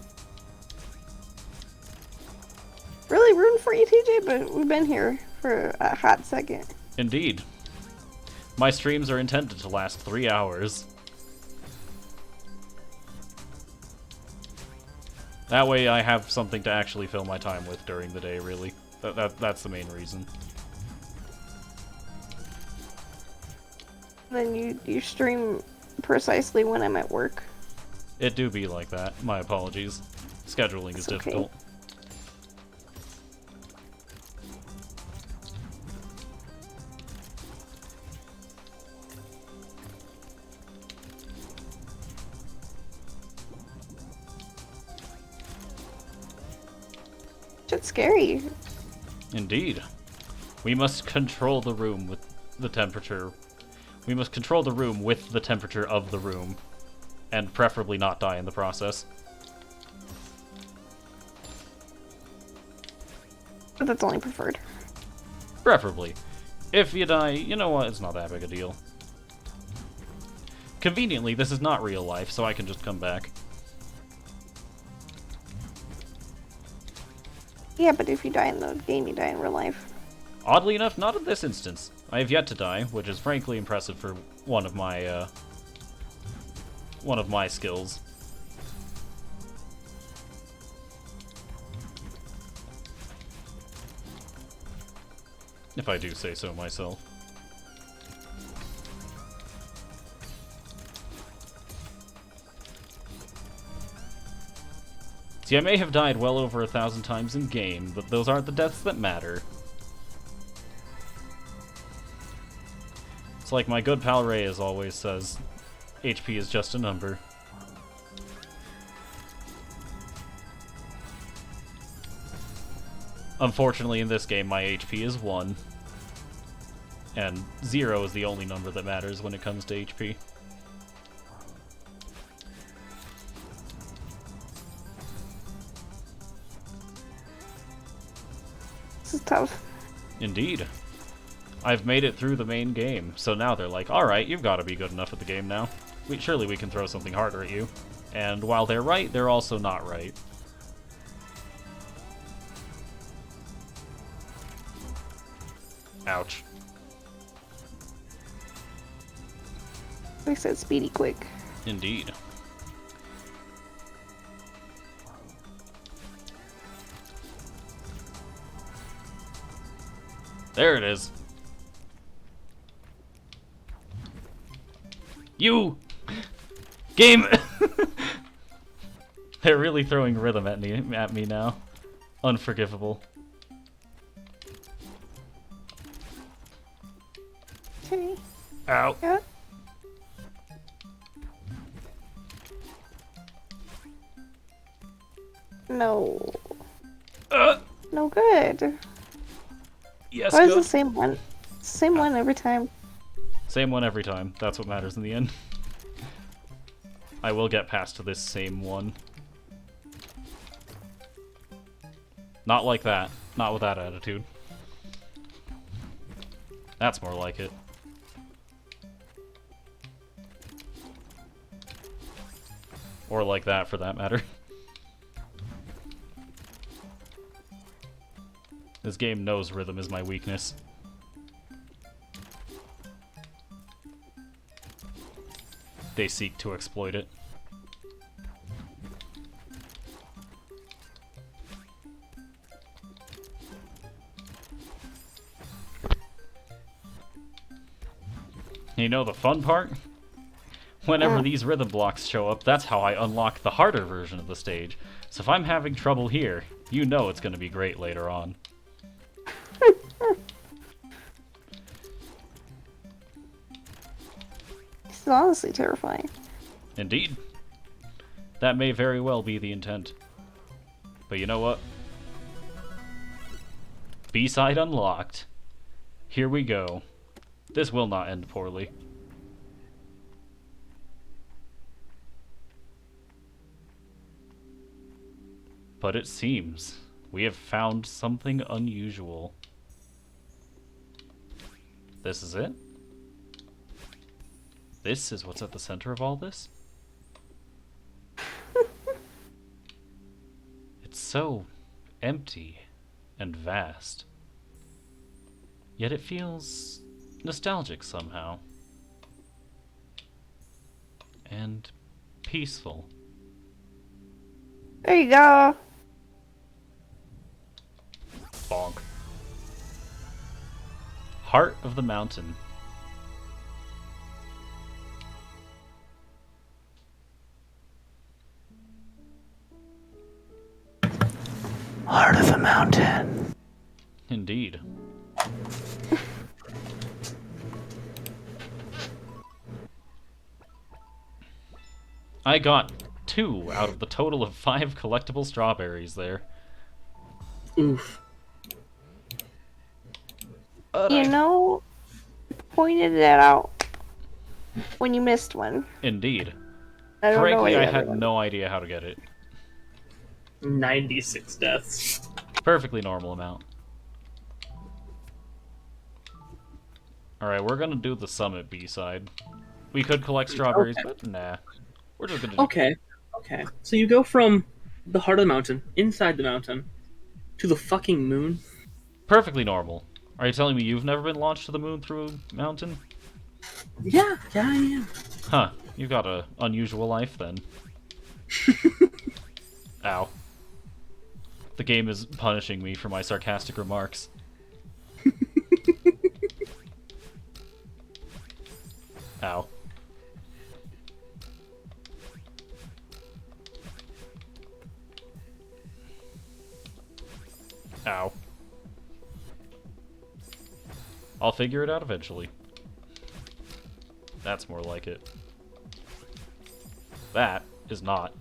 Really rooting for you, TJ, but we've been here for a hot second. Indeed. My streams are intended to last 3 hours. That way I have something to actually fill my time with during the day, really. That's the main reason. Then you stream precisely when I'm at work. It do be like that. My apologies. Scheduling is It's okay. difficult. Shit's scary. Indeed. We must control the room with the temperature. We must control the room with the temperature of the room. And preferably not die in the process. But that's only preferred. Preferably. If you die, you know what, it's not that big a deal. Conveniently, this is not real life, so I can just come back. Yeah, but if you die in the game, you die in real life. Oddly enough, not in this instance. I have yet to die, which is frankly impressive for one of my skills. If I do say so myself. See, I may have died well over 1,000 times in game, but those aren't the deaths that matter. It's like my good pal Reyes always says, HP is just a number. Unfortunately, in this game, my HP is 1. And 0 is the only number that matters when it comes to HP. This is tough. Indeed. I've made it through the main game, so now they're like, alright, you've got to be good enough at the game now. Surely we can throw something harder at you. And while they're right, they're also not right. Ouch. They said speedy quick. Indeed. There it is. You! Game! They're really throwing rhythm at me now. Unforgivable. Okay. Ow. Yeah. No. No good. Yes, Why is good. the same one? Same one every time. Same one every time. That's what matters in the end. I will get past this same one. Not like that. Not with that attitude. That's more like it. Or like that, for that matter. This game knows rhythm is my weakness. They seek to exploit it. You know the fun part? Whenever these rhythm blocks show up, that's how I unlock the harder version of the stage. So if I'm having trouble here, you know it's going to be great later on. This is honestly terrifying. Indeed. That may very well be the intent. But you know what? B-side unlocked. Here we go. This will not end poorly. But it seems we have found something unusual. This is it? This is what's at the center of all this? It's so empty and vast. Yet it feels nostalgic somehow. And peaceful. There you go. Bonk. Heart of the mountain. Heart of the mountain. Indeed. I got 2 out of the total of 5 collectible strawberries there. Oof. You know, pointed that out when you missed one. Indeed. I don't know Frankly, why I the other had one. no idea how to get it. 96 deaths. Perfectly normal amount. Alright, we're gonna do the Summit B-side. We could collect strawberries, Okay. but nah. We're just gonna do... Okay. Okay. So you go from the heart of the mountain, inside the mountain, to the fucking moon. Perfectly normal. Are you telling me you've never been launched to the moon through a mountain? Yeah, I am. Huh. You've got a unusual life, then. Ow. The game is punishing me for my sarcastic remarks. Ow. Ow. I'll figure it out eventually. That's more like it. That is not.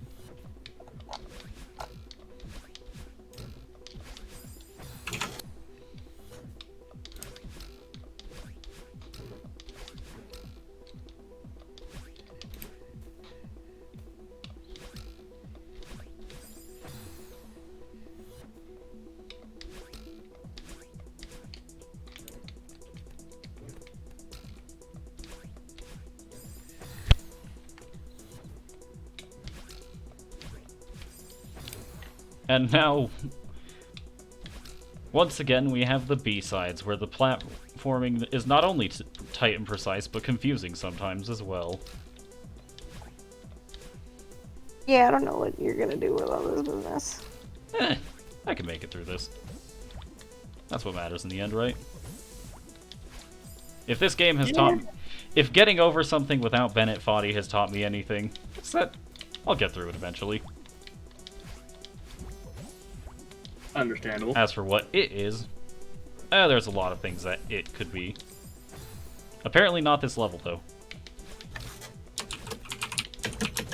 And now, once again, we have the B-sides, where the platforming is not only tight and precise, but confusing sometimes as well. Yeah, I don't know what you're gonna do with all this business. I can make it through this. That's what matters in the end, right? If this game has taught... If getting over something without Bennet Foddy has taught me anything, it's that I'll get through it eventually. Understandable. As for what it is, there's a lot of things that it could be. Apparently not this level, though.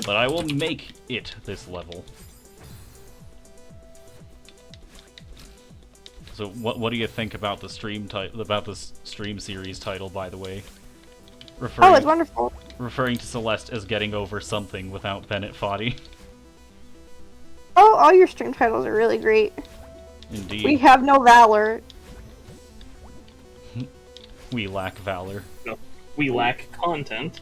But I will make it this level. So what do you think about the stream stream series title, by the way? Oh, it's wonderful. Referring to Celeste as getting over something without Bennet Foddy. Oh, all your stream titles are really great. Indeed. We have no valor. We lack valor. No, we lack content.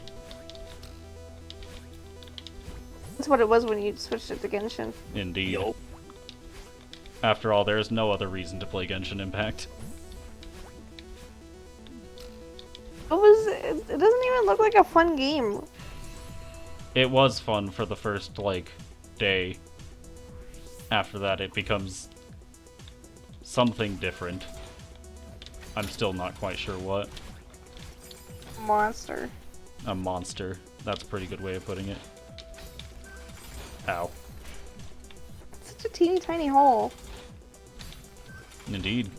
That's what it was when you switched it to Genshin. Indeed. Yup. After all, there is no other reason to play Genshin Impact. It doesn't even look like a fun game. It was fun for the first, like, day. After that, it becomes something different. I'm still not quite sure what. Monster. A monster. That's a pretty good way of putting it. Ow. Such a teeny tiny hole. Indeed.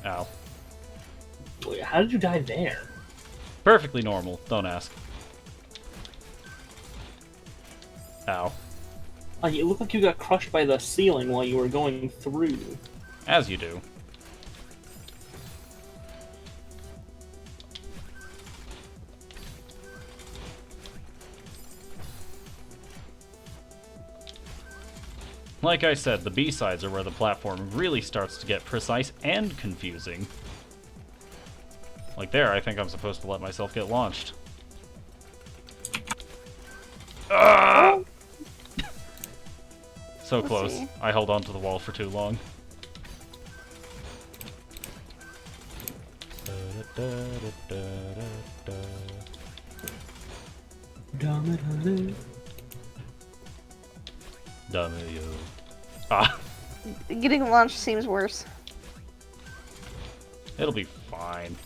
Ow. Wait, how did you die there? Perfectly normal. Don't ask. Ow. Oh, you look like you got crushed by the ceiling while you were going through. As you do. Like I said, the B-sides are where the platform really starts to get precise and confusing. Like there, I think I'm supposed to let myself get launched. Ah! So Let's close. see. I held on to the wall for too long. Dumb yo. Ah, Getting launched seems worse. it'll be fine.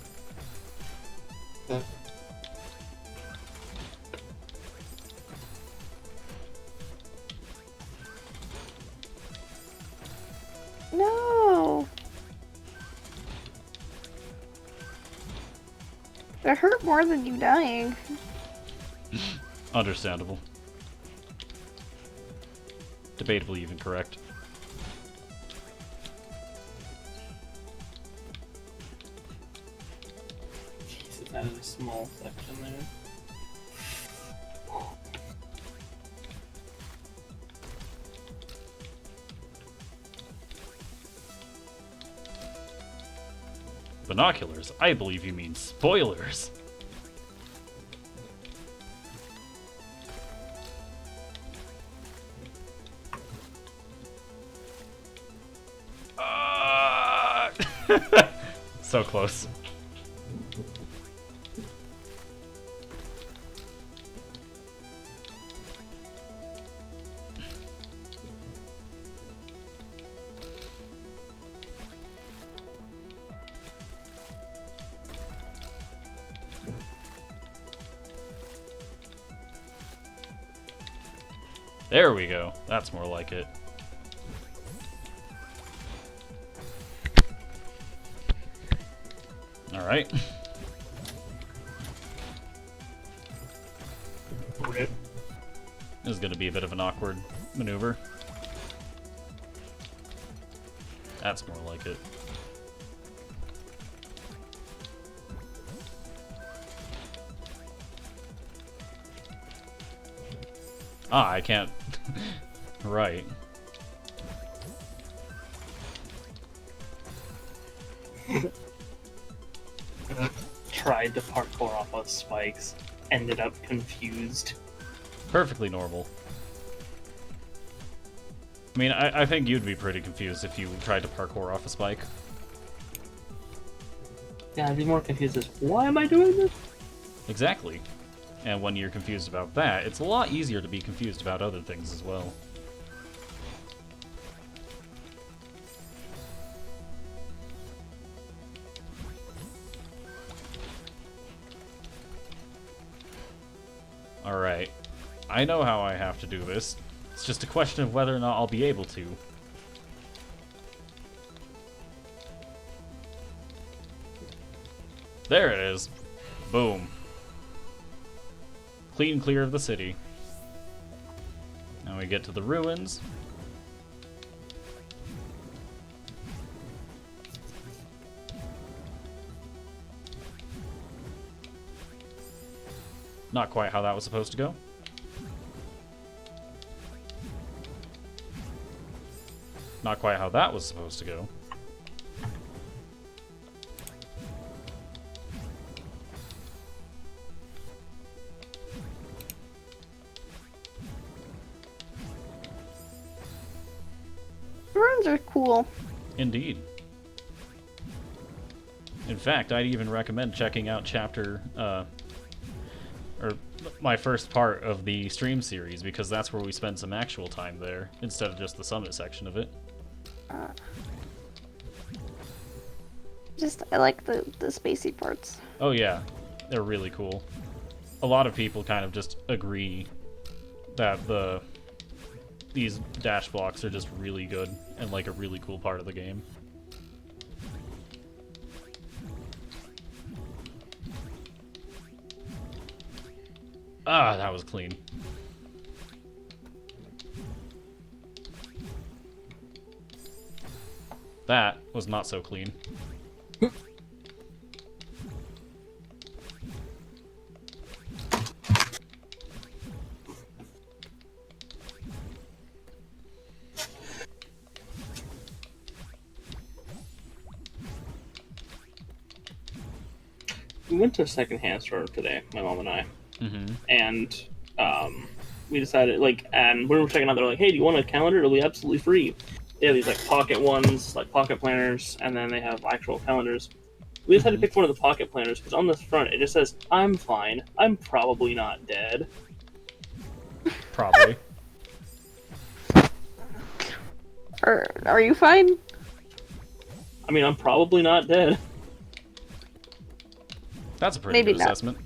No. That hurt more than you dying. Understandable. Debatably even correct. Jesus, that is a small section there. Binoculars? I believe you mean spoilers. Ah! So close. There we go. That's more like it. Alright. Rip. This is gonna be a bit of an awkward maneuver. That's more like it. Ah, I can't. Right. Tried to parkour off of spikes, ended up confused. Perfectly normal. I mean, I think you'd be pretty confused if you tried to parkour off a spike. Yeah, I'd be more confused as, why am I doing this? Exactly. And when you're confused about that, it's a lot easier to be confused about other things as well. Alright. I know how I have to do this. It's just a question of whether or not I'll be able to. There it is. Boom. Clean clear of the city. Now we get to the ruins. Not quite how that was supposed to go. Not quite how that was supposed to go. Ruins are cool. Indeed. In fact, I'd even recommend checking out or my first part of the stream series, because that's where we spend some actual time there, instead of just the summit section of it. I like the spacey parts. Oh yeah, they're really cool. A lot of people kind of just agree that these dash blocks are just really good and like a really cool part of the game. Ah, that was clean. That was not so clean. We went to a secondhand store today, my mom and I. Mm-hmm. And we decided, and when we were checking out, they're like, hey, do you want a calendar? It'll be absolutely free. They have these, pocket ones, pocket planners, and then they have actual calendars. We decided to pick one of the pocket planners, because on the front, it just says, I'm fine. I'm probably not dead. Probably. Are you fine? I mean, I'm probably not dead. That's a pretty Maybe good not. assessment.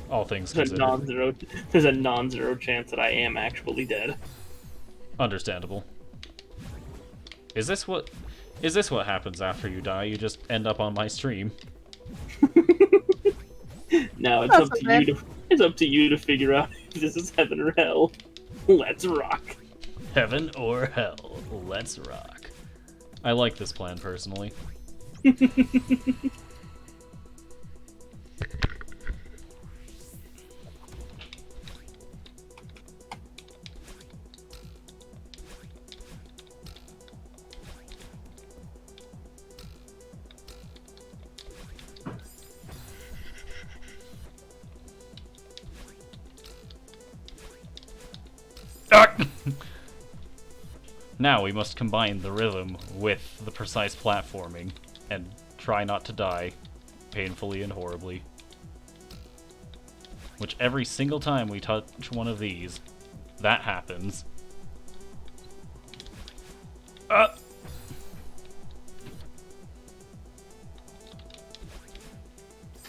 All things considered. There's a non-zero chance that I am actually dead. Understandable. Is this what happens after you die? You just end up on my stream. No, it's That's up to okay. you to it's up to you to figure out if this is heaven or hell. Let's rock. Heaven or hell. Let's rock. I like this plan personally. Now we must combine the rhythm with the precise platforming and try not to die painfully and horribly. Which every single time we touch one of these, that happens.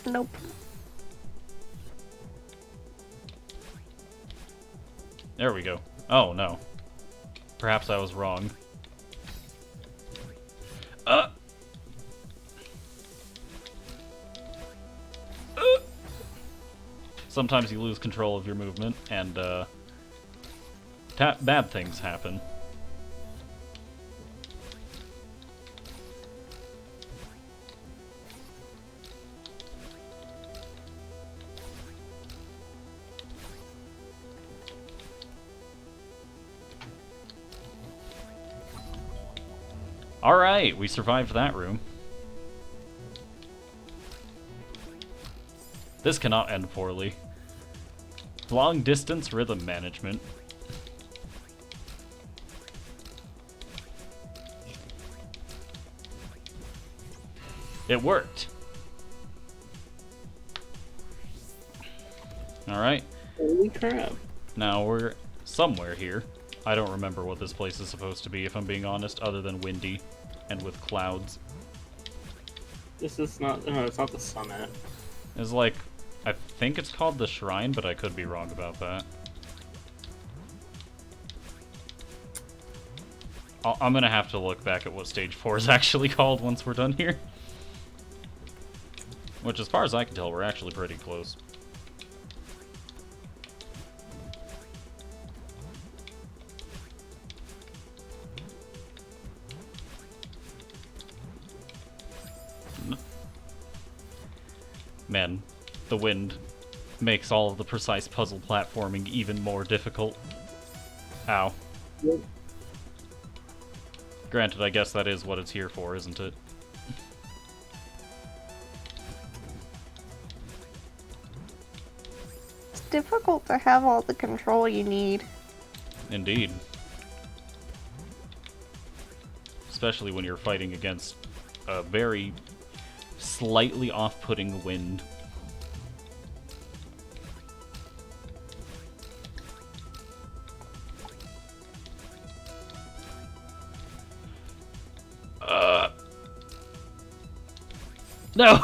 Nope. There we go. Oh no. Perhaps I was wrong. Sometimes you lose control of your movement, and bad things happen. Alright, we survived that room. This cannot end poorly. Long distance rhythm management. It worked. Alright. Holy crap. Now we're somewhere here. I don't remember what this place is supposed to be, if I'm being honest, other than windy and with clouds. This is not. No, it's not the summit. It's like, I think it's called the Shrine, but I could be wrong about that. I'm gonna have to look back at what stage 4 is actually called once we're done here. Which, as far as I can tell, we're actually pretty close. Man, the wind makes all of the precise puzzle platforming even more difficult. Ow. Yep. Granted, I guess that is what it's here for, isn't it? It's difficult to have all the control you need. Indeed. Especially when you're fighting against a very slightly off-putting wind. No!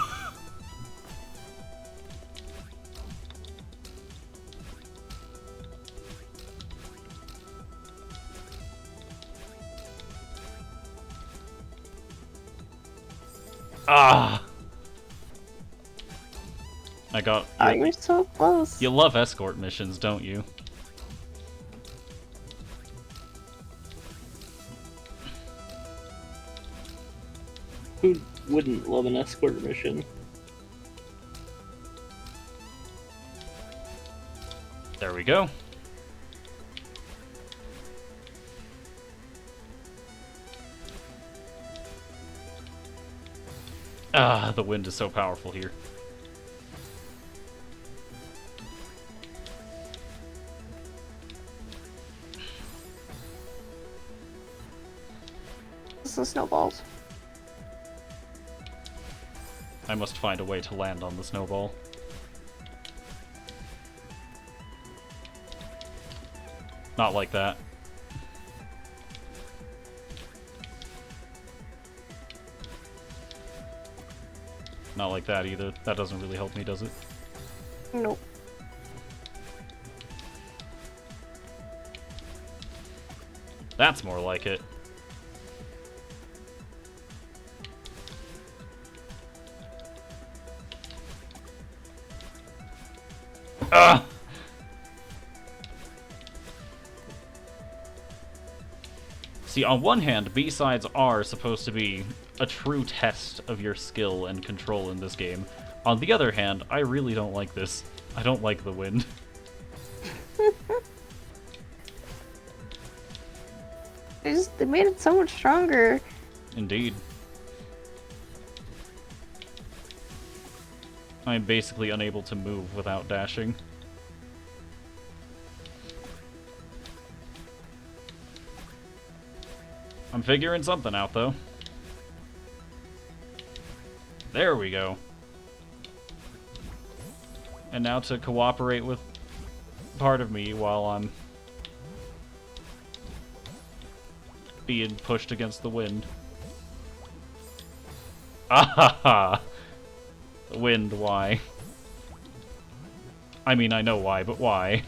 Ah! I got... Oh, you're so close. You love escort missions, don't you? Who wouldn't love an escort mission? There we go. Ah, the wind is so powerful here. This is snowballs. I must find a way to land on the snowball. Not like that. Not like that either. That doesn't really help me, does it? Nope. That's more like it. Ah! See, on one hand, B-sides are supposed to be a true test of your skill and control in this game. On the other hand, I really don't like this. I don't like the wind. They made it so much stronger. Indeed. I am basically unable to move without dashing. I'm figuring something out, though. There we go. And now to cooperate with part of me while I'm being pushed against the wind. Ah ha ha! The wind, why? I mean, I know why, but why?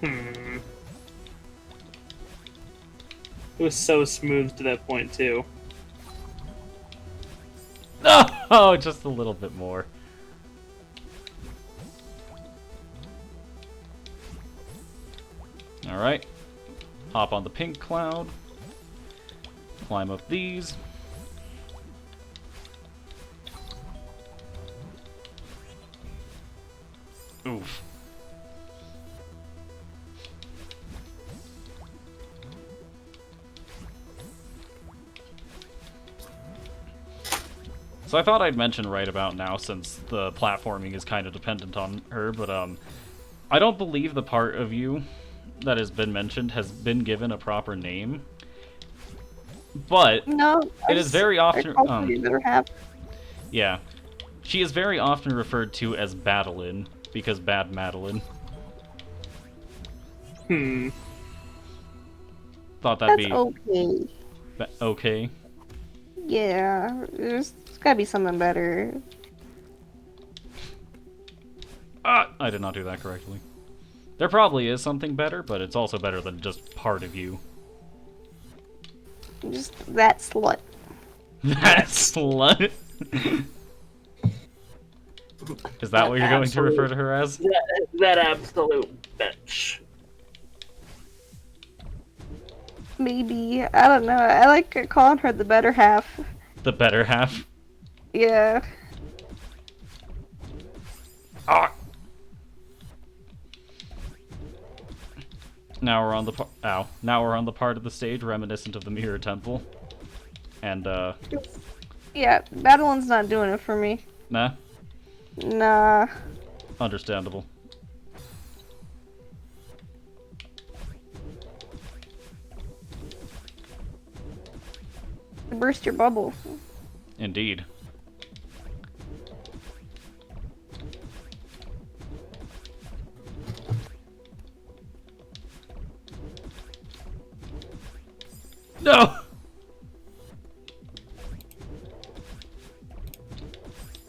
It was so smooth to that point, too. Oh, just a little bit more. Alright. Hop on the pink cloud. Climb up these. Oof. So I thought I'd mention right about now, since the platforming is kind of dependent on her, but I don't believe the part of you that has been mentioned has been given a proper name. But No, it is very often you better have. yeah. She is very often referred to as Badeline, because Bad Madeline. Thought that'd That's be okay. okay. Yeah, there's gotta be something better. Ah, I did not do that correctly. There probably is something better, but it's also better than just part of you. Just that slut. That slut. Is that what you're going to refer to her as? That absolute bitch. Maybe. I don't know. I like calling her the better half. The better half. Yeah. Ah. Now we're on the Now we're on the part of the stage reminiscent of the Mirror Temple. And Yeah, Madeline's not doing it for me. nah. Nah. Understandable. Burst your bubble. Indeed. No!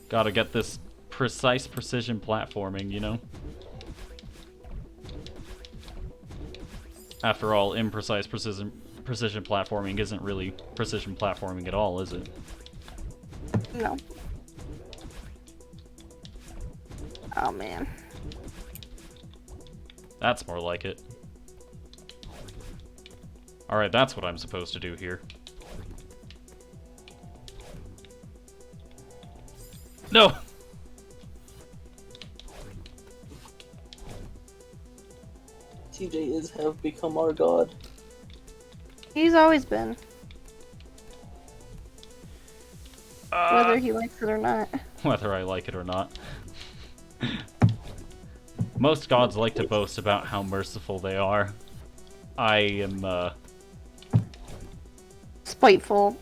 Gotta get this precise precision platforming, you know? After all, imprecise precision platforming isn't really precision platforming at all, is it? No. Oh man. That's more like it. Alright, that's what I'm supposed to do here. No! TJ have become our god. He's always been. Whether he likes it or not. Whether I like it or not. Most gods like to boast about how merciful they are. I am, Spiteful.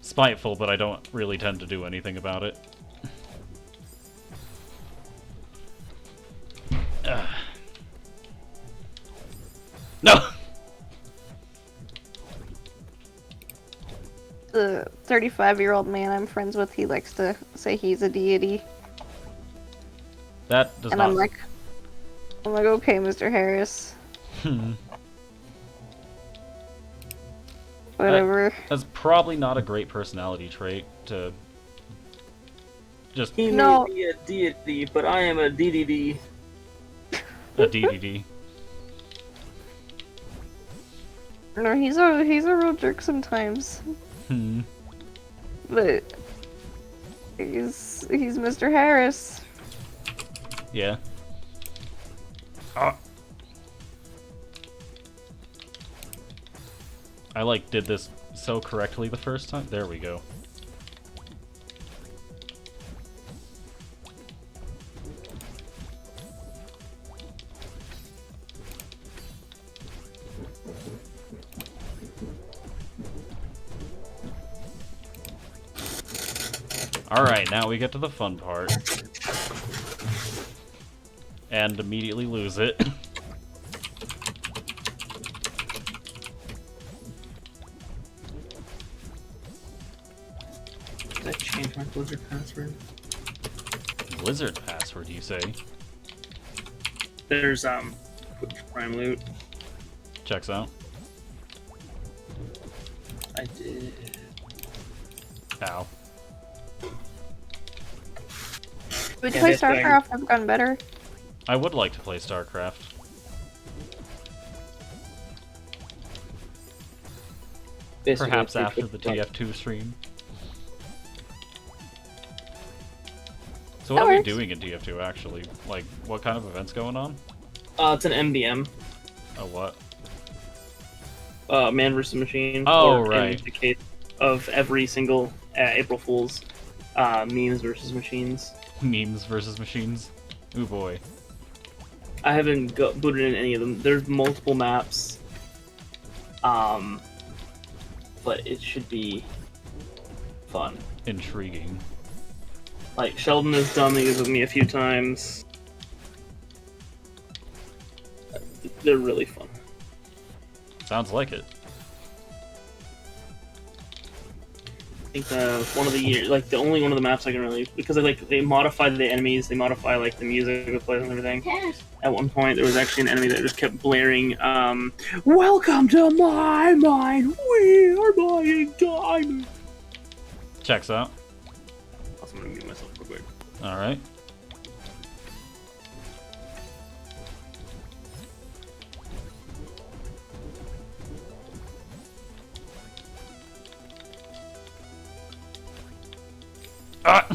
spiteful, but I don't really tend to do anything about it. No! The 35-year-old man I'm friends with, he likes to say he's a deity. That does And not... I'm like, okay, Mr. Harris. Whatever. That's probably not a great personality trait to... just... He No. may be a deity, but I am a DDD. a DDD. No, he's a real jerk sometimes. But he's Mr. Harris. Yeah. I like did this so correctly the first time. There we go. Alright, now we get to the fun part. And immediately lose it. Did I change my Blizzard password? Blizzard password, you say? There's Prime Loot. Checks out. I did. Ow. Would Yeah, play this thing- StarCraft have gotten better? I would like to play StarCraft. Basically, Perhaps it's- after the TF2 stream. So what That are we works. doing in TF2 actually? Like, what kind of events going on? It's an MBM. Oh, what? Man vs. Machine. Oh, or right. In the case of every single April Fool's, memes versus machines. Memes versus machines? Ooh boy. I haven't booted in any of them. There's multiple maps. But it should be fun. Intriguing. Like, Sheldon has done these with me a few times. They're really fun. Sounds like it. think one of the like the only one of the maps I can really because they modify the enemies, they modify like the music that plays and everything. At one point, there was actually an enemy that just kept blaring, "Welcome to my mine. We are mining diamonds." Checks out. Also, I'm gonna mute myself real quick. All right. Ah!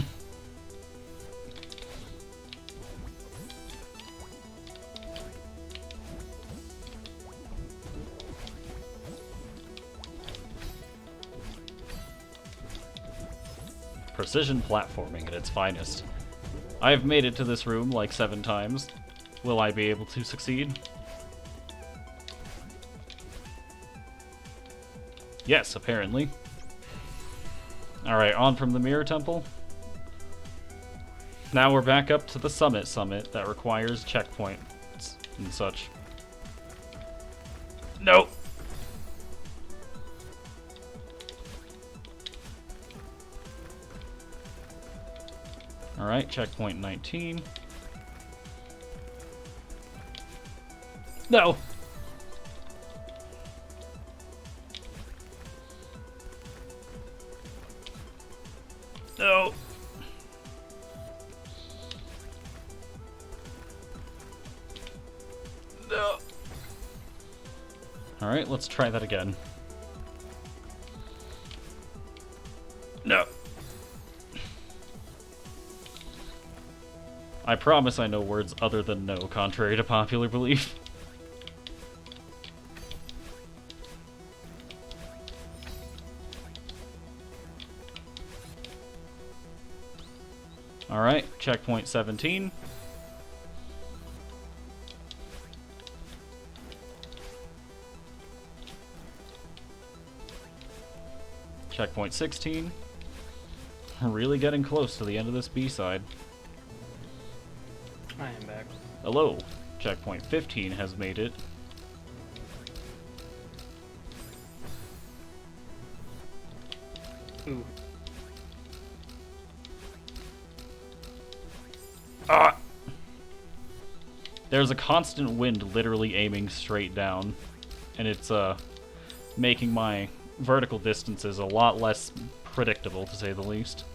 Precision platforming at its finest. I have made it to this room like 7 times. Will I be able to succeed? Yes, apparently. Alright, on from the Mirror Temple. Now we're back up to the summit that requires checkpoints and such. No! Alright, checkpoint 19. No! No! No! Alright, let's try that again. No! I promise I know words other than no, contrary to popular belief. Alright, checkpoint 17. Checkpoint 16. Really getting close to the end of this B-side. I am back. Hello. Checkpoint 15 has made it. Ooh. Ah! There's a constant wind literally aiming straight down, and it's making my vertical distances a lot less predictable, to say the least.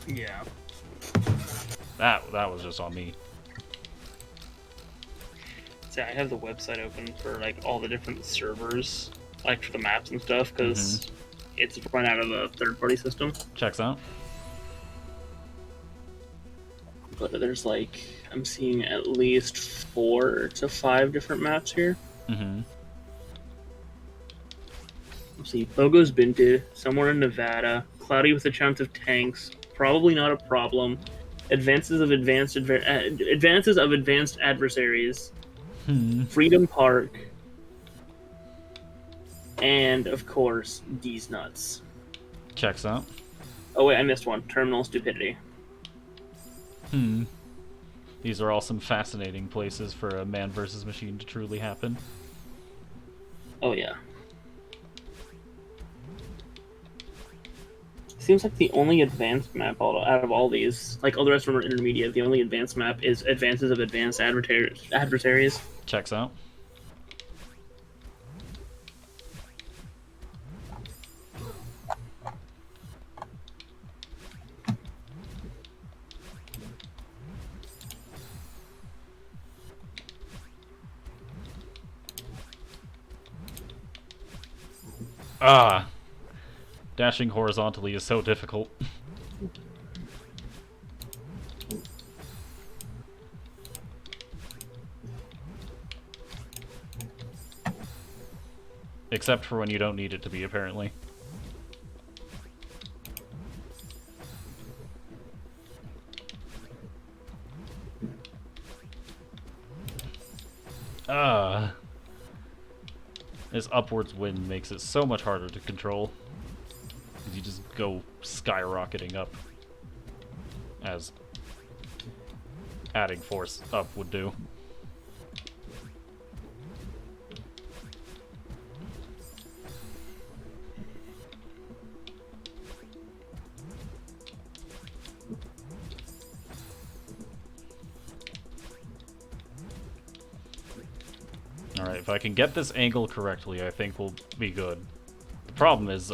Yeah. That was just on me. So I have the website open for like all the different servers, like for the maps and stuff, because it's run out of a third-party system. Checks out. But there's like I'm seeing at least 4 to 5 different maps here. Mm-hmm. Let's see, Bogo's Binted, somewhere in Nevada, cloudy with a chance of tanks, probably not a problem. Advances of advanced adversaries. Freedom Park, and of course, D's Nuts. Checks out. Oh wait, I missed one. Terminal Stupidity. These are all some fascinating places for a man versus machine to truly happen. Oh yeah. Seems like the only advanced map out of all these, like all the rest of them are intermediate, the only advanced map is Advances of Advanced Adversaries. Checks out. Ah! Dashing horizontally is so difficult. Except for when you don't need it to be, apparently. This upwards wind makes it so much harder to control. You just go skyrocketing up, as adding force up would do. If I can get this angle correctly, I think we'll be good. The problem is,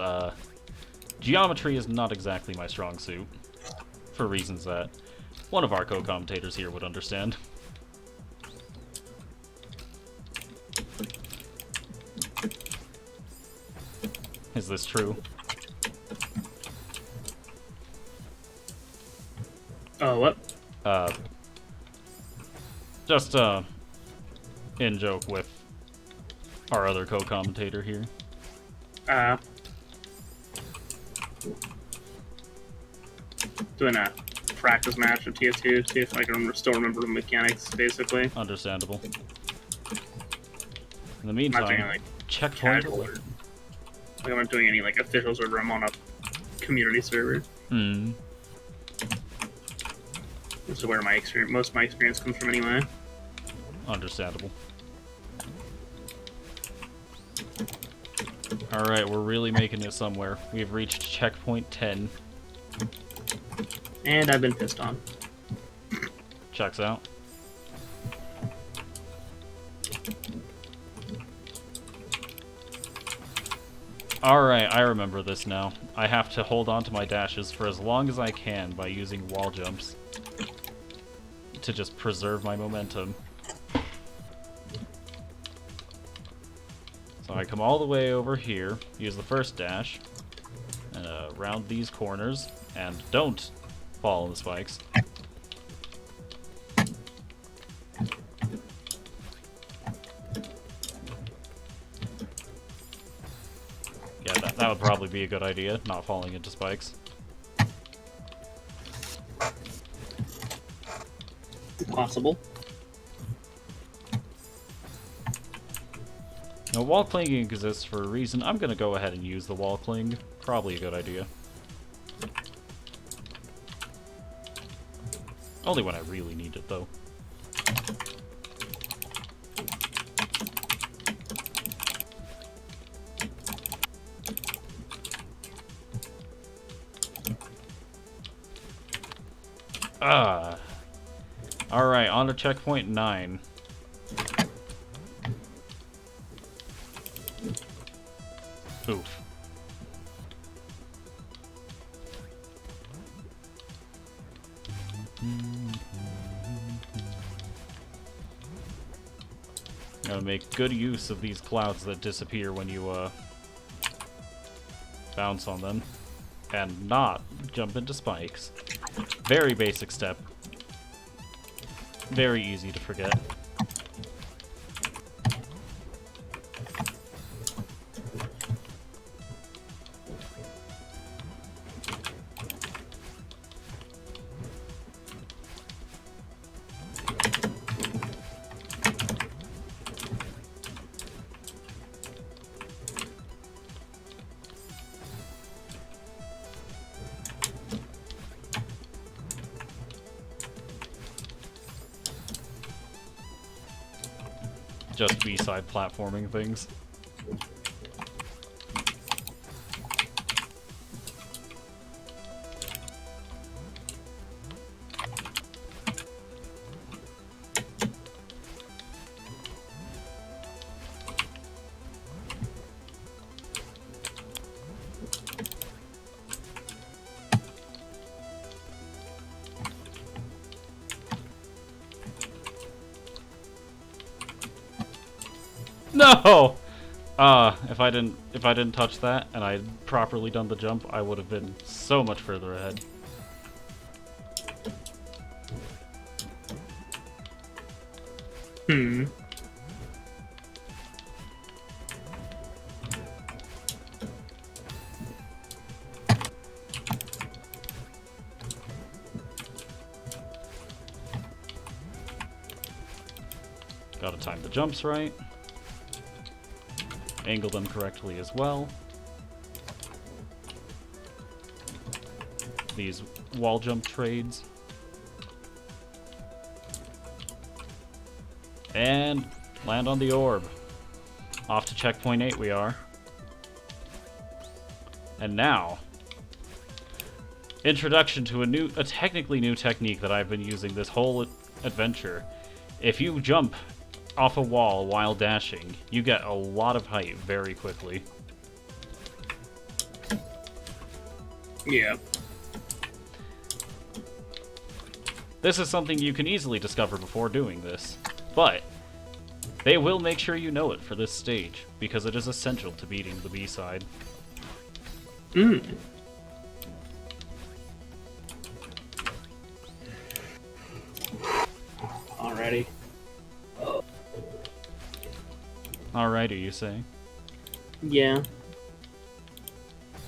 geometry is not exactly my strong suit, for reasons that one of our co-commentators here would understand. Is this true? Oh, what? Just, in joke with our other co-commentator here. Doing a practice match of TF2, see if I can still remember the mechanics, basically. Understandable. In the I'm not doing meantime, like checkpoint. casual or like I'm not doing any like official server. I'm on a community server. Hmm. This is where my experience, most of my experience comes from, anyway. Understandable. Alright, we're really making it somewhere. We've reached checkpoint 10. And I've been pissed on. Checks out. Alright, I remember this now. I have to hold on to my dashes for as long as I can by using wall jumps to just preserve my momentum. So I come all the way over here, use the first dash, and round these corners, and don't fall in the spikes. Yeah, that would probably be a good idea, not falling into spikes. Possible. Now, wall clinging exists for a reason. I'm gonna go ahead and use the wall cling. Probably a good idea. Only when I really need it, though. Ah. Alright, on to checkpoint 9. Oof. Gotta make good use of these clouds that disappear when you, bounce on them. And not jump into spikes. Very basic step. Very easy to forget. Just B-side platforming things. No! If I didn't touch that and I'd properly done the jump, I would have been so much further ahead. Hmm. Gotta time the jumps right. Angle them correctly as well. These wall jump trades. And land on the orb. Off to checkpoint 8 we are. And now, introduction to a technically new technique that I've been using this whole adventure. If you jump off a wall while dashing, you get a lot of height very quickly. Yeah. This is something you can easily discover before doing this, but they will make sure you know it for this stage, because it is essential to beating the B-side. Alrighty. Alrighty, you say? Yeah.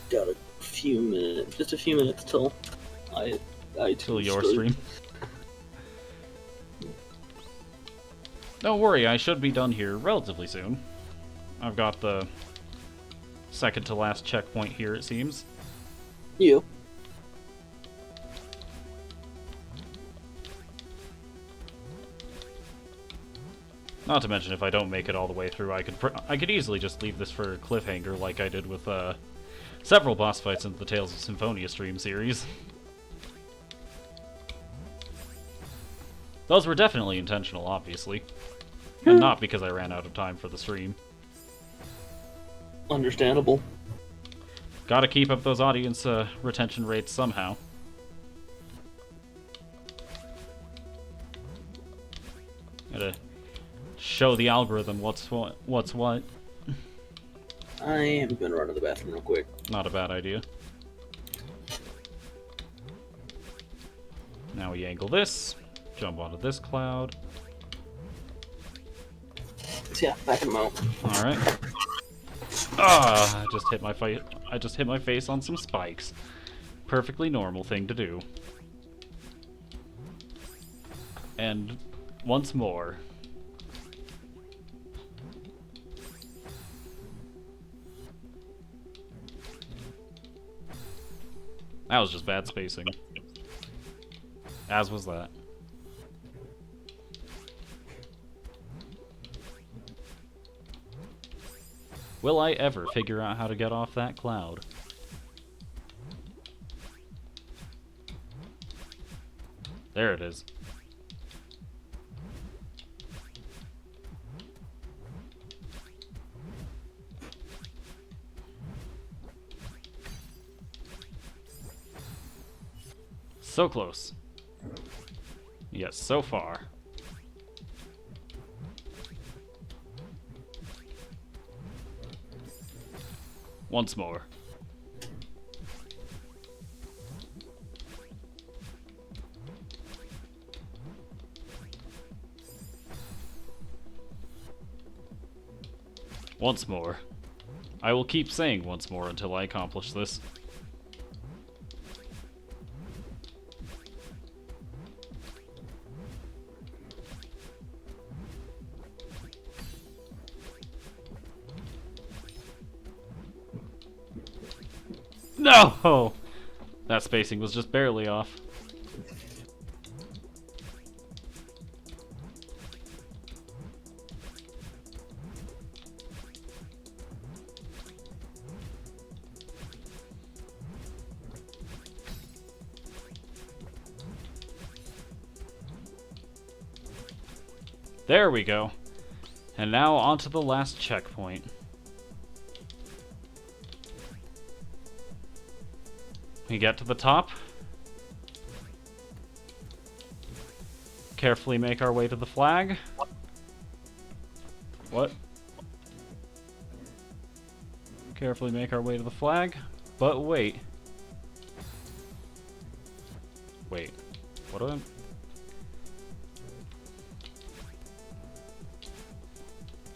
Got a few minutes, just a few minutes till Till your stream. Don't worry, I should be done here relatively soon. I've got the second to last checkpoint here, it seems. You. Not to mention, if I don't make it all the way through, I could easily just leave this for a cliffhanger, like I did with several boss fights in the Tales of Symphonia stream series. Those were definitely intentional, obviously, and not because I ran out of time for the stream. Understandable. Gotta keep up those audience retention rates somehow. Gotta show the algorithm what's what. I am gonna run to the bathroom real quick. Not a bad idea. Now we angle this, jump onto this cloud. So yeah, back in a moment. All right. Ah, I just hit my face. I just hit my face on some spikes. Perfectly normal thing to do. And once more. That was just bad spacing. As was that. Will I ever figure out how to get off that cloud? There it is. So close. Yes, so far. Once more. Once more. I will keep saying once more until I accomplish this. No! That spacing was just barely off. There we go. And now on to the last checkpoint. We get to the top. Carefully make our way to the flag. What? Carefully make our way to the flag. But wait. Wait. What do I...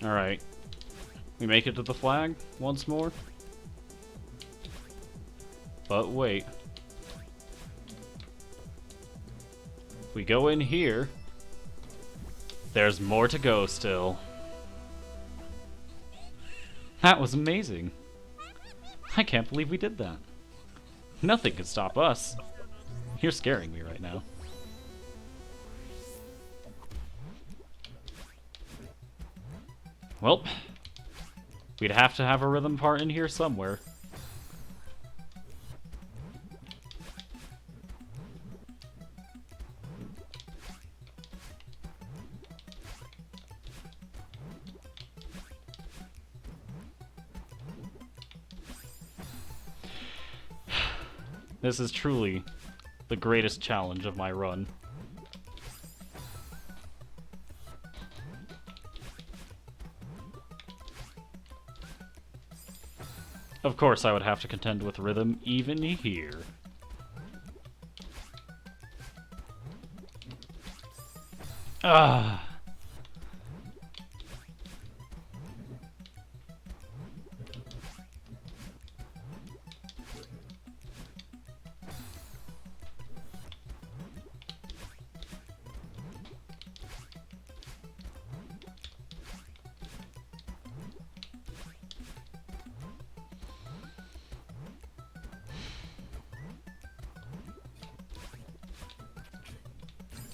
Alright. We make it to the flag once more. But wait. If we go in here, there's more to go still. That was amazing. I can't believe we did that. Nothing can stop us. You're scaring me right now. Well, we'd have to have a rhythm part in here somewhere. This is truly the greatest challenge of my run. Of course, I would have to contend with rhythm even here. Ah.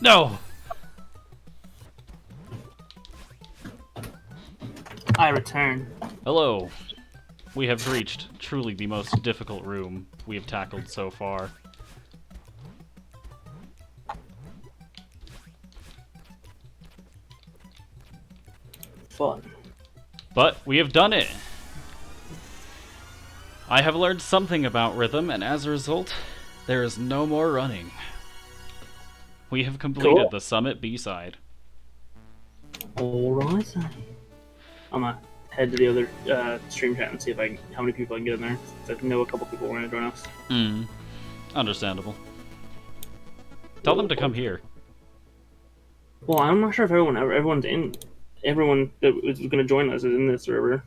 No! I return. Hello. We have reached truly the most difficult room we have tackled so far. Fun. But we have done it! I have learned something about rhythm, and as a result, there is no more running. We have completed Cool. the Summit B-side. Alright. I'm gonna head to the other stream chat and see if how many people I can get in there. I know a couple people want to join us. Understandable. Tell them to come here. Well, I'm not sure if everyone that was going to join us is in this server.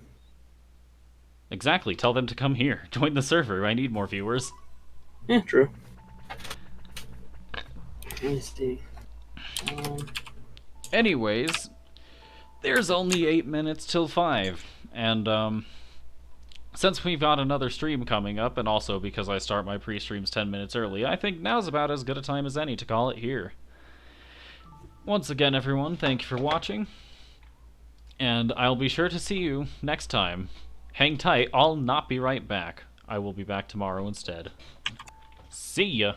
Exactly, tell them to come here. Join the server, I need more viewers. Yeah, true. Let me see. Anyways, there's only 8 minutes till 5, and since we've got another stream coming up, and also because I start my pre-streams 10 minutes early, I think now's about as good a time as any to call it here. Once again, everyone, thank you for watching, and I'll be sure to see you next time. Hang tight, I'll not be right back. I will be back tomorrow instead. See ya!